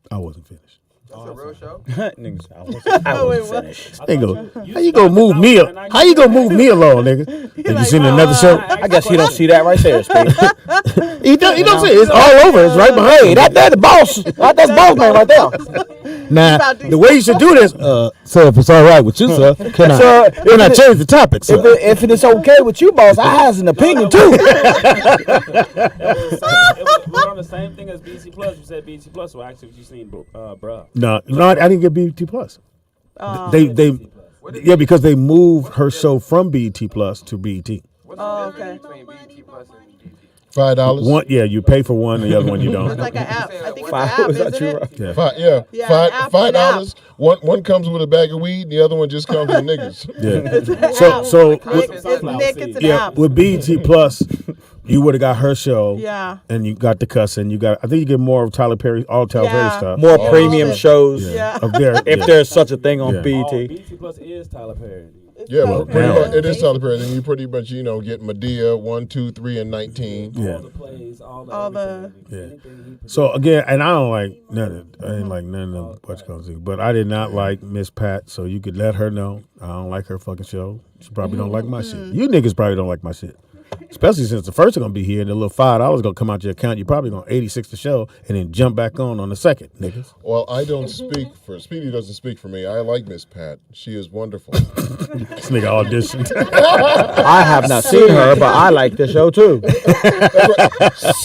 I wasn't finished. That's a real show? Niggas, I wasn't finished. Nigga, how you gonna move me? How you gonna move me along, nigga? Have you seen another show? I guess you don't see that right there, Speedy. He don't see it. It's all over. It's right behind. Hey, that's the boss. That's boss man right there. Now, the way you should do this, sir, if it's all right with you, sir, can I change the topic, sir? If it is okay with you, boss, I has an opinion too. We're on the same thing as BT Plus. You said BT Plus, so actually, what you seen, bro? No, I didn't get BET Plus. Yeah, because they moved her show from BET Plus to BET. Oh, okay. $5. One, yeah, you pay for one, and the other one you don't. It's like an app. I think it's an Five, app, was that isn't you, it? Rob? Yeah. $5. One comes with a bag of weed, and the other one just comes with niggas. Yeah. So Nick, it's an yeah, app. with BET Plus, you would have got her show. Yeah. And you got the cussing. I think you get more of Tyler Perry, all Tyler Perry stuff. More premium shows. Yeah. Of their, If there's such a thing on Yeah. BET. BT Plus is Tyler Perry. Yeah, well, pretty Yeah. much, it is Tyler Perry. And you pretty much, get Medea 1, 2, 3, and 19. Yeah. All the plays, all the Yeah. So again, and I don't like none of. I didn't like none of what you call it. But I did not like Miss Pat, so you could let her know I don't like her fucking show. She probably don't like my shit. You niggas probably don't like my shit. Especially since the first are gonna be here and the little $5 gonna come out your account. You're probably gonna 86 the show and then jump back on the second, niggas. Well, I don't speak for Speedy. Doesn't speak for me. I like Miss Pat. She is wonderful. This nigga auditioned. I have not seen her, but I like the show too.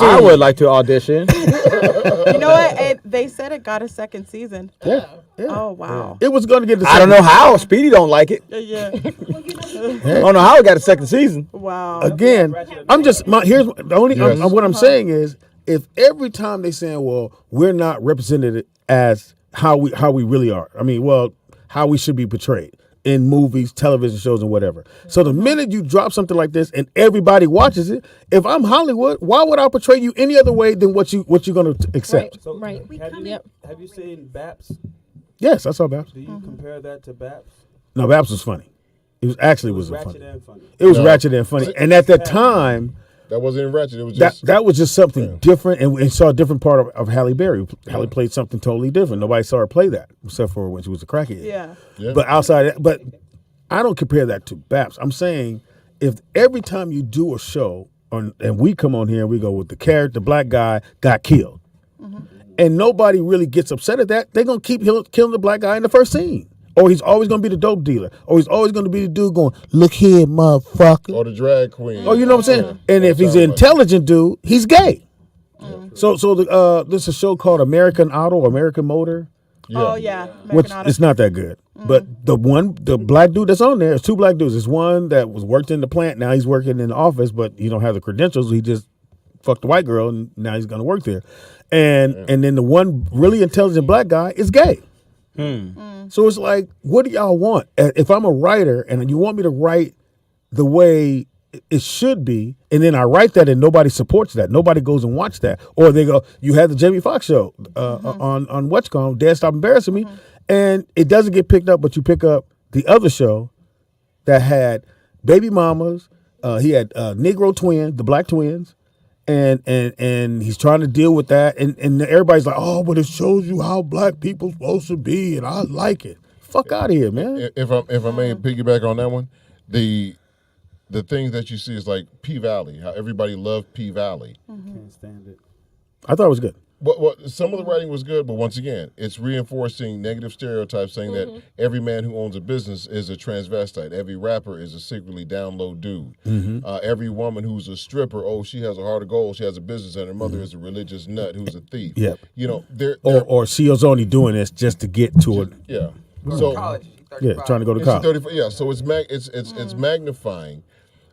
I would like to audition. You know what? They said it got a second season. Yeah. Oh, wow. It was gonna get the I don't know how. Speedy don't like it. Yeah. I don't know how it got a second season. Wow. Again, I'm just here's the only Yes. what I'm saying is if every time they saying, well, we're not represented as how we really are. I mean, well, how we should be portrayed. in movies, television shows, and whatever. So the minute you drop something like this and everybody watches it, if I'm Hollywood, why would I portray you any other way than what you're going to accept? So, Right. Have you seen Baps? Yes, I saw Baps. Do you compare that to Baps? No, Baps was funny. It was actually wasn't ratchet funny. and funny. It was No. ratchet and funny. And at that time, That wasn't even ratchet. It was that just that was just something different, and we saw a different part of Halle Berry. Halle played something totally different. Nobody saw her play that except for when she was a crackhead. Yeah. Yeah. But outside, that, but I don't compare that to Baps. I'm saying if every time you do a show, and we come on here and we go with the character, the black guy got killed, and nobody really gets upset at that, they're gonna keep killing the black guy in the first scene. Or he's always going to be the dope dealer. Or he's always going to be the dude going, look here, motherfucker. or the drag queen. Oh, you know what I'm saying? And if he's an intelligent dude, he's gay. So there's a show called American Auto, American Motor, Oh yeah. which American Auto. it's not that good. But the black dude that's on there, it's two black dudes. There's one that was worked in the plant. Now he's working in the office, but he don't have the credentials. He just fucked the white girl, and now he's going to work there. And then the one really intelligent black guy is gay. So it's like, what do y'all want? If I'm a writer and you want me to write the way it should be, and then I write that and nobody supports that, nobody goes and watch that, or they go, you had the Jamie Foxx show on what's called Dad Stop Embarrassing Me, and it doesn't get picked up, but you pick up the other show that had baby mamas. He had Negro twins, the black twins. And he's trying to deal with that, and everybody's like, oh, but it shows you how black people supposed to be, and I like it. Fuck out of here, man. If I may piggyback on that one, the things that you see is like P Valley. How everybody loved P Valley. Can't stand it. I thought it was good. But some of the writing was good, but once again, it's reinforcing negative stereotypes, saying that every man who owns a business is a transvestite. Every rapper is a secretly down low dude. Every woman who's a stripper, she has a heart of gold, she has a business, and her mother is a religious nut who's a thief. Yep. You know, they're Or she was only doing this just to get to it. yeah. So College. Trying to go to she's college. 35. Yeah, so it's magnifying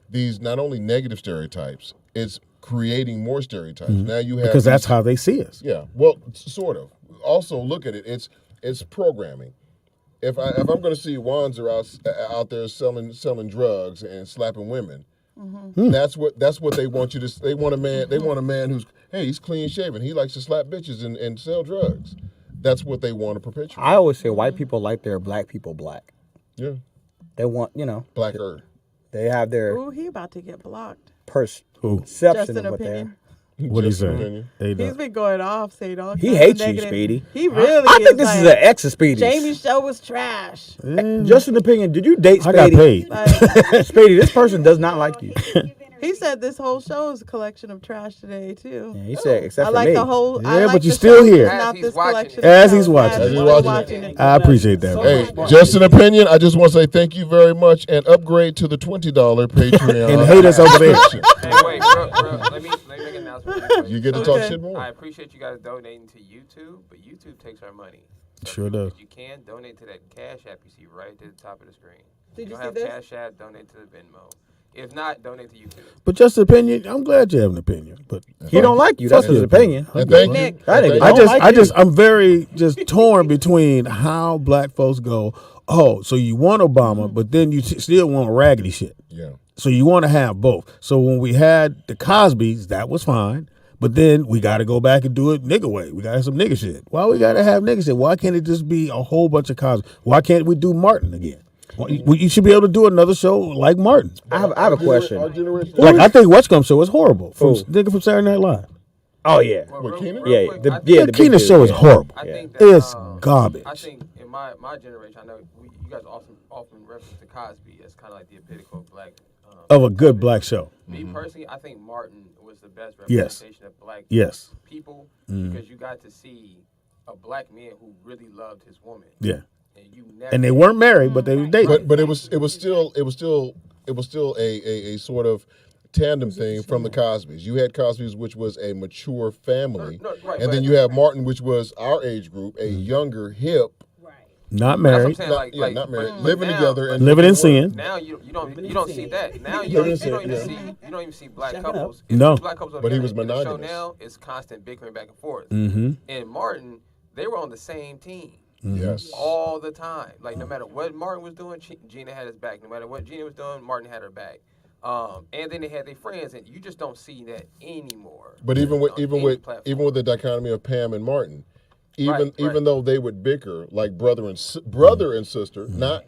these not only negative stereotypes, it's creating more stereotypes. Now you have Because that's how they see us. Yeah, well, sort of. Also, look at it. It's programming. If I'm going to see Wanzer out there selling drugs and slapping women, that's what they want you to. They want a man who's he's clean shaven. He likes to slap bitches and sell drugs. That's what they want to perpetuate. I always say white people like their black people black. Yeah, They want, blacker. they have their Ooh, he about to get blocked. Who? perception Just an of what they're. opinion. What he Just an say? opinion. Hey, He's dog. been going off, saying all He kinds hates of you, negative. Speedy. He really I think is this like, is an ex of Speedy's. Jamie's show was trash. Just an opinion. Did you date I Speedy? got paid. Like, Speedy, this person does not like you. he said this whole show is a collection of trash today too. Yeah, he said, except I for like me. the whole. Yeah, I like but you're the still show, here. Not As this he's watching collection. it. of As he's shows. watching it. As Watching it. I appreciate that. Hey, bro. just an opinion. I just want to say thank you very much and upgrade to the $20 Patreon. And hate us over there. Hey, wait, bro, let me make an announcement. really quick. You get to talk Okay. shit more. I appreciate you guys donating to YouTube, but YouTube takes our money. So Sure if does. you can, donate to that Cash App you see right at the top of the screen. Did If you don't see have this? Cash App, donate to the Venmo. If not, donate to YouTube. But just an opinion. I'm glad you have an opinion. But He don't like you. That's Fuck his your opinion. And thank you. Nick. That nigga I don't just, like I you. just, I'm very just torn between how black folks go. Oh, so you want Obama, but then you still want raggedy shit. Yeah. So you want to have both. So when we had the Cosbys, that was fine. But then we got to go back and do it nigga way. We got to have some nigga shit. Why we got to have nigga shit? Why can't it just be a whole bunch of Cosby? Why can't we do Martin again? You should be able to do another show like Martin. I have a question. Our generation. Like I think What's Come Show is horrible. From Who? nigga from Saturday Night Live. Oh yeah. Well, What, Keenan? Yeah, quick, the- I think- yeah, The the big Keenan dude, show is yeah. horrible. I think that, It's garbage. I think in my generation, I know you guys often reference to Cosby as kind of like the epitome of black. Of a good black show. Me personally, I think Martin was the best Yes. representation of black Yes. people because you got to see a black man who really loved his woman. Yeah. And you never And they weren't married, but they were dating. But it was still a sort of tandem thing from the Cosbys. You had Cosbys, which was a mature family, No, right, and then you have Martin, which was our age group, a younger, hip, Not That's what I'm married. saying, not married, but living now- together and Living in doing work. sin. Now you don't see that. Now Living you in don't sin, even yeah. see you don't even see black Shut couples. up. It's No. black couples But he was together. In the show monogamous. now it's constant bickering back and forth. Mm-hmm. And Martin, they were on the same team. Yes. All the time. Like, no matter what Martin was doing, Gina had his back. No matter what Gina was doing, Martin had her back. And then they had their friends, and you just don't see that anymore. But even with the dichotomy of Pam and Martin, even though they would bicker like brother and sister, not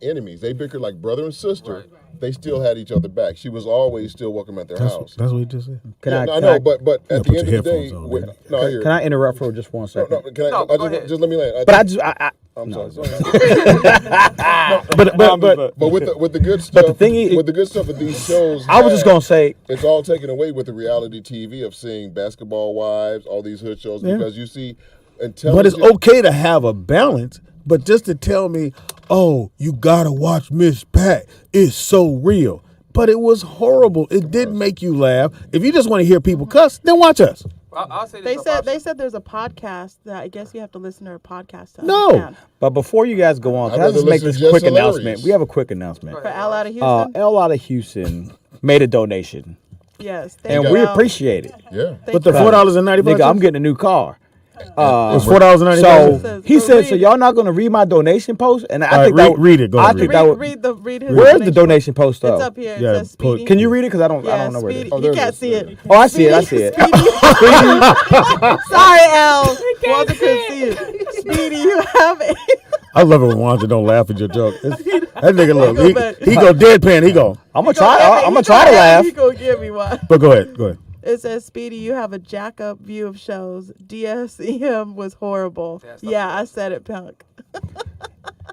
enemies, they bickered like brother and sister. They still had each other back. She was always still welcome at their house. That's what you just said. I know, but at the end of the day, can I interrupt for just 1 second? No, just let me land. I'm sorry. But with the good stuff, with the good stuff that these shows, I was just gonna say it's all taken away with the reality TV of seeing Basketball Wives, all these hood shows, because you see. But it's okay to have a balance. But just to tell me, oh, you gotta watch Miss Pat, it's so real. But it was horrible. It did make you laugh. If you just want to hear people cuss, then watch us. I'll say this. They said there's a podcast that I guess you have to listen to a podcast to No. understand. But before you guys go on, can I just make this quick announcement? We have a quick announcement. For L out of Houston? L out of Houston made a donation. Yes. And we appreciate it. Yeah. But the $4.95. Nigga, I'm getting a new car. It's $4.95. So he said, "So y'all not gonna read my donation post?" And I think read it. Go I ahead. think that would read his Where's the donation post It's up? up here. It says Speedy. Can you read it? Because I don't know where it is. Speedy. You can't see it. Oh, I see it. I see it. Sorry, L. Wanda couldn't see it. Speedy, you have it. I love it when Wanda don't laugh at your joke. That nigga look. He go deadpan. He go. I'm gonna try. I'm gonna try to laugh. You gonna give me one? But go ahead. It says, Speedy, you have a jack-up view of shows. DSEM was horrible. Yeah, I said it, punk.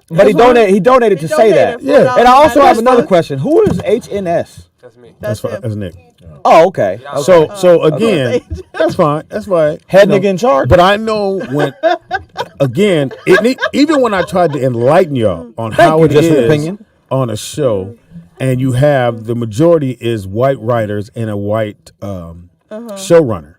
But he donated to say that. Yeah. And I also have another question. Who is HNS? That's me. That's Nick. Oh, okay. So again, that's fine. Head nigga in charge. But I know when, again, even when I tried to enlighten y'all on how it is on a show, and you have the majority is white writers and a white showrunner,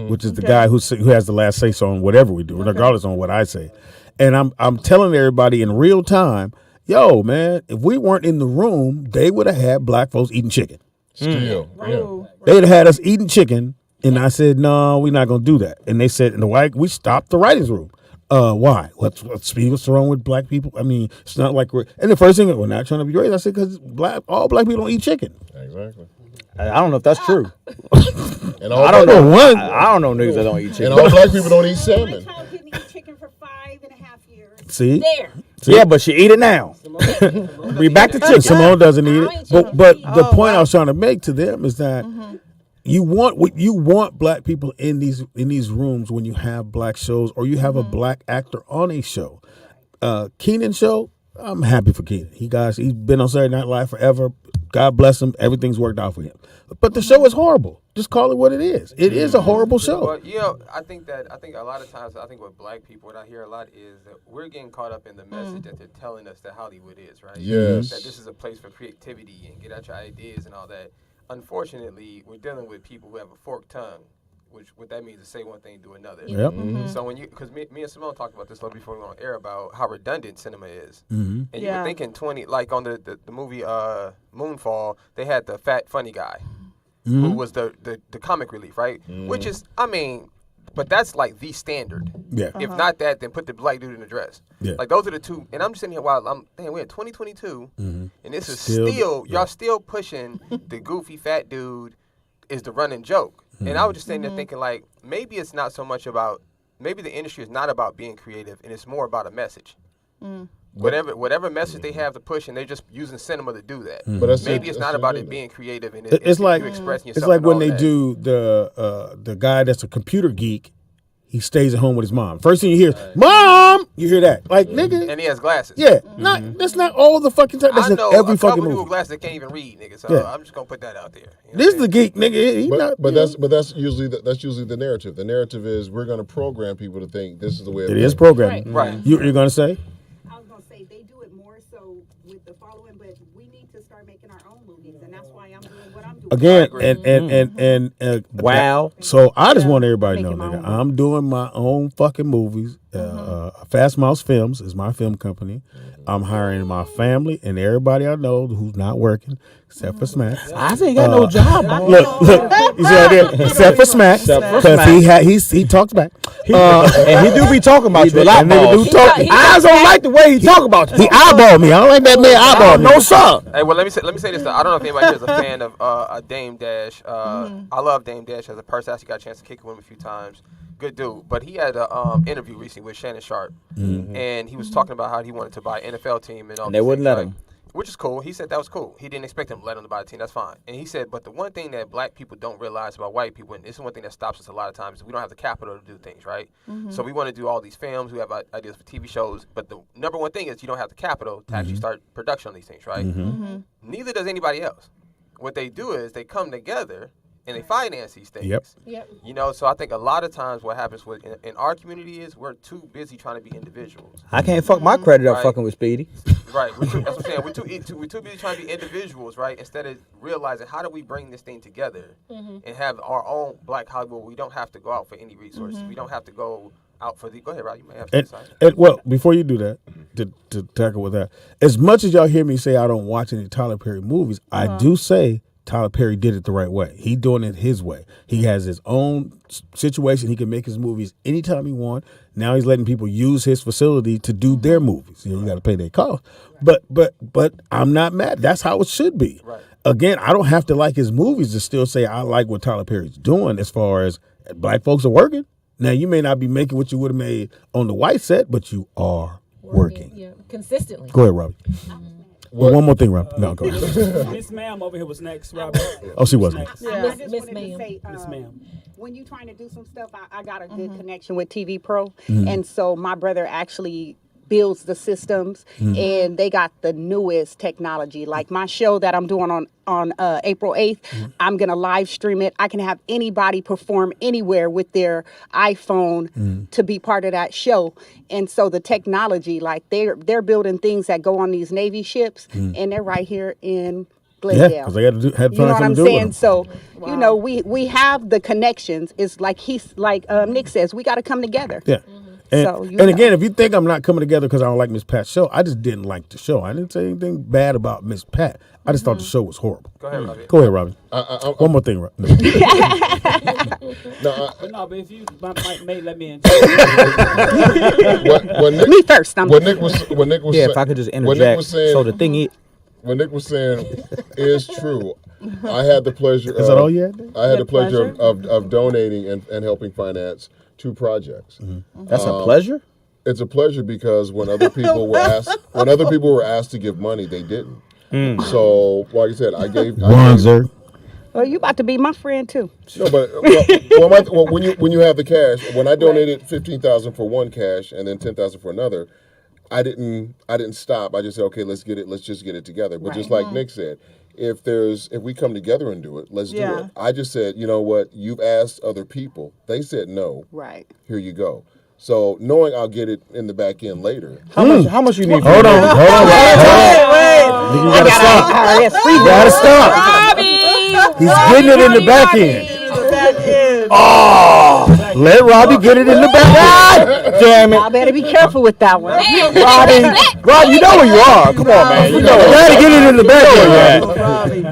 which is the guy who has the last say so on whatever we do, regardless on what I say. And I'm telling everybody in real time, yo, man, if we weren't in the room, they would have had black folks eating chicken. Still, They'd have had us eating chicken, and I said, no, we're not gonna do that. And they said, we stopped the writers' room. Why? What's wrong with black people? I mean, it's not like and the first thing, we're not trying to be racist. I said, because all black people don't eat chicken. Exactly. I don't know if that's true. And I don't know. I don't know niggas that don't eat chicken. And all black people don't eat salmon. My child didn't eat chicken for 5.5 years. See? There. Yeah, but she eat it now. Bring back the chicken. Simone doesn't eat it. But the point I was trying to make to them is that you want black people in these rooms when you have black shows or you have a black actor on a show. Keenan show, I'm happy for Keenan. He's been on Saturday Night Live forever. God bless him. Everything's worked out for him. But the show is horrible. Just call it what it is. It is a horrible show. Well, I think a lot of times, with black people, what I hear a lot is that we're getting caught up in the message that they're telling us that Hollywood is, right? Yes. That this is a place for creativity and get out your ideas and all that. Unfortunately, we're dealing with people who have a forked tongue, which what that means is say one thing, do another. Yep. So because me and Simone talked about this before we went on air about how redundant cinema is, and you were thinking like on the movie Moonfall, they had the fat funny guy who was the comic relief, right? Which is, but that's like the standard. Yeah. If not that, then put the black dude in the dress. Yeah. Like those are the two. And I'm just sitting here while we're in 2022, and this is still y'all still pushing the goofy fat dude is the running joke. And I was just sitting there thinking, like, maybe it's not so much about, maybe the industry is not about being creative, and it's more about a message. Whatever message they have to push, and they're just using cinema to do that. But maybe it's not about it being creative, and it's like you expressing yourself. It's like when they that. do the guy that's a computer geek. He stays at home with his mom. First thing you hear, Mom! You hear that. Like, nigga. And he has glasses. Yeah. That's not all the fucking time. That's in every fucking movie. People with glasses that can't even read, nigga. So I'm just going to put that out there. This is the geek, nigga. But that's usually the narrative. The narrative is we're going to program people to think this is the way it is programming. Right. You're going to say? I was going to say they do it more so with the following, but we need to start making our own movies, and that's why I'm doing what I'm doing. again, and wow. So I just want everybody to know, nigga, I'm doing my own fucking movies. Fast Mouse Films is my film company. I'm hiring my family and everybody I know who's not working, except for Smack. I ain't got no job. Look, you see right there, except for Smack, because he talks back. And he do be talking about you a lot. I don't like the way he talk about you. He eyeballed me. I don't like that man eyeball me. No sir. Hey, well, let me say this though. I don't know if anybody here is a fan of Dame Dash. I love Dame Dash as a person. I actually got a chance to kick it with him a few times. Good dude. But he had an interview recently with Shannon Sharp, and he was talking about how he wanted to buy an NFL team and all. And they wouldn't let him. Which is cool. He said that was cool. He didn't expect him to let him buy a team. That's fine. And he said, but the one thing that black people don't realize about white people, and this is one thing that stops us a lot of times, is we don't have the capital to do things, right? So we want to do all these films. We have ideas for TV shows. But the number one thing is you don't have the capital to actually start production on these things, right? Neither does anybody else. What they do is they come together and they finance these things. Yep. You know, so I think a lot of times what happens in our community is we're too busy trying to be individuals. I can't fuck my credit up fucking with Speedy. Right. That's what I'm saying. We're too busy trying to be individuals, right? Instead of realizing how do we bring this thing together and have our own Black Hollywood. We don't have to go out for any resources. We don't have to go out for the. Go ahead, Rob. You may have to say. Well, before you do that, to tackle with that, as much as y'all hear me say I don't watch any Tyler Perry movies, I do say Tyler Perry did it the right way. He doing it his way. He has his own situation. He can make his movies anytime he wants. Now he's letting people use his facility to do their movies. You got to pay their cost. But I'm not mad. That's how it should be. Right. Again, I don't have to like his movies to still say I like what Tyler Perry's doing as far as black folks are working. Now, you may not be making what you would have made on the white set, but you are working. Yeah, consistently. Go ahead, Robbie. Well, one more thing, Rob. No, go ahead. Miss Ma'am over here was next, Robert. Oh, she was next. Yeah. I just Miss wanted Ma'am. to say, Miss Ma'am. when you're trying to do some stuff, I got a good connection with TV Pro, and so my brother actually builds the systems, and they got the newest technology. Like my show that I'm doing on April 8th, I'm gonna live stream it. I can have anybody perform anywhere with their iPhone to be part of that show. And so the technology, like they're building things that go on these Navy ships, and they're right here in Glendale. Yeah, because they had to have You know what I'm to do saying? with So, you know, we have the connections. It's like Nick says, we got to come together. Yeah. And, So, and again, if you think I'm not coming together because I don't like Miss Pat's show, I just didn't like the show. I didn't say anything bad about Miss Pat. I just thought the show was horrible. Go ahead, Robbie. Go ahead, Robbie. One more thing, Robbie. But if you may let me in. Me first. When Nick was Yeah, if I could just interject. So the thing is, when Nick was saying is true, I had the pleasure. Is that all you had? I had the pleasure of donating and helping finance 2 projects. that's a pleasure. It's a pleasure because when other people were asked to give money, they didn't. So, like I said, I gave. Well, you about to be my friend too. No, but when you have the cash, when I donated $15,000 for one cash and then $10,000 for another, I didn't stop. I just said, okay, let's just get it together. But just like Nick said, if we come together and do it, let's do it. I just said, you know what? You've asked other people. They said no. Right. Here you go. So knowing I'll get it in the back end later. How much you need? Hold on. Wait. You gotta stop. He's getting it in the back end. Oh, let Robbie get it in the back end. Damn it. I better be careful with that one. Robbie, you know where you are. Come on, man. You gotta get it in the back end.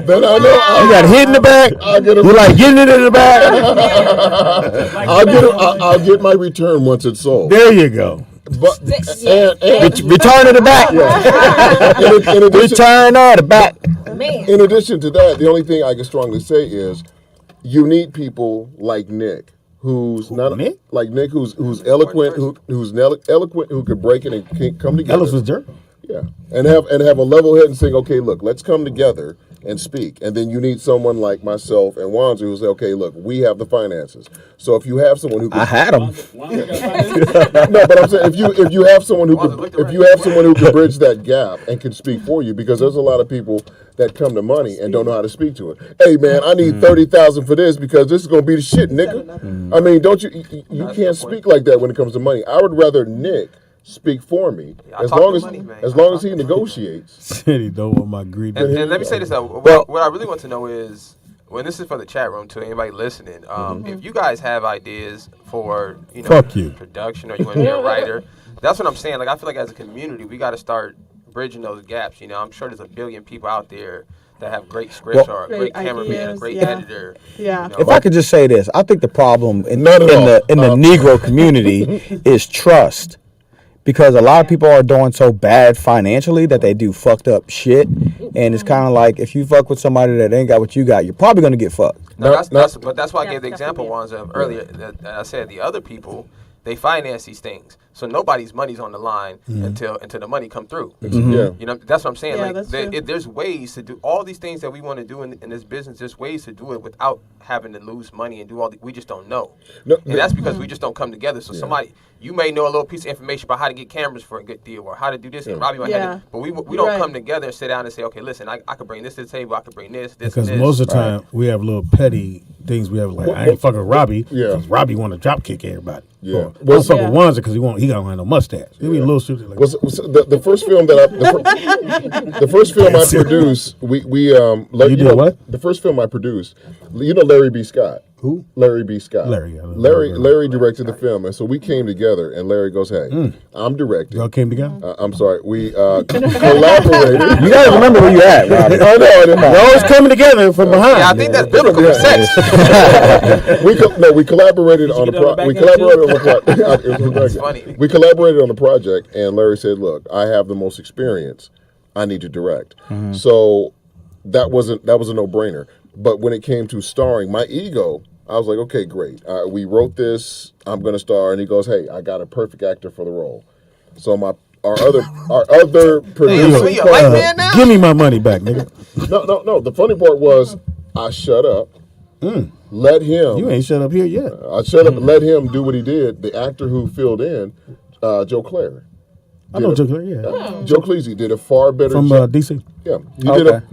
Then I know You got it hit in the back. You like getting it in the back. I'll get my return once it's sold. There you go. But return to the back. Return to the back. In addition to that, the only thing I can strongly say is you need people like Nick, who's eloquent, who could break it and come together. Ellis was jerk. Yeah, and have a level head and saying, okay, look, let's come together and speak. And then you need someone like myself and Wanzu who say, okay, look, we have the finances. So if you have someone who I had them. No, but I'm saying if you have someone who can bridge that gap and can speak for you, because there's a lot of people that come to money and don't know how to speak to it. Hey man, I need $30,000 for this because this is gonna be the shit, nigga. I mean, don't you can't speak like that when it comes to money. I would rather Nick speak for me as long as he negotiates. He don't want my greed. And let me say this though. What I really want to know is, Well, this is for the chat room too. Anybody listening? If you guys have ideas for production, or you want to be a writer, that's what I'm saying. Like I feel like as a community, we got to start bridging those gaps. I'm sure there's a billion people out there that have great scripts or a great cameraman, a great editor. Yeah. If I could just say this, I think the problem in the Negro community is trust. Because a lot of people are doing so bad financially that they do fucked up shit. And it's kind of like, if you fuck with somebody that ain't got what you got, you're probably going to get fucked. But that's why I gave the example ones earlier that I said the other people, they finance these things. So nobody's money's on the line until the money come through. That's what I'm saying. Yeah, there's ways to do all these things that we want to do in this business. There's ways to do it without having to lose money and do all. We just don't know, and that's because we just don't come together. So somebody, you may know a little piece of information about how to get cameras for a good deal or how to do this, and Robbie might have it, but we don't come together and sit down and say, okay, listen, I could bring this to the table. I could bring this. Because most of the time we have little petty things. We have like, I ain't fucking with Robbie because Robbie want to drop kick everybody. Yeah, I don't fuck with Wanza because he don't have no mustache. He be a little stupid. Like the first film that the first film I produced, the first film I produced, Larry B. Scott. Who? Larry B. Scott. Larry directed the film, and so we came together. And Larry goes, "Hey, I'm directing." Y'all came together. I'm sorry, we collaborated. You gotta remember where you at, Robbie. I know. We're always coming together from behind. Yeah, I think that's biblical for sex. We collaborated on We collaborated on the project, and Larry said, "Look, I have the most experience. I need to direct." So that was a no-brainer. But when it came to starring, my ego, I was like, okay, great. We wrote this. I'm going to star. And he goes, hey, I got a perfect actor for the role. So our other producer, give me my money back, nigga. No. The funny part was I shut up. Let him. You ain't shut up here yet. I shut up and let him do what he did. The actor who filled in, Joe Clare. I know Joe Clare, yeah. Joe Cleese did a far better from job. DC. Yeah, he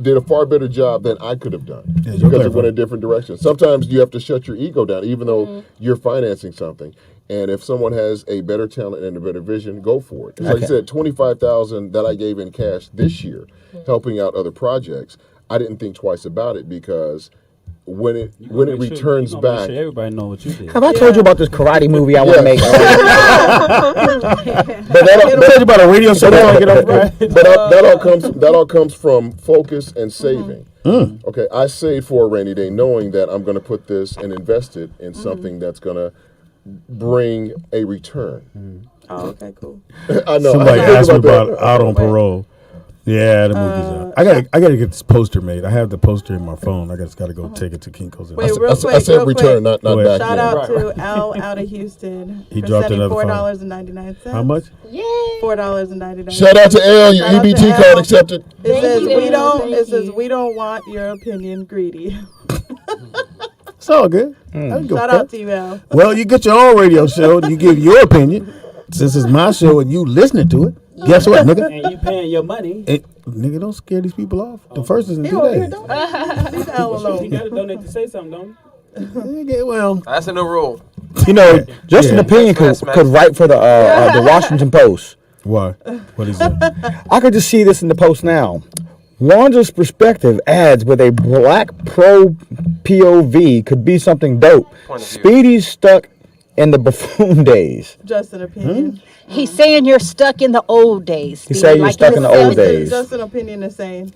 did a far better job than I could have done because it went a different direction. Sometimes you have to shut your ego down, even though you're financing something. And if someone has a better talent and a better vision, go for it. Like I said, $25,000 that I gave in cash this year, helping out other projects. I didn't think twice about it because when it returns back, sure everybody know what you did. Have I told you about this karate movie I want to make? But I told you about a radio show that get off. But that all comes from focus and saving. Okay, I saved for a rainy day, knowing that I'm going to put this and invest it in something that's going to bring a return. Oh, okay, cool. I know. Somebody asked me about Out on Parole. Yeah, the movie's out. I gotta get this poster made. I have the poster in my phone. I just gotta go take it to Kinko's. Wait, I said return, not back. Shout out to Al out of Houston. He dropped another $4.99. How much? Yay! $4.99. Shout out to L. Your EBT card accepted. It says we don't want your opinion greedy. It's all good. Shout out to you, Al. Well, you get your own radio show and you give your opinion. Since it's my show and you listening to it, guess what, nigga? And you paying your money. Nigga, don't scare these people off. The first is in 2 days. Leave Al alone. You gotta donate to say something, don't you? Well, that's a new rule. You know, Justin Opinion could write for the Washington Post. Why? What is that? I could just see this in the Post now. Wanda's perspective adds with a black pro POV could be something dope. Speedy's stuck in the buffoon days. Just an opinion. He's saying you're stuck in the old days. He's saying you're stuck in the old days. Just an opinion is saying.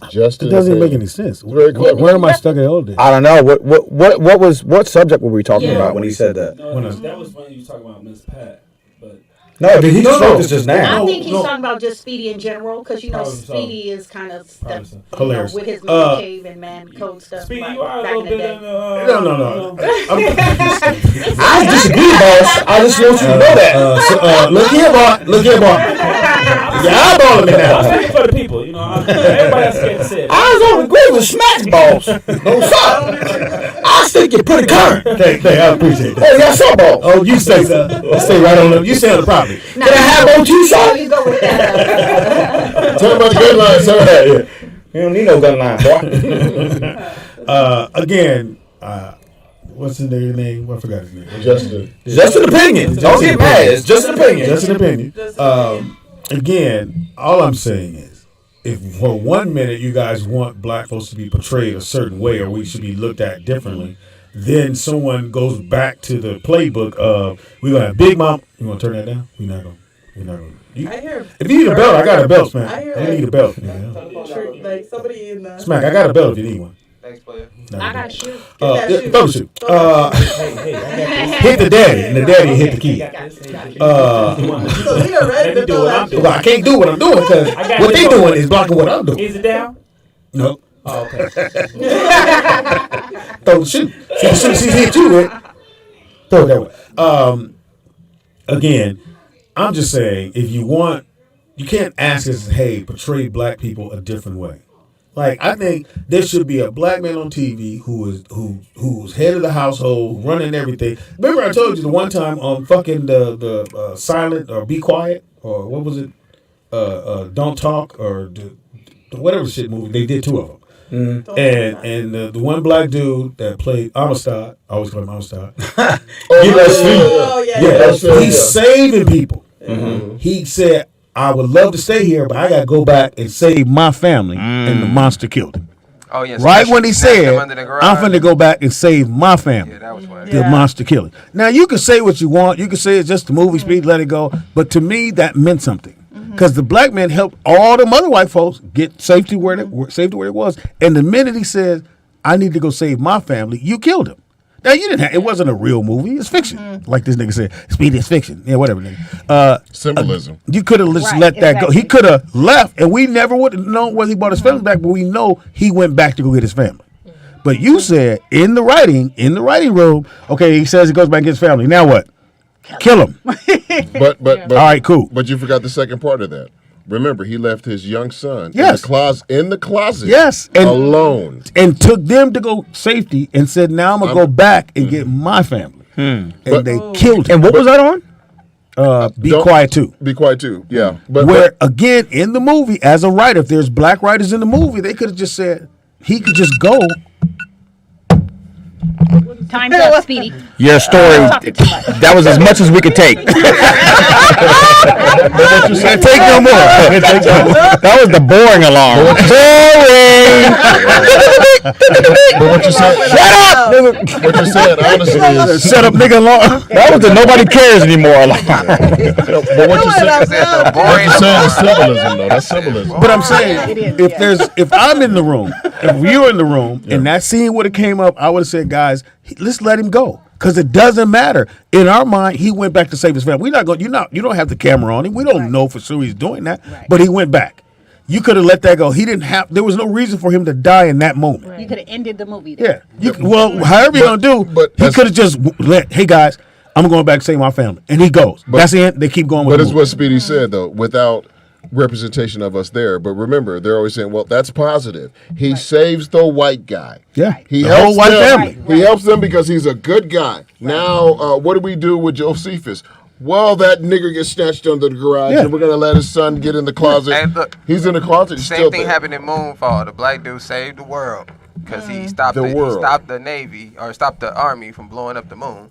It doesn't make any sense. Where am I stuck in the old days? I don't know. What subject were we talking about when he said that? No, that was when you were talking about Miss Pat. But no, he just wrote this just now. I think he's talking about just Speedy in general, because Speedy is kind of hilarious with his man cave and man code stuff. Speedy, you are a little bit. No. I disagree, boss. I just want you to know that. Look here, boy. You're eyeballing me now. I'm speaking for the people, everybody else scared to say it. I was on the grave with Smacks, boss. I think you're pretty current. Thank, I appreciate that. Oh, you got some balls. Oh, you say so. Stay right on the. You stay on the property. Can I have on two shots? You go with that. Tell about the gun line, sir. You don't need no gun line, boy. Again, what's his name? I forgot his name. Just an opinion. Don't get mad. It's just an opinion. Just an opinion. Again, all I'm saying is, if for 1 minute you guys want black folks to be portrayed a certain way or we should be looked at differently, then someone goes back to the playbook of we're gonna have Big Mom. You want to turn that down? We're not gonna. If you need a belt, I got a belt, Smack. I need a belt. Like somebody in the Smack, I got a belt if you need one. Thanks, player. I got shoes. Throw the shoe. Hit the daddy, and the daddy hit the kid. I can't do what I'm doing because what they doing is blocking what I'm doing. Is it down? No. Oh, okay. Throw the shoe. See, hit you with. Throw it that way. Again, I'm just saying, if you want, you can't ask us, hey, portray black people a different way. Like, I think there should be a black man on TV who's head of the household, running everything. Remember I told you the one time on fucking the Silent or Be Quiet or what was it? Don't Talk or whatever shit movie. They did 2 of them. Mm-hmm. And the one black dude that played Amistad, I always call him Amistad. He's saving people. Mm-hmm. He said, I would love to stay here, but I got to go back and save my family. And the monster killed him. Oh, yeah, right when he said, I'm finna go back and save my family. Yeah, that was why. The monster killed him. Now, you can say what you want. You can say it's just the movie speed, let it go. But to me, that meant something. Because the black man helped all them other white folks get safety where it was. And the minute he said, I need to go save my family, you killed him. Now, you didn't have, it wasn't a real movie. It's fiction. Like this nigga said, Speedy is fiction. Yeah, whatever, nigga. Symbolism. You could have just let that go. He could have left, and we never would have known whether he brought his family back, but we know he went back to go get his family. But you said, in the writing room, okay, he says he goes back and gets his family. Now what? Kill him. But all right, cool. But you forgot the second part of that. Remember, he left his young son in the closet. Yes, and alone, and took them to go safety, and said, "Now I'm gonna go back and get my family." And they killed him. And what was that on? Be Quiet Too. Be Quiet Too. Yeah, but again in the movie, as a writer, if there's black writers in the movie, they could have just said he could just go. Time's up, Speedy. Your story, that was as much as we could take. Can't take no more. That was the boring alarm. Boring. But what you said, shut up. What you said, honestly, is shut up, nigga alarm. That was the nobody cares anymore alarm. But what you said is symbolism, though. That's symbolism. But I'm saying, if I'm in the room, if you're in the room, and that scene would have came up, I would have said, guys, let's let him go, because it doesn't matter. In our mind, he went back to save his family. We're not going. You don't have the camera on him. We don't know for sure he's doing that, but he went back. You could have let that go. He didn't have. There was no reason for him to die in that moment. You could have ended the movie there. Yeah. However you're gonna do, he could have just let. Hey guys, I'm going back to save my family, and he goes. That's it. They keep going with. But it's what Speedy said though, without representation of us there. But remember, they're always saying, well, that's positive. He saves the white guy. Yeah. He the helps whole white them. family. He helps them because he's a good guy. Now, what do we do with Josephus? Well, that nigger gets snatched under the garage, and we're going to let his son get in the closet. And look, he's in the closet. He's same still thing there. happened in Moonfall. The black dude saved the world because he stopped he stopped the Navy, or stopped the Army from blowing up the moon.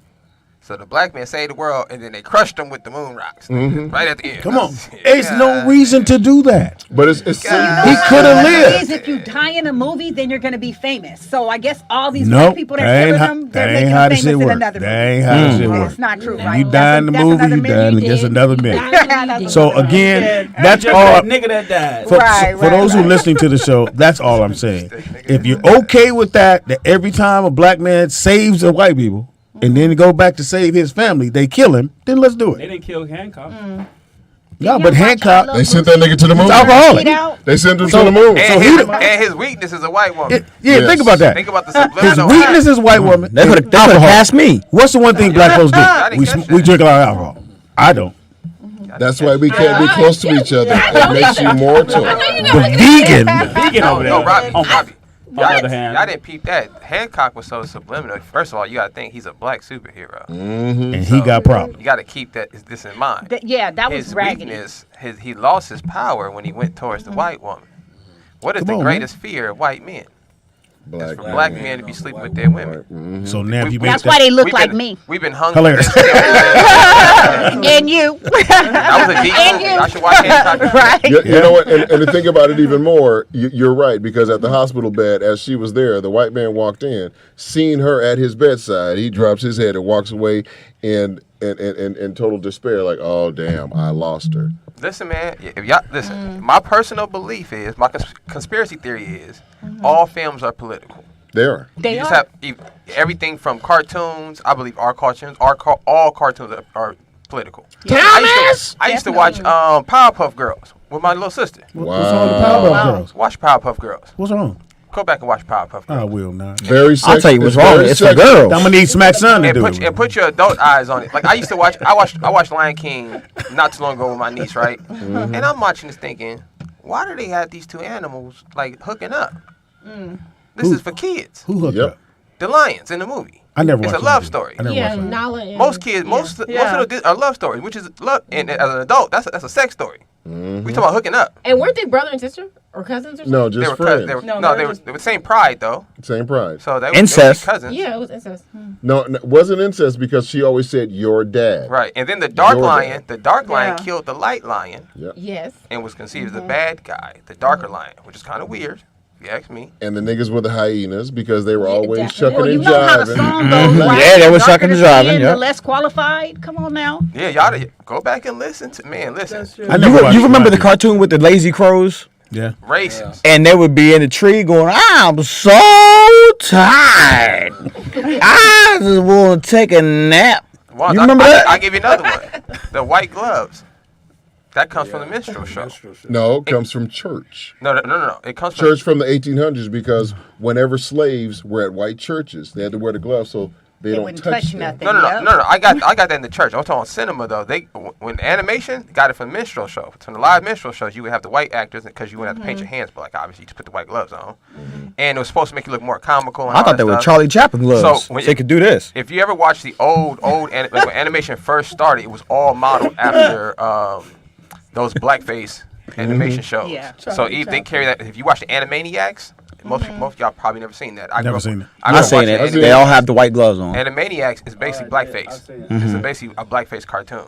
So the black man saved the world, and then they crushed him with the moon rocks right at the end. Come on, there's no reason to do that. But it's he could have lived. If you die in a movie, then you're going to be famous. So I guess all these black people that killed him, they're making him famous in another movie. That ain't how this shit works. That's not true, right? You die in the movie, you die against another minute. So again, that's all. Nigga that died. For those who are listening to the show, that's all I'm saying. If you're okay with that every time a black man saves a white people, and then go back to save his family, they kill him, then let's do it. They didn't kill Hancock. No, but Hancock, they sent that nigga to the moon. He's alcoholic. They sent him to the moon. And his weakness is a white woman. Think about that. Think about the His weakness is white woman. They could have passed me. What's the one thing black folks do? We drink a lot of alcohol. I don't. That's why we can't be close to each other. It makes you mortal. The vegan over there. No, Robbie. On the other hand, I didn't peep that. Hancock was so subliminal. First of all, you got to think he's a black superhero. And he got problems. You got to keep this in mind. That was his raggedy. Weakness, he lost his power when he went towards the white woman. What is the greatest fear of white men? Black for black men to be sleeping with their women. Mm-hmm. So now if you make That's why they look we've like been- me. We've been hung. Hilarious. And you. That was a deep And movie. you. I should watch Hancock. Right. You know what? And to think about it even more, you're right, because at the hospital bed, as she was there, the white man walked in, seen her at his bedside. He drops his head and walks away in total despair, like, oh, damn, I lost her. Listen, man. If y'all listen, my personal belief is, my conspiracy theory is, all films are political. They are. They You just are. have everything from cartoons. I believe all cartoons are political. I used to watch Powerpuff Girls with my little sister. What's wrong with Powerpuff Girls? Watch Powerpuff Girls. What's wrong? Go back and watch Powerpuff Girls. I will not. Very sexy. I'll tell you what's wrong. It's for girls. I'm gonna need Smack Son to do it. And put your adult eyes on it. Like I used to watch. I watched Lion King not too long ago with my niece, right? Mm-hmm. And I'm watching this thinking, why do they have these two animals like hooking up? This is for kids. Who hooked Yep. up? The lions in the movie. I never It's watched a love that. story. I never Yeah, watched that. Nala and Most kids, most of them are love stories, which is love. And as an adult, that's a sex story. Mm-hmm. We talking about hooking up. And weren't they brother and sister or cousins or something? No, They just were friends. cousins. They were same pride though. Same pride. So they Incest. were cousins. Yeah, it was incest. No, it wasn't incest because she always said your dad. Right. And then the dark Your lion, dad. lion killed the light lion Yes. and was conceived as a bad guy, the darker lion, which is kind of weird, if you ask me. And the niggas were the hyenas because they were Yeah, always definitely. chucking Well, you and know how the jiving. song goes, right? Yeah, they The were darker sucking the and jiving, skin, yeah. The less qualified. Come on now. Yeah, y'all go back and listen to listen. I never watched You remember the Lion King. cartoon with the lazy crows? Yeah. Racist. And they would be in the tree going, I'm so tired. I just want to take a nap. Well, You remember that? I give you another one. The white gloves. That comes from the minstrel show. No, it comes from church. No. It comes from Church from the 1800s because whenever slaves were at white churches, they had to wear the gloves so they don't wouldn't touch touch them. nothing. No. Yep. I got that in the church. I'm talking about cinema though. When animation got it from minstrel show. From the live minstrel shows, you would have the white actors because you wouldn't have to paint your hands black. Obviously, you just put the white gloves on, and it was supposed to make you look more comical. And I all thought that they were stuff. Charlie Chaplin gloves. So So, when they could do this. If you ever watch the old like when animation first started, it was all modeled after those blackface animation shows. Yeah. So if they carry that, if you watch the Animaniacs, most of y'all probably never seen that. Never seen it. I seen it. They all have the white gloves on. Animaniacs is basically blackface. Mm-hmm. It's basically a blackface cartoon.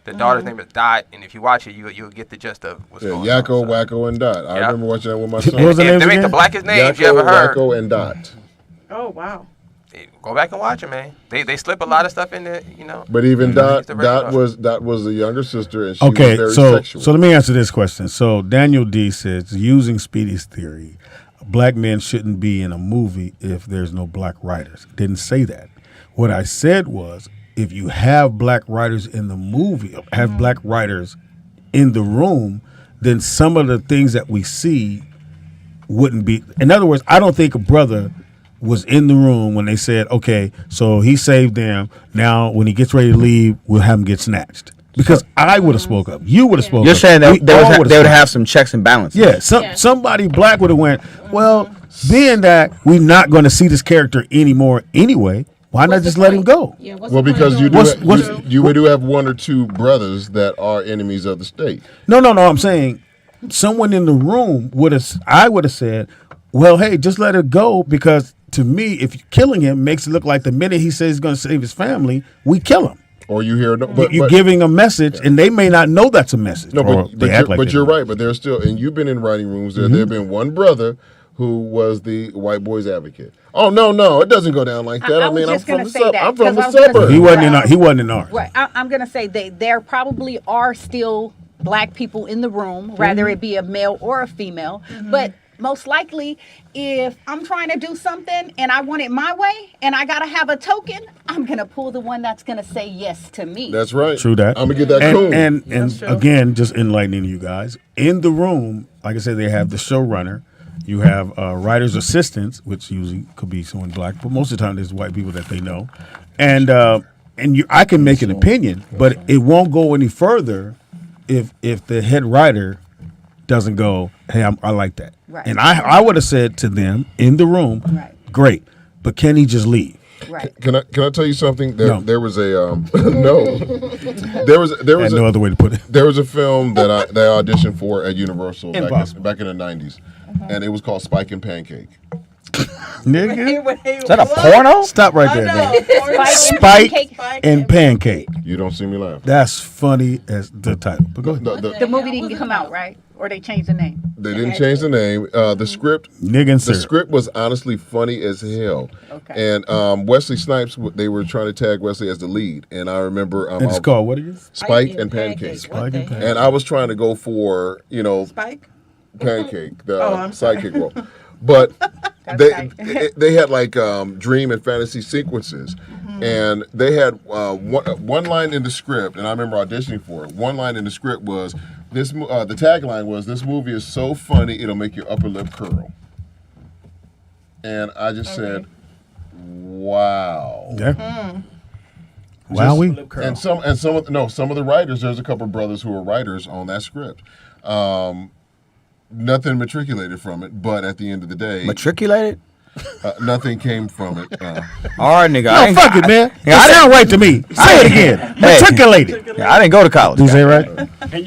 The daughter's name is Dot, and if you watch it, you'll get the gist of what's going on. Yakko, Wacko, and Dot. I remember watching that with my son. What was the If names they make the again? blackest names Yakko, you ever heard. Wacko, and Dot. Oh wow. Go back and watch it, man. They slip a lot of stuff in there, you know. But even Dot the regular was the younger sister, and she was Okay, very so sexual. let me answer this question. So Daniel D says, using Speedy's theory, black men shouldn't be in a movie if there's no black writers. Didn't say that. What I said was, if you have black writers in the movie, have black writers in the room, then some of the things that we see wouldn't be. In other words, I don't think a brother was in the room when they said, okay, so he saved them. Now, when he gets ready to leave, we'll have him get snatched. Because I would have spoke up. You would have spoke You're up. saying that We they all would would've have spoke some checks and balances. Yeah, somebody black would have went, well, being that we're not going to see this character anymore anyway, why not just let him go? Yeah, Well, because you do have one or two brothers that are enemies of the state. No, I'm saying someone in the room I would have said, well, hey, just let it go, because to me, if you're killing him makes it look like the minute he says he's going to save his family, we kill him. Or you hear You're giving a message, and they may not know that's a message. No, or they act like they you're do. right. But there's still, and you've been in writing rooms. There have been one brother who was the white boy's advocate. Oh no, it doesn't go down like that. I I mean, was I'm just from gonna the say that, I'm from 'cause the I was gonna suburbs. say- He wasn't in ours. Right. I'm going to say there probably are still black people in the room, rather it be a male or a female. But most likely, if I'm trying to do something and I want it my way and I got to have a token, I'm going to pull the one that's going to say yes to me. That's right. True that. I'm gonna get that and, coon. And again, just enlightening you guys. In the room, like I said, they have the showrunner. You have writer's assistants, which usually could be someone black, but most of the time there's white people that they know. And I can make an opinion, but it won't go any further if the head writer doesn't go, hey, I like that. Right. And I would have said to them in the room, great, but can he just leave? Right. Can I tell you something? No. There was a no. There was Had no other way to put it. There was a film that I auditioned for at Universal Impossible. back in the 90s, and it was called Spike and Pancake. Nigga. Is that a porno? Stop right there, nigga. Spike and Pancake. You don't see me laugh. That's funny as the title. But go ahead. The movie didn't come out, right? Or they changed the name? They didn't change the name. The script, Nigga and the syrup. script was honestly funny as hell. Okay. And Wesley Snipes, they were trying to tag Wesley as the lead. And I remember And it's called what again? Spike and Pancake. Spike and Pancake. And I was trying to go for, Spike? Pancake, the I'm sorry. sidekick role. But they had like dream and fantasy sequences. And they had one line in the script, and I remember auditioning for it. One line in the script was, the tagline was, "This movie is so funny, it'll make your upper lip curl." And I just said, wow. Yeah. Wowie. And some of the writers, there's a couple of brothers who are writers on that script. Nothing matriculated from it, but at the end of the day, Matriculated? Nothing came from it. All right, nigga. No, fuck it, man. It sound right to me. Say it again. Matriculated. I didn't go to college. You say right?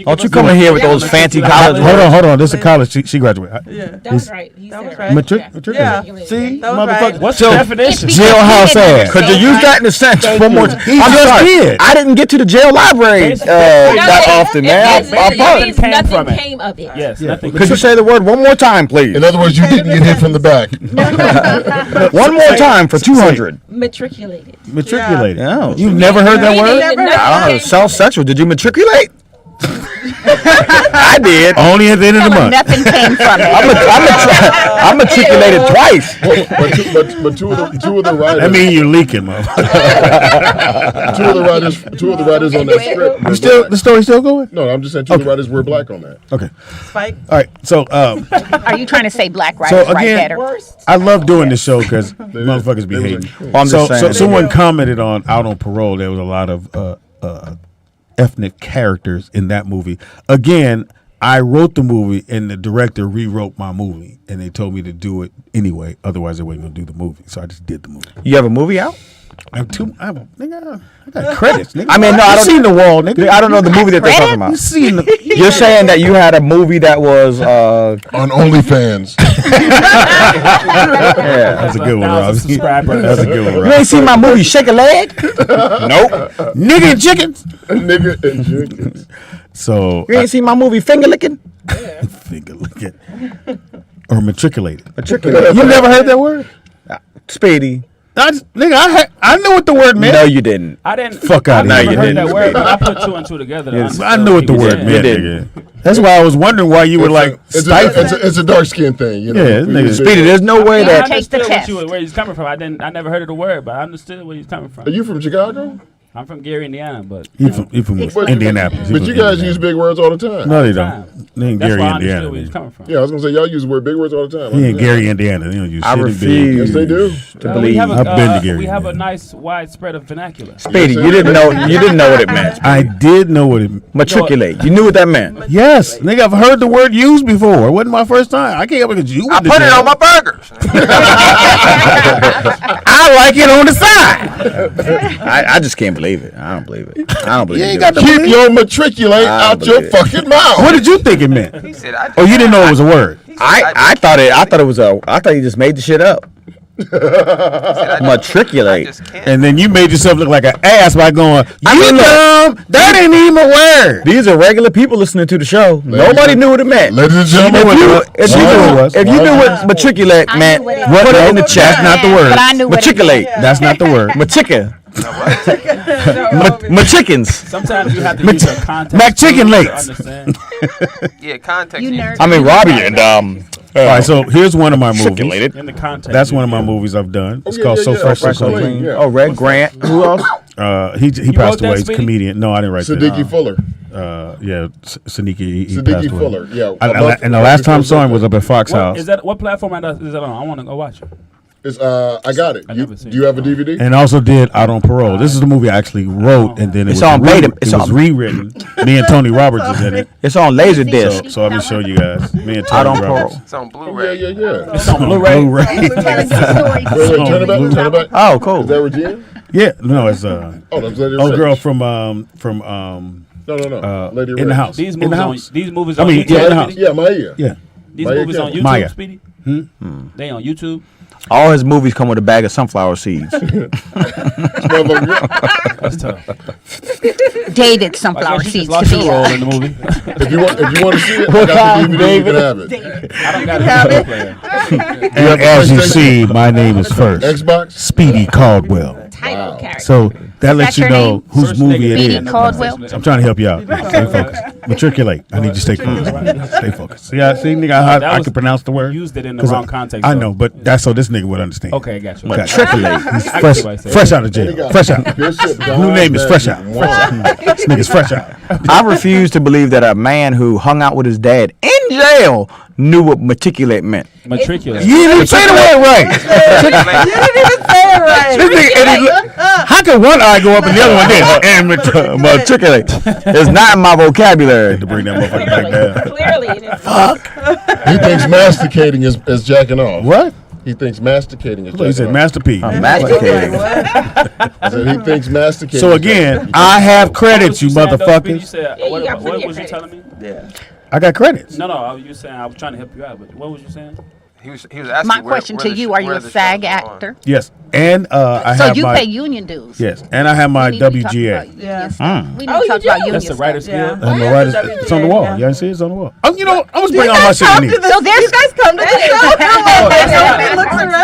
Don't you come in here with those fancy college words. Hold on. This is college. She graduated. Yeah. That was right. He said right. Matriculated. Yeah. See, That was right. motherfucker. What's the definition? Jailhouse ass. Could you use that in a sentence one more time? I'm just sorry. did. I didn't get to the jail library that often, man. Nothing came of it. Yes, nothing. Could you say the word one more time, please? In other words, you didn't get hit from the back. One more time for 200. Matriculated. Matriculated. Yeah. You never heard that word? I don't know. Sounds sexual. Did you matriculate? I did. Only at the end of the month. Nothing came from it. I matriculated twice. But two of the writers. That means you're leaking, motherfucker. two of the writers on that script. were black. The story still going? No, I'm just saying two of the writers were black on that. Okay. Spike. All right. So, Are you trying to say black so writers write again, better? I love doing this show because motherfuckers be hating. Well, I'm just saying. So someone commented on Out on Parole. There was a lot of ethnic characters in that movie. Again, I wrote the movie and the director rewrote my movie, and they told me to do it anyway. Otherwise, they weren't going to do the movie. So I just did the movie. You have a movie out? I got credits, nigga. I mean, no, I don't seen The Wall, nigga. I don't know the movie that they're talking You about. seen the? You're saying that you had a movie that was On OnlyFans. yeah. That's a good one, Rob. Subscribers. That's a good one, You Rob. ain't seen my movie Shake a Leg? Nope. Nigga and chickens. Nigga and chickens. So You ain't seen my movie Finger Licking? finger licking or matriculated. Matriculated. You never heard that word? Speedy. Nigga, I knew what the word meant. No, you didn't. I didn't. Fuck outta I here. never No, you heard that didn't. word, but I put two and two together. to I understand knew what the he word said. meant, didn't. nigga. That's why I was wondering why you were like stifling. It's a dark skin thing, you know. Yeah, nigga. Speedy, there's no way I that. Take the understood test. where he's coming from. I never heard of the word, but I understood where he's coming from. Are you from Chicago? I'm from Gary, Indiana, but He from Indianapolis. He But from you guys Indianapolis. use big words all the time. No, they don't. They in that's Gary, why I Indiana. understood where he's They- coming from. Yeah, I was gonna say y'all use big words all the time. He in Gary, Indiana. They don't use I shit in big. refuse. Yes, they do. To We believe. have a, I've been to Gary, we have a Indiana. nice widespread of vernacular. Speedy, you didn't know. You didn't know what it meant. I did know what it meant. Matriculate. You knew what that meant. Yes, nigga, I've heard the word used before. It wasn't my first time. I can't help it because you. I put it on my burgers. I like it on the side. I just can't believe it. I don't believe it. I don't believe You it. ain't got to Keep your matriculate I out don't your believe it. fucking mouth. What did you think it meant? He said, Oh, you didn't know it was a word. I thought it was a. I thought you just made the shit up. Matriculate. And then you made yourself look like an ass by going, I mean, dumb. That ain't even a word. These are regular people listening to the show. Nobody knew what it meant. Ladies and gentlemen, If you knew what matriculate meant, put it in the chat. That's not the word. But I knew what it Matriculate. meant. That's not the word. Machica. Machickens. Sometimes you have to use your context. Mac chicken to legs. understand. yeah, context. You is- nerd. I mean, Robbie and All right, so here's one of my movies. Matriculated. In the context. That's one of my movies I've done. It's yeah, called yeah, So yeah. Fresh, Fresh So and Clean. Clean. Yeah. Oh, Red Grant. Who else? He wrote passed that, away. He's a Speedy? comedian. No, I didn't write that. Siddiqui Fuller. Yeah, Siddiqui. He Siddiqui passed away. Fuller. Yeah. And the last time I saw him was up at Fox House. What platform is that on? I want to go watch it. It's, I got it. I You, never seen do you have a DVD? And also did Out on Parole. This is the movie I actually wrote, and then it It's was on beta. it was rewritten. Me and Tony Roberts is in it. It's on Laserdisc. So let me show you guys. Me and Out Tony on Roberts. Parole. It's on Yeah, Blu-ray. yeah. It's on Blu-ray. Blu-ray. Telling the story. Wait, turn it back. Turn it back. Oh, cool. Is that Regina? Yeah, no, it's Oh, that's Lady old Rich. girl from No. Lady In the Rich. House. These In the movies on House. these movies I on mean, YouTube. yeah, in the house. Speedy? Yeah, Maya. Yeah. These Maya movies on Kelly. YouTube, Maya. Speedy. They on YouTube. All his movies come with a bag of sunflower seeds. That's tough. Dated sunflower You seeds just to lost be your role in the movie. If you want to see it, I got the DVD, you can have it. I don't got a player. And as you see, my name is first. Xbox? Speedy Caldwell. Title character. So that lets you your know name? whose First movie it Speedy is. Caldwell. I'm trying to help you out. Stay focused. Matriculate. I need you to stay focused. Stay focused. See, nigga, how That I was- can pronounce the word? You used it in the 'Cause wrong context, I though. know, but that's so this nigga would understand. Okay, got you. Matriculate. He's I fresh, get what I said. fresh out of jail. Fresh out. New name is Fresh Out. This nigga's Fresh Out. I refuse to believe that a man who hung out with his dad in jail knew what matriculate meant. Matriculate. You didn't even say the word right. You didn't even say it right. This nigga, and how can one eye go up and the other one didn't? And Matriculate. It's not in my vocabulary. to bring that motherfucker back down. Clearly, it is. He thinks masticating is jacking off. What? He thinks masticating is He said jacking off. Master P. Masticating. I said he thinks masticating. So is again, jacking I have credits, you You said, though, Speedy, motherfuckers. you said, Yeah, you what got plenty what of was you credits. telling me? Yeah. I got credits. No, you were saying I was trying to help you out, but what was you saying? He was asking My where- question where to the you: sh- Are you where a the SAG shows were on. actor? Yes, and I So have you my pay union dues. yes, and I have my We need to be talking WGA. about union Yeah. stuff. We need Oh, to you talk do? about union That's the stuff. writer's Yeah. guild. And the Yeah. writers, WGA, it's on the wall. yeah. You didn't see it? It's on the wall. Oh, you know, I'm just bringing all my shit in here. So there's You guys come to the show.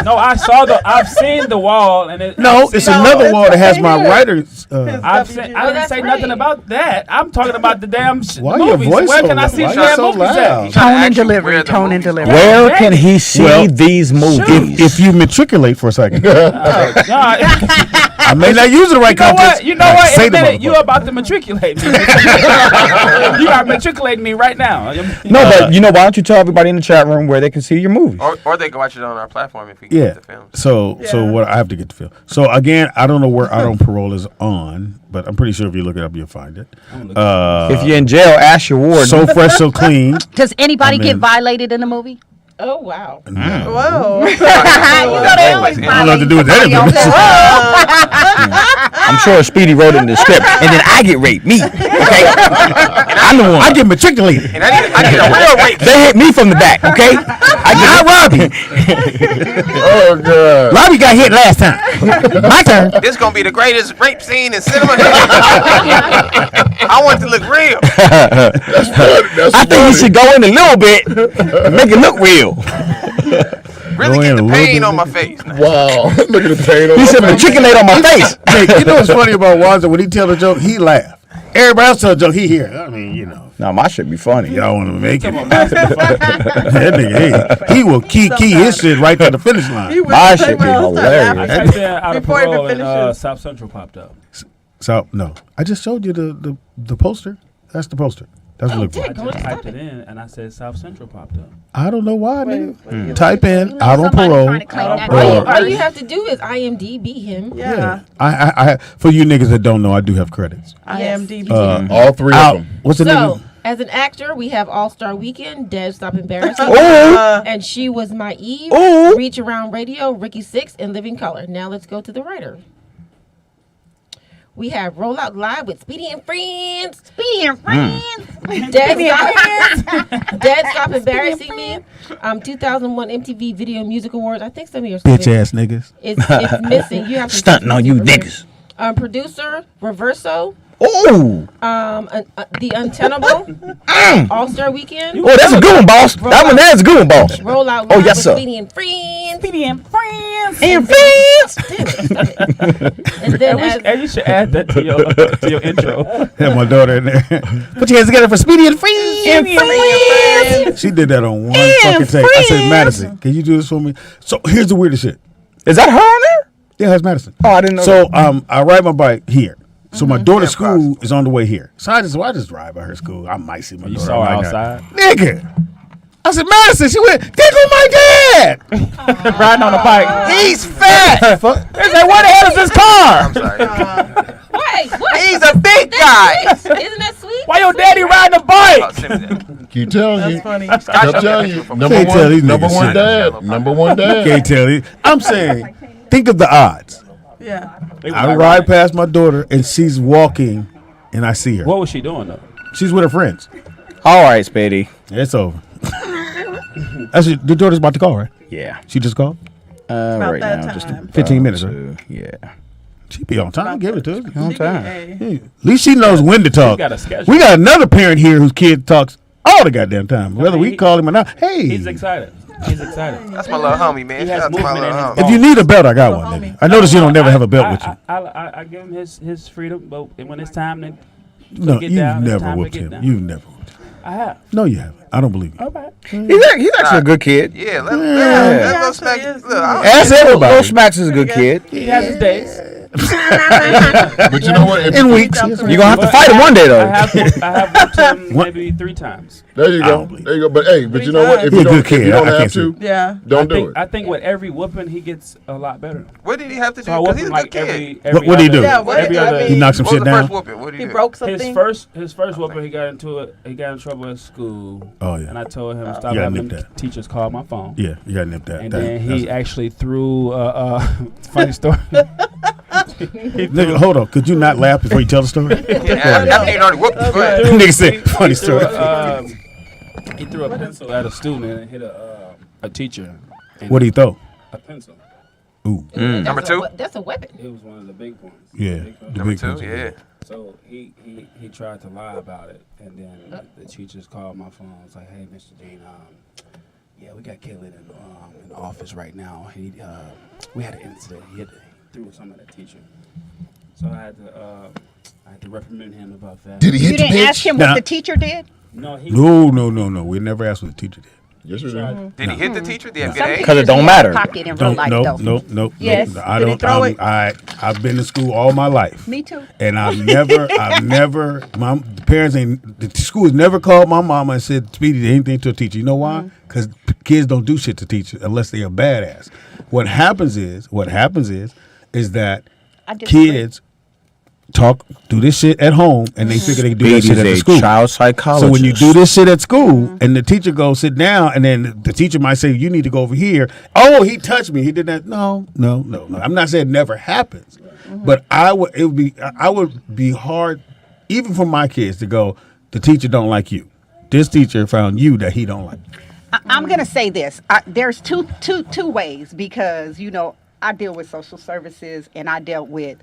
No, I've seen the wall, and No, it's another wall that has my writers. I didn't say nothing about that. I'm talking about the damn Why your movies. voice Where so can I loud? see Why damn you so movies loud? at? Tone and delivery. Tone and delivery. Where can he see Well, these movies? If you matriculate for a second, I may not use it the right You know context. what? You know what? Say In the a minute, you motherfucker. about to matriculate me. You are matriculating me right now. No, but you know, why don't you tell everybody in the chat room where they can see your movies? Or they can watch it on our platform if we can Yeah. get the film. So what I have to get the film. So again, I don't know where Out on Parole is on, but I'm pretty sure if you look it up, you'll find it. If you're in jail, ask your warden. So Fresh, So Clean. Does anybody I'm get in. violated in the movie? Oh, wow. Whoa. You know they always I don't know what to do with that. I'm sure Speedy wrote it in the script, and then I get raped. Me, okay? I'm the one. I get matriculated. And I need a real rape. They hit me from the back, okay? I get not Robbie. Oh god. Robbie got hit last time. My turn. This gonna be the greatest rape scene in cinema. I want it to look real. I think you should go in a little bit and make it look real. Really Go get in the a little pain bit. on my face. Wow. Look at the pain on He my said face. matriculate on my face. Hey, you know what's funny about Wanza? When he tell a joke, he laugh. Everybody else tell a joke, he hear. I mean, you know. No, my shit be funny. Y'all want to make it. That nigga, he will key his shit right to the finish line. My shit be hilarious. I typed in Out of Before it even Parole and finishes. South Central popped up. So no, I just showed you the poster. That's the poster. That's what it I looks just like. typed it in and I said South Central popped up. I don't know why, nigga. Type in Out on somebody Parole. trying to claim that or- All you have to do is IMDb him. Yeah. I for you niggas that don't know, I do have credits. IMDb. All three Out. of them. What's the So, nigga? as an actor, we have All Star Weekend, Dead Stop Embarrassing, and She Was My Eve, Reach Around Radio, Ricky Six, and Living Color. Now let's go to the writer. We have Rollout Live with Speedy and Friends. Speedy and friends. Dead Stop Embarrassing Me. 2001 MTV Video Music Awards. I think some of your stuff Bitch ass niggas. It's missing. You have to Stunting on you niggas. Producer Reverso. Oh, The Untenable. All Star Weekend. oh, that's a good one, boss. That one there's a good one, boss. Rollout Live Oh, yes, with sir. Speedy and Friends. Speedy and friends. And friends. And then And you should add that to your intro. Have my daughter in there. Put your hands together for Speedy and Friends. She did that on one fucking take. I said, Madison, can you do this for me? So here's the weirdest shit. Is that her on there? Yeah, that's Madison. Oh, I didn't know. So I ride my bike here. So my daughter's school is on the way here. So I just drive by her school. I might see my You daughter. saw her I might outside? not. Nigga. I said, Madison, she went, there go my dad. Riding on a bike. He's fat. Fuck. They said, where the hell is this car? I'm sorry. Wait, what? He's a big guy. Isn't that sweet? Why your daddy riding a Oh, bike? send me that. Keep telling you. That's funny. Keep telling you. Number Can't tell these one. Number niggas one shit. dad. Number one dad. Can't tell you. I'm saying, think of the odds. Yeah. I ride past my daughter and she's walking and I see her. What was she doing though? She's with her friends. All right, Speedy. It's over. That's your daughter's about to call, right? Yeah. She just called? About right that now, just time. 15 minutes, Yeah. She be on time. Give it to us. On time. Yeah. At least she knows when to talk. got a schedule. We got another parent here whose kid talks all the goddamn time, whether we call him or not. Hey, He's excited. He's excited. That's my little homie, man. He Shout has out to my movement little in his homie. if you need a belt, I got one. Nigga. I notice you don't never have a belt with you. I give him his freedom, but when it's time to No, get you've down, it's never time to whooped get him. down. You've never whooped him. I have. No, you haven't. I don't believe you. Okay. He's actually a good kid. Yeah, let Yeah. Lil Smack. Look, I As everybody. Lil Smacks is a good kid. He has his days. But you know what? If In weeks. You're going to have to fight him one day, I though. have whooped him maybe 3 times. There you go. There you go. But hey, but you know what? If He's you a don't, good kid. if you don't I have can't to, Yeah. don't do it. I think with every whooping, he gets a lot better. What did he have to do? So I Because whoop he's him a good like kid. every What did he do? Yeah, what- every I other. mean- He knocked some What was shit the down. first whooping? What did he He do? broke something. His first whooping, he got in trouble at school. Oh, yeah. And I told him stop You gotta having nip that. teachers call my phone. Yeah, you got to nip that. And That- then that's- he actually threw funny story. Nigga, hold on. Could you not laugh before you tell the story? After you already whooped him, go ahead. Nigga said, funny He threw story. he threw a pencil at a student and hit a teacher. And What did he throw? A pencil. Ooh. Number 2? That's a weapon. It was one of the big ones. Yeah, the Number big 2, ones. yeah. So he tried to lie about it, and then the teachers called my phone. It's like, hey, Mr. Dean, yeah, we got Kayla in the office right now. We had an incident. He threw some at a teacher. So I had to reprimand him about that. Did he hit You the didn't ask bitch? him what the teacher did? No, he. No. We never asked what the teacher did. Yes, we did. Did he hit the teacher? Did he have Some good Because age? it don't teachers matter. be out of pocket in real life, though. No. Yes. I Did he don't. throw it? I've been to school all my life. Me too. And I've never, the parents ain't, the school has never called my mama and said, Speedy did anything to a teacher. You know why? Because kids don't do shit to teachers unless they are badass. What happens is that I disagree. kids do this shit at home and they figure they can do that shit at the Speedy's a school. child psychologist. So when you do this shit at school and the teacher goes sit down and then the teacher might say you need to go over here. Oh, he touched me. He did that. No. I'm not saying it never happens, but I would be hard even for my kids to go. The teacher don't like you. This teacher found you that he don't like. I'm gonna say this. There's two ways because I deal with social services and I dealt with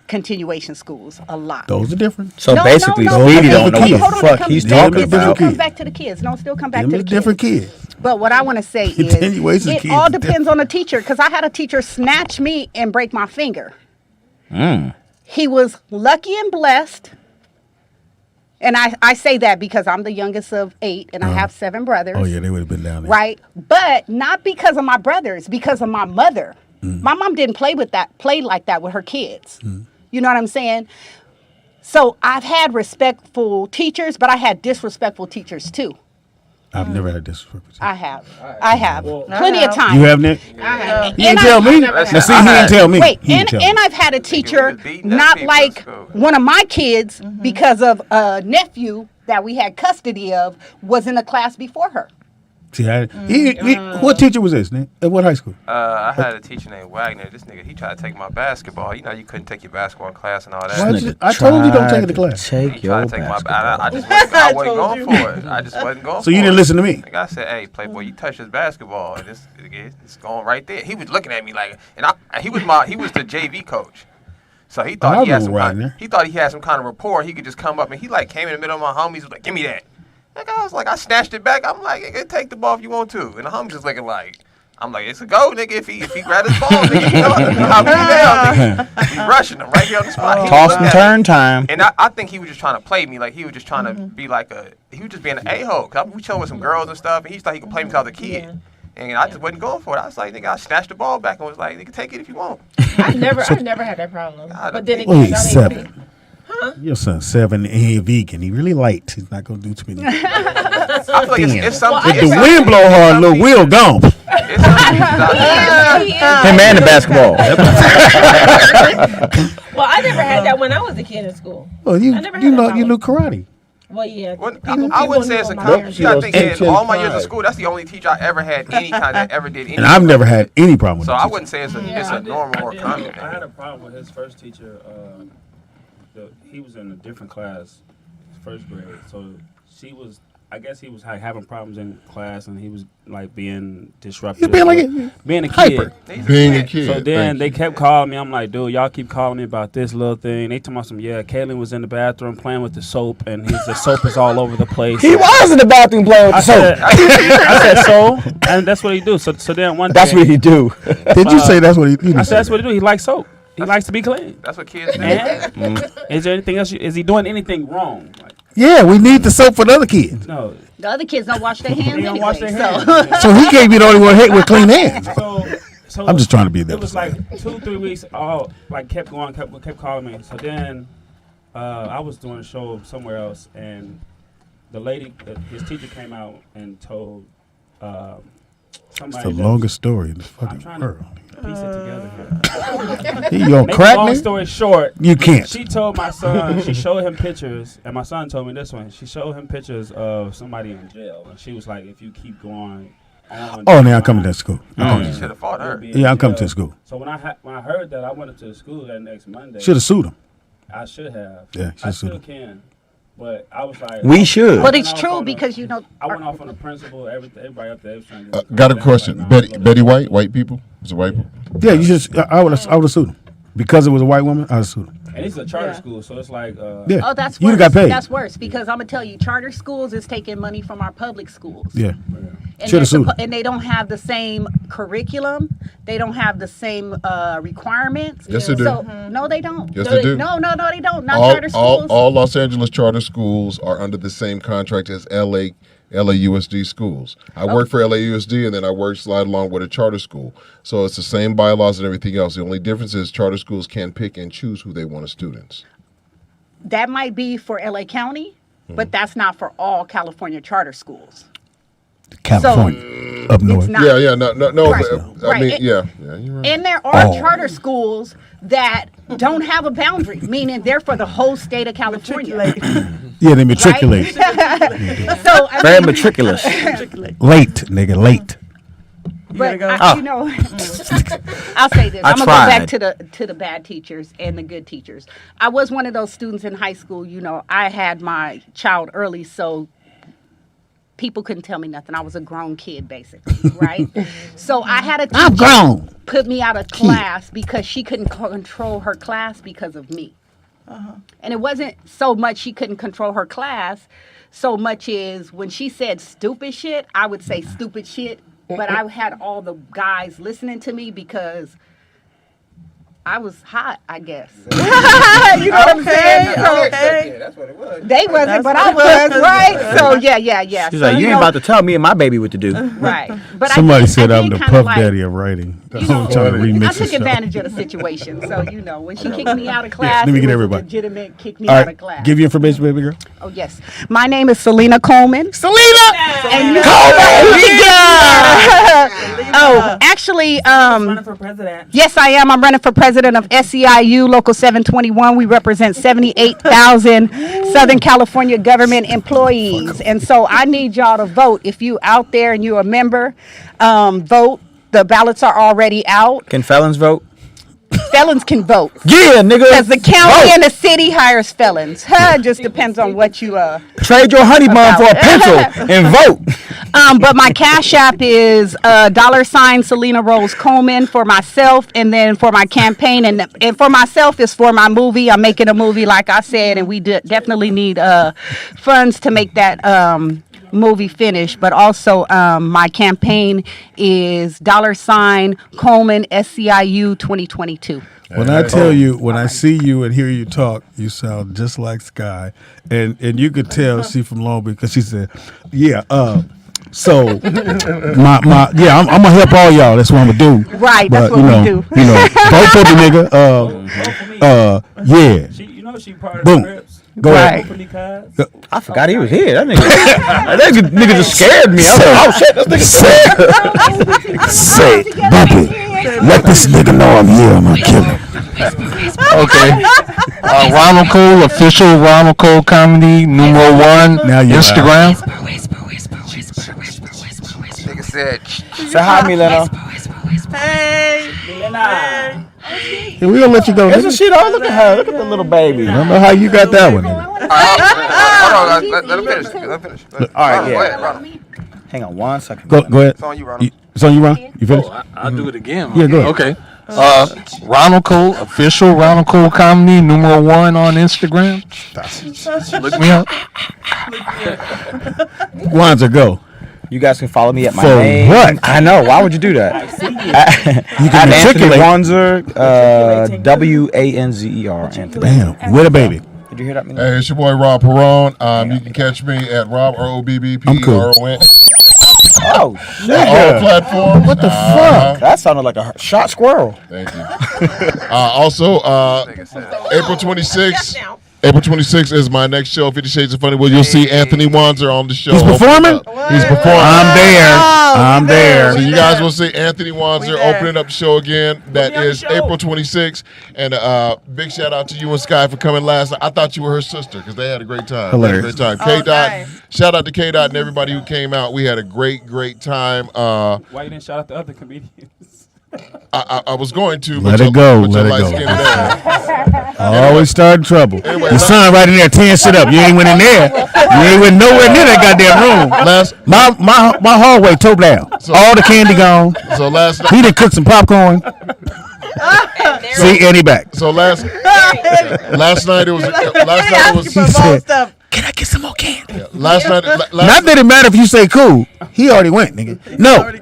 continuation schools a lot. Those are different. So basically, Speedy don't know what the fuck he's talking It still about. comes back to the kids. No, it still come back Them to are the different kids. kids. But what I want to say is, Continuation it kids all is depends on the teacher. Because I had a teacher snatch me and break my finger. He was lucky and blessed. And I say that because I'm the youngest of 8 and I have 7 brothers. Oh yeah, they would have been down there. Right? But not because of my brothers, because of my mother. My mom didn't play like that with her kids. You know what I'm saying? So I've had respectful teachers, but I had disrespectful teachers too. I've never had disrespect. I have. Plenty of times. You have, Nick? I have. He didn't tell me. Now see, he didn't tell me. Wait, He didn't tell me. and I've had a teacher not people like at school. one of my kids because of a nephew that we had custody of was in a class before her. See, what teacher was this, Nick? At what high school? I had a teacher named Wagner. This nigga, he tried to take my basketball. You know, you couldn't take your basketball in class and all that. I told you don't take it to class. He tried to take my I just wasn't going for it. I just wasn't going for it. So you didn't listen to me? Like I said, hey, Playboy, you touched his basketball, and it's going right there. He was looking at me like, and he was the JV coach. So he thought he had some kind of rapport. He could just come up and he like came in the middle of my homies. Was like, give me that. Like I was like, I snatched it back. I'm like, nigga, take the ball if you want to. And the homies just looking like, I'm like, it's a go, nigga. If he grabbed his ball, nigga, you know how we down, nigga. He rushing him right here on the spot. Toss and turn time. And I think he was just trying to play me. Like he was just trying to be like he was just being an a-hole. Cause we chilling with some girls and stuff, and he thought he could play me because I was a kid. Yeah. And I just wasn't going for it. I was like, nigga, I snatched the ball back and was like, nigga, take it if you want. I've never had that problem. But then Well, he's 7. Your son's 7 and he's vegan. He really light. He's not gonna do too many. I feel like it's something. If the wind blow hard, little wheel gone. Him and the basketball. Well, I never had that when I was a kid in school. Well, you knew karate. Well, yeah. I wouldn't say it's a competition. I think in all my years of school, that's the only teacher I ever had any kind that ever did anything. And I've never had any problem with So it. I wouldn't say it's a normal or common thing. I had a problem with his first teacher. He was in a different class, first grade. So I guess he was like having problems in class, and he was like being disruptive. He's being being a hyper. kid. Being a kid. So then they kept calling me. I'm like, dude, y'all keep calling me about this little thing. They told me some, Kaylin was in the bathroom playing with the soap, and the soap is all over the place. He was in the bathroom playing with the soap. I said so, and that's what he do. So then one day. That's what he do. Did you say that's what he? I said that's what he do. He likes soap. He likes to be clean. That's what kids do. And is there anything else? Is he doing anything wrong? Like, Yeah, we need the soap for the other kids. no. The other kids don't wash their hands They don't anyway. wash their So. hands. So he can't be the only one hit with clean hands. So I'm just trying to be there. It was like 2-3 weeks. All like kept going, kept calling me. So then I was doing a show somewhere else, and the lady, his teacher came out and told somebody. It's the longest story in the I'm fucking trying world. to piece it together here. He gonna Make crack a long me? story short, You can't. She told my son, she showed him pictures, and my son told me this one. She showed him pictures of somebody in jail, and she was like, if you keep going on. Oh, now I'm coming to school. You should have fought her. Yeah, I'm coming to school. So when I heard that, I went up to the school that next Monday. Should have sued him. I should have. Yeah, I should've sued still him. can. But I was like, We should. But it's true because you know. I went off on the principal. Everybody up there was trying to. Got a question. Betty White, white people? Is it white people? Yeah, you just. I would have sued him because it was a white woman. I would have sued him. And it's a charter school, so it's like. Yeah. Oh, that's You worse. got paid. That's worse because I'm gonna tell you, charter schools is taking money from our public schools. Yeah. And, Should have sued him. and they don't have the same curriculum. They don't have the same requirements. Yes, they do. So, no, they don't. Yes, they do. No, they don't. Not charter schools. All Los Angeles charter schools are under the same contract as LAUSD schools. I work for LAUSD, and then I work slide along with a charter school. So it's the same bylaws and everything else. The only difference is charter schools can pick and choose who they want as students. That might be for LA County, but that's not for all California charter schools. California, up north. not. Yeah, no. Right. I Right. mean, It- you're right. And there are charter schools that don't have a boundary, meaning they're for the whole state of California. Yeah, they matriculate. So I Very mean, meticulous. Late, nigga, late. But Oh. you know, I'll say this. I I'm gonna go back tried. to the bad teachers and the good teachers. I was one of those students in high school. You know, I had my child early, so people couldn't tell me nothing. I was a grown kid, basically, right? So I had a I'm teacher grown. put me out of class because she couldn't control her class because of me. And it wasn't so much she couldn't control her class, so much as when she said stupid shit, I would say stupid shit. But I had all the guys listening to me because I was hot, I guess. You know what I'm saying? So Yeah, that's what it was. they wasn't, but I was, right? So yeah. She's So, like, you ain't know, about to tell me and my baby what to do. right. But Somebody I said did I'm the kinda puff like, daddy of writing. I'm you know, trying to remix I the took show. advantage of the situation. So, you know, when she kicked me out of class, let me it get was everybody. legitimate kick me All out right, of class. give you information, baby girl. Oh, yes. My name is Selena Coleman. Selena! And you Oh, actually, Running for president. yes, I am. I'm running for president of SEIU Local 721. We represent 78,000 Southern California government employees. And so I need y'all to vote. If you out there and you're a member, vote. The ballots are already out. Can felons vote? Felons can vote. Yeah, nigga. Because the county Vote. and the city hires felons. It just depends on what you Trade your honey bun for a pencil and vote. But my cash app is $ Selena Rose Coleman for myself, and then for my campaign, and for myself is for my movie. I'm making a movie, like I said, and we definitely need funds to make that movie finish. But also my campaign is $ Coleman SEIU 2022. When I tell you, when I see you and hear you talk, you sound just like Sky, and you could tell she from Long Beach because she said, "Yeah, so I'm gonna help all y'all. That's what I'm gonna do." Right, but, that's what we do. You know, vote for the nigga. Yeah. You know she part of Boom. the Crips. Go ahead. I forgot he was here. That nigga just scared me. I was like, oh shit, this nigga Say, Bumpy, let this nigga know I'm here. I'm gonna kill him. Okay. Ronald Cole, official Ronald Cole comedy, numero 1, Now you're Instagram. Nigga said, Say hi, Milena. Hey. Yeah, we gonna let you go. Isn't Nigga. she though? Look at her. Look at the little baby. I don't know how you got that one. Nigga. Hold on, let him finish. Let him finish. All right, Go yeah. ahead, Ronald. Hang on 1 second. Go ahead. It's on you, Ronald. It's on you, Ron. You finished? I'll do it again. Yeah, go ahead. Okay. Ronald Cole, official Ronald Cole Comedy, #1 on Instagram. Look me up. Wanzer, go. You guys can follow me at my For name. what? I know. Why would you do that? You can Anthony matriculate. Wanzer, Wanzer. Anthony. Bam. With a baby. Did you hear that? Hey, it's your boy Rob Perron. You can catch me at Rob ROBBPERON. Oh, shit. All platforms. What the fuck? That sounded like a shot squirrel. Thank you. Also, April 26th. April 26th is my next show, 50 Shades of Funny, where you'll see Anthony Wanzer on the show. He's performing? He's performing. I'm there. So you guys will see Anthony Wanzer opening up the show again. That is April 26th. And big shout out to you and Sky for coming last night. I thought you were her sister because they had a great time. Hilarious. They had a great time. K-Dot. Shout out to K-Dot and everybody who came out. We had a great time. Why you didn't shout out the other comedians? I was going to. Let it go. Let it go. Always starting trouble. Anyway, Your son right in there tearing shit up. You ain't went in there. You ain't went nowhere near that goddamn room. My hallway tore down. All the candy gone. So last night he done cooked some popcorn. See, and he back. So last night it was. He said, "Can I get some more candy?" Yeah, last night. Not that it matter if you say cool. He already went, nigga. No.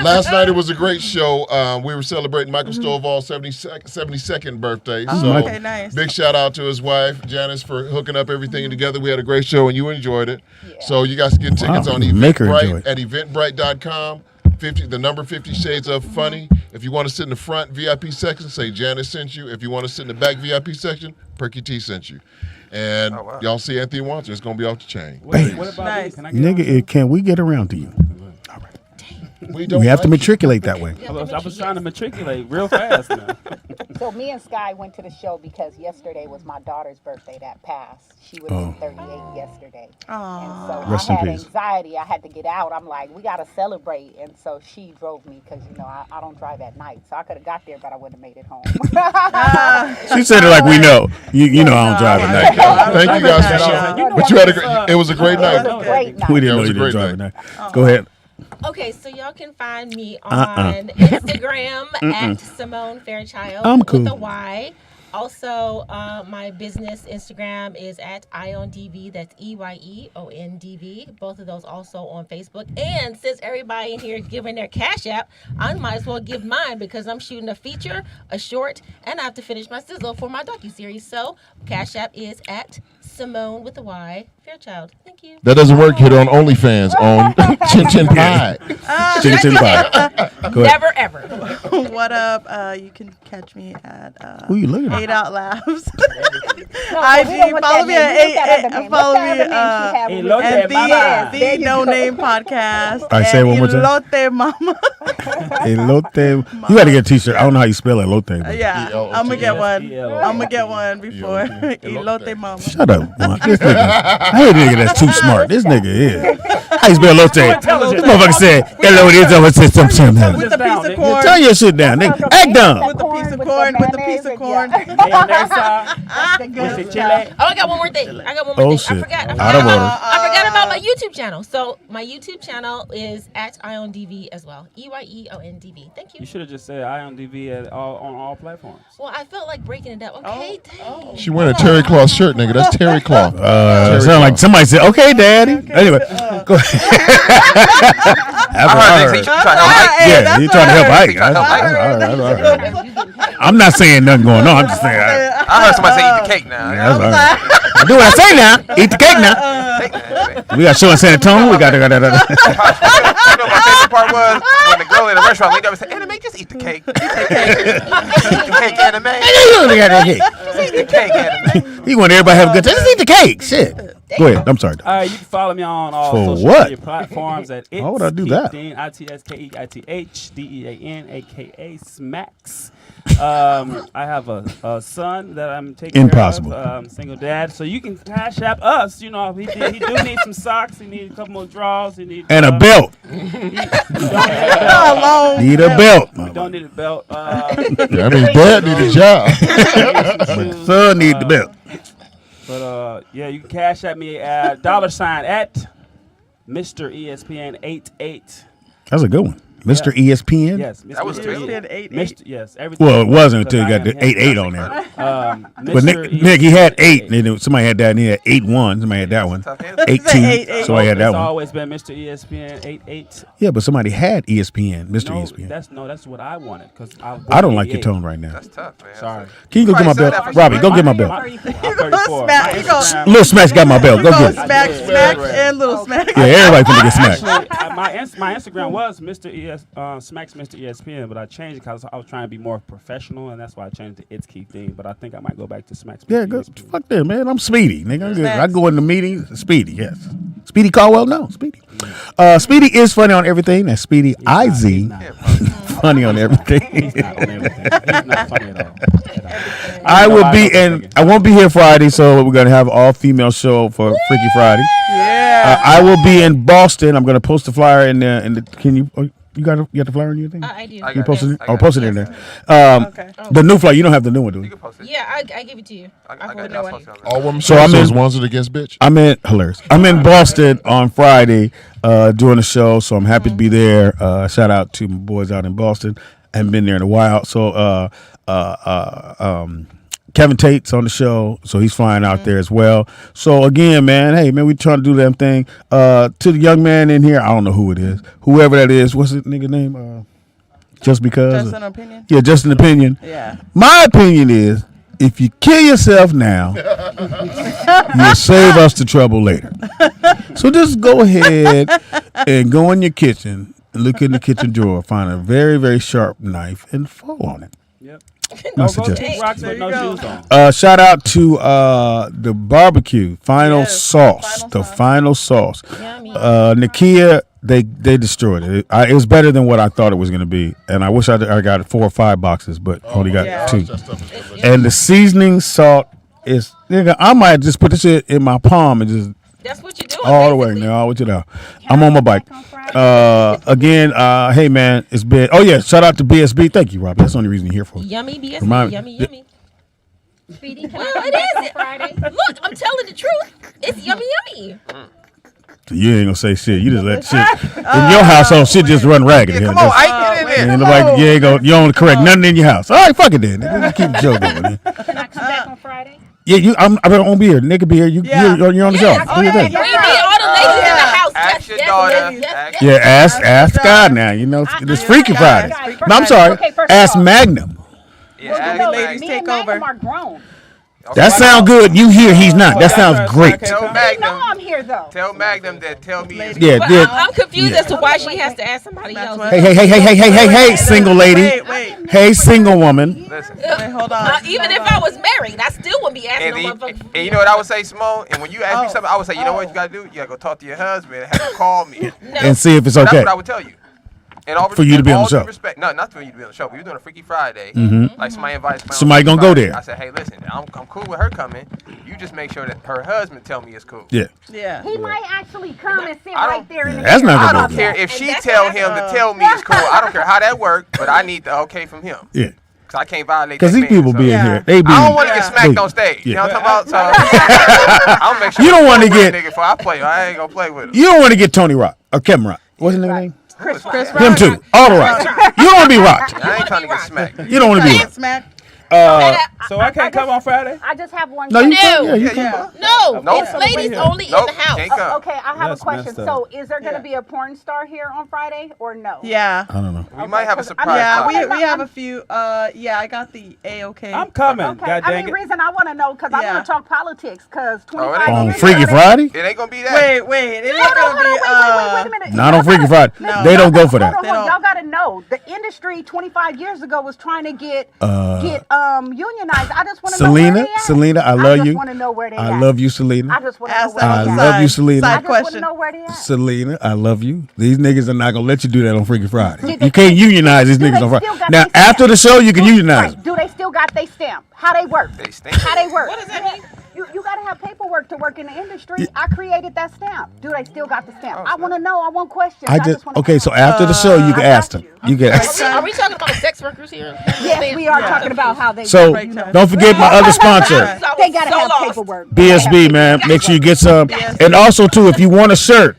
Last night it was a great show. We were celebrating Michael Stovall's 72nd birthday. So okay, nice. Big shout out to his wife, Janice, for hooking up everything together. We had a great show and you enjoyed it. Yeah. So you guys can get tickets on Eventbrite at eventbrite.com. 50 Shades of Funny. If you want to sit in the front VIP section, say Janice sent you. If you want to sit in the back VIP section, Perky T sent you. And y'all see Anthony Wanzer. It's going to be off the chain. What about me? Can I get Nigga, can we get around to you? We have to matriculate that way. I was trying to matriculate real fast now. So me and Sky went to the show because yesterday was my daughter's birthday that passed. She would have been 38 yesterday. And so Rest I in had peace. anxiety. I had to get out. I'm like, we got to celebrate. And so she drove me because, I don't drive at night. So I could have got there, but I wouldn't have made it home. She said it like we know. You know I don't drive at night. Thank you guys for showing. But you had it was a great night. We didn't know you didn't drive at night. Go ahead. Okay, so y'all can find me on Instagram at Simone Fairchild I'm cool. with a Y. Also, my business Instagram is at IONDV. That's EYEONDV. Both of those also on Facebook. And since everybody in here is giving their Cash App, I might as well give mine because I'm shooting a feature, a short, and I have to finish my sizzle for my docuseries. So Cash App is at Simone with a Y Fairchild. Thank you. That doesn't work here on OnlyFans on Chin Chin Pie. Chin Chin Pie. Go ahead. Never ever. What up? You can catch me at Who you looking at? 8 Out Labs. No, IG, follow me at follow me Elote at Mama. the No Name Podcast. All right, say it one more time. Elote Mama. Elote. You got to get a t-shirt. I don't know how you spell elote. But. Yeah, I'm gonna get one. I'm gonna get one before Elote Mama. Shut up, man. This nigga. I hate a nigga that's too smart. This nigga is. How you spell elote? This motherfucker said elote over system. With the piece of corn. Turn your shit down, nigga. Act dumb. With the piece of corn. With the piece of corn. Oh, I got one more thing. Oh, shit. I forgot Out of order. I forgot about my YouTube channel. So my YouTube channel is at IONDV as well. EYEONDV. Thank you. You should have just said IONDV on all platforms. Well, I felt like breaking it up. Okay, She wearing a terry cloth shirt, nigga. That's terry cloth. Sound like somebody said, "Okay, Daddy." Anyway, go ahead. Yeah, you trying to help Ike. I'm not saying nothing going on. I'm just saying. I heard somebody say eat the cake now. Yeah, that's all right. I do what I say now. Eat the cake now. We got show in San Antonio. We got You know, my favorite part was when the girl in the restaurant leaned up and said, "Anime, just eat the cake. Eat the cake, Anime. Just eat the cake, Anime." He want everybody to have a good time. Just eat the cake. Shit. Go ahead. I'm sorry. You can follow me on all For social what? media platforms at Why would I do that? ITSKEITHDEAN, aka Smacks. I have a son that I'm taking Impossible. care of. Single dad, so you can Cash App us. You know, he do need some socks. He needs a couple more drawers. He needs And a belt. Need a belt. We don't need a belt. I mean, Dad need a job. But son need the belt. But yeah, you can cash at me at $ at Mr. ESPN 88. That's a good one. Mr. ESPN? Yes. Mr. That was ESPN. 88. Yes. Everything. Well, it wasn't Because until you I got the am him. 88 on there. But Mr. Nick, he had 8. And then somebody had that, and he had 8-1. Somebody had that one. 8-2. Somebody had that It's one. always been Mr. ESPN 88. Yeah, but somebody had ESPN, Mr. ESPN. That's what I wanted. Cause I don't like your tone right now. That's tough, man. Sorry. Can you go get my belt? Robbie, go get my belt. I'm 34. Little Smack's got my belt. Go get it. Smack, and Little Smack. Yeah, everybody finna get smacked. Actually, my Instagram was Smacks Mr. ESPN, but I changed it because I was trying to be more professional, and that's why I changed the It's Key thing. But I think I might go back to Smacks Mr. Yeah, go, ESPN. fuck that, man. I'm Speedy, nigga. I'm good. I go in the meetings. Speedy, yes. Speedy Caldwell? No, Speedy. Speedy is funny on everything. That's Speedy IZ. Funny on everything. He's not on everything. He's not funny at all. I will be in. I won't be here Friday, so we're gonna have all female show for Freaky Friday. Yeah. I will be in Boston. I'm gonna post the flyer in the. Can you? You got the flyer in your thing? I do. You posted it? I I'll got post it. it in there. Okay. The new flyer. You don't have the new one, do You you? can post it. Yeah, I give it to you. I forward got that one. post it on there. All women So so I'm those in- ones that against bitch. I'm in hilarious. I'm in Boston on Friday doing a show, so I'm happy to be there. Shout out to my boys out in Boston. I haven't been there in a while. So Kevin Tate's on the show, so he's flying out there as well. So again, man, hey man, we trying to do that thing. To the young man in here, I don't know who it is. Whoever that is, what's his nigga name? Just because. Just an opinion? Yeah, just an opinion. Yeah. My opinion is, if you kill yourself now, you'll save us the trouble later. So just go ahead and go in your kitchen and look in the kitchen drawer, find a very, very sharp knife, and fall on it. Yep. My Go suggestion. kick rocks with no shoes on. Shout out to the barbecue final Yes, sauce. final The sauce. final sauce. Yummy. Nakia, they destroyed it. It was better than what I thought it was going to be, and I wish I got 4 or 5 boxes, but only got yeah. 2. And the seasoning salt is, nigga, I might just put this shit in my palm and just That's what you're doing. all the way, basically. nigga, all the way to the. I'm on my bike. Again, hey man, it's been. Oh yeah, shout out to BSB. Thank you, Robbie. That's the only reason you're here for. Yummy BSB. Remind- Yummy. Speedy, Well, it is. Look, I'm telling the truth. It's yummy. You ain't gonna say shit. You just let shit in your household. Shit just run ragged. Come on, Ike, get in there. Ain't nobody, you ain't gonna, you don't wanna correct nothing in your house. All right, fuck it then. Nigga. Keep the show going. Man. can I come back on Friday? Yeah, I'm gonna be here. Nigga be here. Yeah. You're on the show. Yeah, Do your thing. We need all the ladies in the house. Ask your Yes, daughter. yes, yes, Ask- yes. Yeah, ask God now. You know, it's Freaky Friday. Guys, No, I'm sorry. okay, first of Ask all- Magnum. Yeah, Well, ask no, Magnum. me take and Magnum over. are grown. That sound good. You here? He's not. That sounds great. Tell You know Magnum. I'm here though. Tell Magnum that tell me. It's Yeah, But yeah. I'm confused Yeah. as to why she has to ask somebody That's else. what- Hey, single lady. Wait. Hey, single woman. Listen. Wait, hold on. Even if I was married, I still wouldn't be asking And, no and, motherfucker. and you know what I would say, Simone? And when you ask me something, I would say, you know what you gotta do? You gotta go talk to your husband and have him call me. And see if it's That's okay. what I would tell you. And all For you to be on the all due show. Respect, no, not for you to be on the show. But you're doing a Freaky Friday. Mhm. Like somebody invites me on Somebody Freaky gonna go Friday. there. I said, hey, listen, I'm cool with her coming. You just make sure that her husband tell me it's cool. Yeah. Yeah. He might actually come and sit I don't- right there in the That's not I gonna don't be care okay. if she tell him to tell me it's cool. I don't care how that worked, but I need the okay from him. Yeah. Cause I can't violate. Because that these man, people so. be in here. They be. I don't want to get smacked Hey, on stage. You know yeah. what I'm talking about? So I'll make sure. You don't wanna I play get- with a nigga before I play. I ain't gonna play with him. You don't want to get Tony Rock or Kevin Rock. What's his name? Chris Him too. All the rocks. You don't want to be rocked. I ain't trying to get smacked. You don't want to be rocked. Smack. So I can't come on Friday? I just have one No, you question. can. Yeah, you Yeah, can. No, Nope. it's ladies Nope. only in Nope, the house. can't come. Okay, I have That's a question. messed up. So, is there going to Yeah. be a porn star here on Friday or no? Yeah. I don't know. We might have a 'cause surprise. I'm- Yeah, party. we have a few. Yeah, I got the A-OK. I'm coming. Okay, God I dang mean, it. reason I want to know because I Yeah. want to talk politics because Oh, it ain't 25 gonna On be years Freaky ago, Friday? It ain't gonna be that. Wait. It ain't Hold on, gonna be. wait a minute. Not on Freaky Friday. No. They don't go for Hold that. on, They don't. y'all got to know the industry 25 years ago was trying to get unionized. I just want to know where Selena, they at. Selena, I I love just you. want to know where they I at. love you, Selena. I just want to know Ask where them I they on at. love side- you, Selena. I Side just want to question. know where they at. Selena, I love you. These niggas are not gonna let you do that on Freaky Friday. Do You they- can't unionize these do niggas they on Friday. still got Now, their after the show, you can unionize Right. them. Do they still got their stamp? How they work? They stink. How they work? What does that mean? You got to have paperwork to work in the industry. I created that stamp. Do they still got the stamp? I want to know. I want questions. I just wanna okay. know. So after the show, you can ask them. You can ask. Are we talking about sex workers here? Yes, we are talking about how they So work. don't forget my other sponsor. So They gotta have paperwork. BSB, man. Make sure you get some. And also, too, if you want a shirt,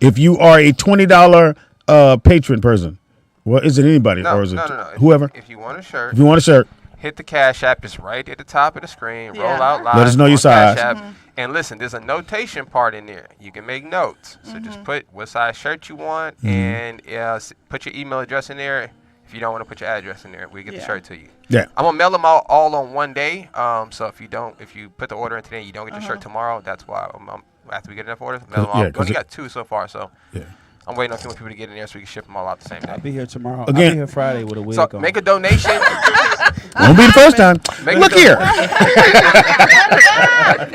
if you are a $20 patron person, well, is it anybody or is it whoever? If you want a shirt, hit the Cash App. It's right at the top of the screen. Roll out live. Let us know your size. And listen, there's a notation part in there. You can make notes. So just put what size shirt you want and put your email address in there. If you don't want to put your address in there, we get the shirt to you. Yeah. I'm gonna mail them all on one day. So if you put the order in today, and you don't get the shirt tomorrow. That's why after we get enough orders, mail them all. We only got 2 so far, so I'm waiting on a few more people to get in there so we can ship them all out the same day. I'll be here tomorrow. Again. I'll be here Friday with a wig on. Make a donation. Won't be the first time. Look here.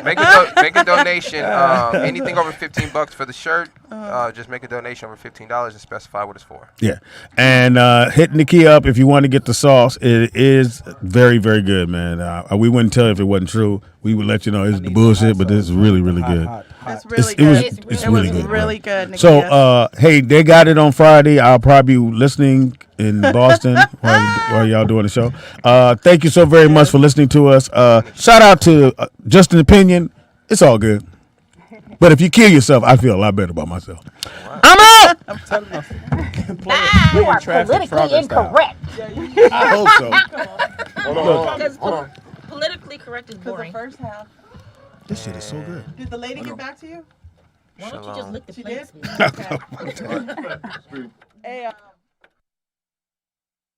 Make a donation. Anything over $15 for the shirt. Just make a donation over $15 and specify what it's for. Yeah, and hitting the key up if you want to get the sauce. It is very, very good, man. We wouldn't tell you if it wasn't true. We would let you know it's the bullshit, but this is really, really good. It's really good. It's really good. Really good. So, hey, they got it on Friday. I'll probably be listening in Boston while y'all doing the show. Thank you so very much for listening to us. Shout out to Just an Opinion. It's all good. But if you kill yourself, I feel a lot better about myself. I'm out. I'm telling you. You are politically incorrect. I hope so. Hold on. Politically correct is boring. The first half. This shit is so good. Did the lady get back to you? Why don't you just lick the She plates? did? Okay. Hey,